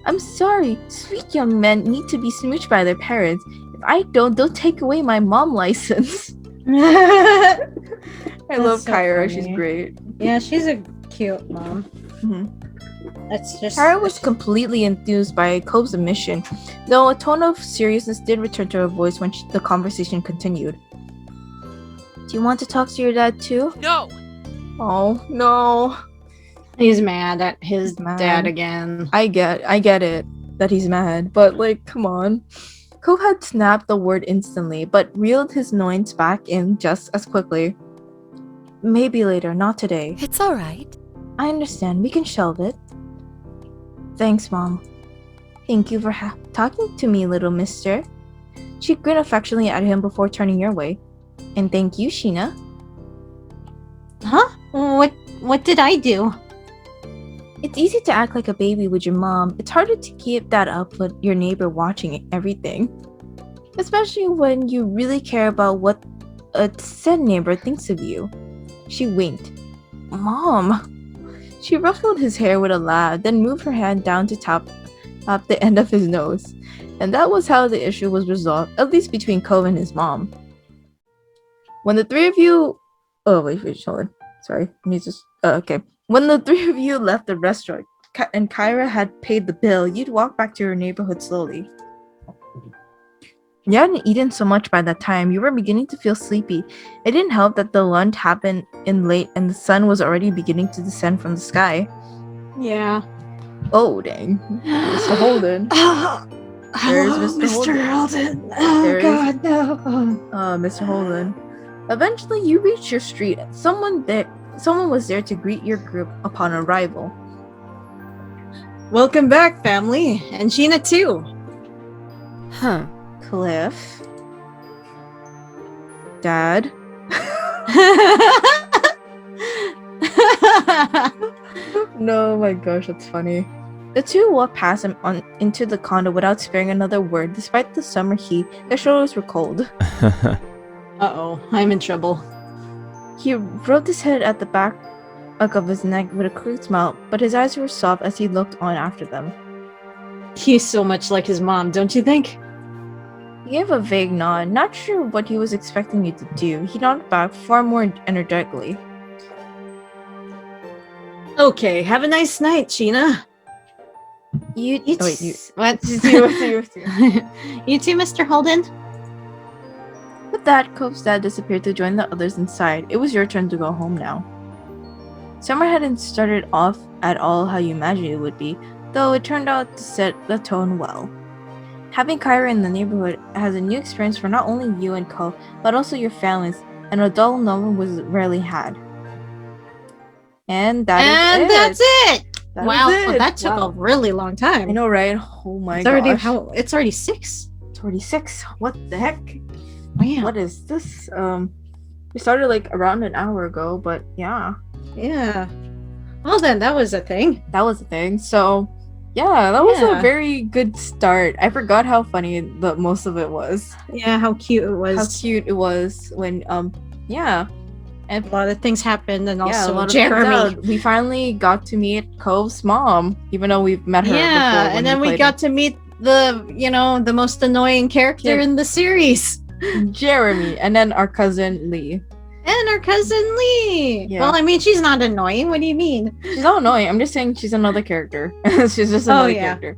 I'm sorry. Sweet young men need to be smooched by their parents. If I don't, they'll take away my mom license. I love so Kyra. funny. She's great. Yeah, she's a cute mom. Mhm. That's just. Kyra was completely enthused by Cove's admission, though a tone of seriousness did return to her voice when the conversation continued. Do you want to talk to your dad too? No! Oh, no. He's mad at his He's mad. dad again. I get it that he's mad, but like, come on. Cove had snapped the word instantly, but reeled his annoyance back in just as quickly. Maybe later, not today. It's all right. I understand. We can shelve it. Thanks, Mom. Thank you for talking to me, little mister. She grinned affectionately at him before turning your way. And thank you, Sheena. Huh? What did I do? It's easy to act like a baby with your mom. It's harder to keep that up with your neighbor watching everything. Especially when you really care about what a said neighbor thinks of you. She winked. Mom! She ruffled his hair with a laugh, then moved her hand down to tap the end of his nose. And that was how the issue was resolved, at least between Cove and his mom. When the three of you... Oh, wait, hold on. Sorry, let me just... okay. When the three of you left the restaurant and Kyra had paid the bill, you'd walk back to your neighborhood slowly. You hadn't eaten so much by that time. You were beginning to feel sleepy. It didn't help that the lunch happened in late and the sun was already beginning to descend from the sky. Yeah. Oh, dang. Mr. Holden. There's Mr. Holden. Oh, God, no. Mr. Holden. Eventually, you reached your street. Someone was there to greet your group upon arrival. Welcome back, family. And Sheena, too. Huh. Cliff. Dad. No, my gosh, that's funny. The two walked past him into the condo without sparing another word. Despite the summer heat, their shoulders were cold. Uh-oh, I'm in trouble. He rubbed his head at the back of his neck with a crooked smile, but his eyes were soft as he looked on after them. He's so much like his mom, don't you think? He gave a vague nod, not sure what he was expecting you to do. He nodded back far more energetically. Okay, have a nice night, Sheena. You Oh, wait, you- what? You too, Mr. Holden? With that, Cove's dad disappeared to join the others inside. It was your turn to go home now. Summer hadn't started off at all how you imagined it would be, though it turned out to set the tone well. Having Kyra in the neighborhood has a new experience for not only you and Cove, but also your families, and a dull no one was rarely had. And That's it. That wow, was it. well, that took Wow. a really long time. I know, right? Oh my It's gosh. already it's already 6. It's already 6. What the heck? Wow. What is this? We started like around an hour ago, but yeah, Yeah. Well, then that was a thing. that was the thing. So yeah, that was a Yeah. very good start. I forgot how funny the most of it was. Yeah, how cute it was. How cute it was when yeah. A lot of things happened, and Yeah, a also lot of things Jeremy. out. We finally got to meet Cove's mom, even though we've met her before. Yeah, when and then we played got to meet the most annoying character Yeah. in the series. Jeremy, and then our cousin Lee. And our cousin Lee. Yeah. Well, I mean, she's not annoying. What do you mean? She's not annoying. I'm just saying she's another character. She's just another yeah. character.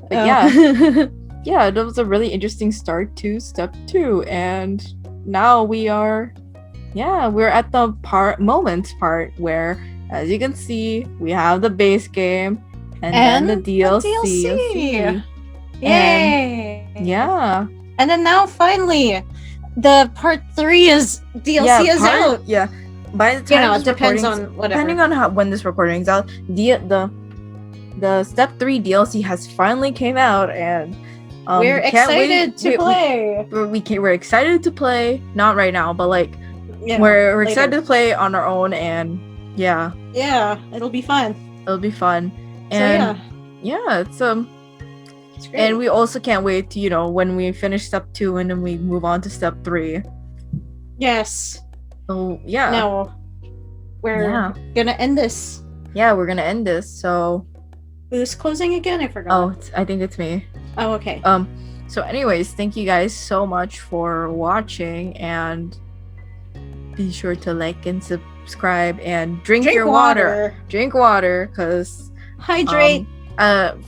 But Oh. yeah, that was a really interesting start to step 2, and now we're at the moments part where, as you can see, we have the base game and then the DLC. Yay! Yeah. And then now finally, the part 3 is DLC is out. Yeah. By the time It this depends recording's- on whatever. depending on when this recording's out, the step 3 DLC has finally came out, and We're can't wait- excited to play. we're excited to play. Not right now, but like You know, we're later. excited to play on our own, and yeah, Yeah, it'll be fun. it'll be fun. So And yeah, it's it's great. and we also can't wait to when we finish step 2 and then we move on to step 3. yes. So yeah. Now we're Yeah. gonna end this. Yeah, we're gonna end this. So Who's closing again? I forgot. oh, I think it's me. Oh, okay. So anyways, thank you guys so much for watching, and be sure to like and subscribe and drink your water. Drink water, because Hydrate.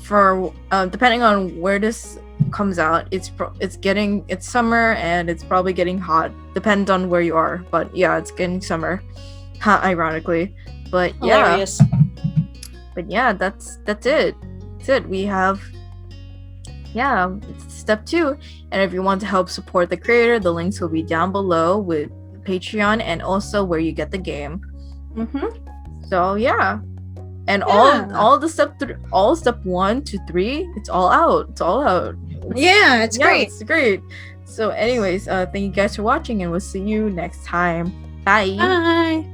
for depending on where this comes out, it's summer, and it's probably getting hot. Depends on where you are, but yeah, it's getting summer. Ironically, but yeah. Hilarious. But yeah, that's it. That's it. We have it's step 2. And if you want to help support the creator, the links will be down below with Patreon and also where you get the game. Mm-hmm. So yeah. And Yeah. all the step 1 to 3, it's all out. It's all out. Yeah, it's great. It's great. So anyways, thank you guys for watching, and we'll see you next time. Bye. Bye.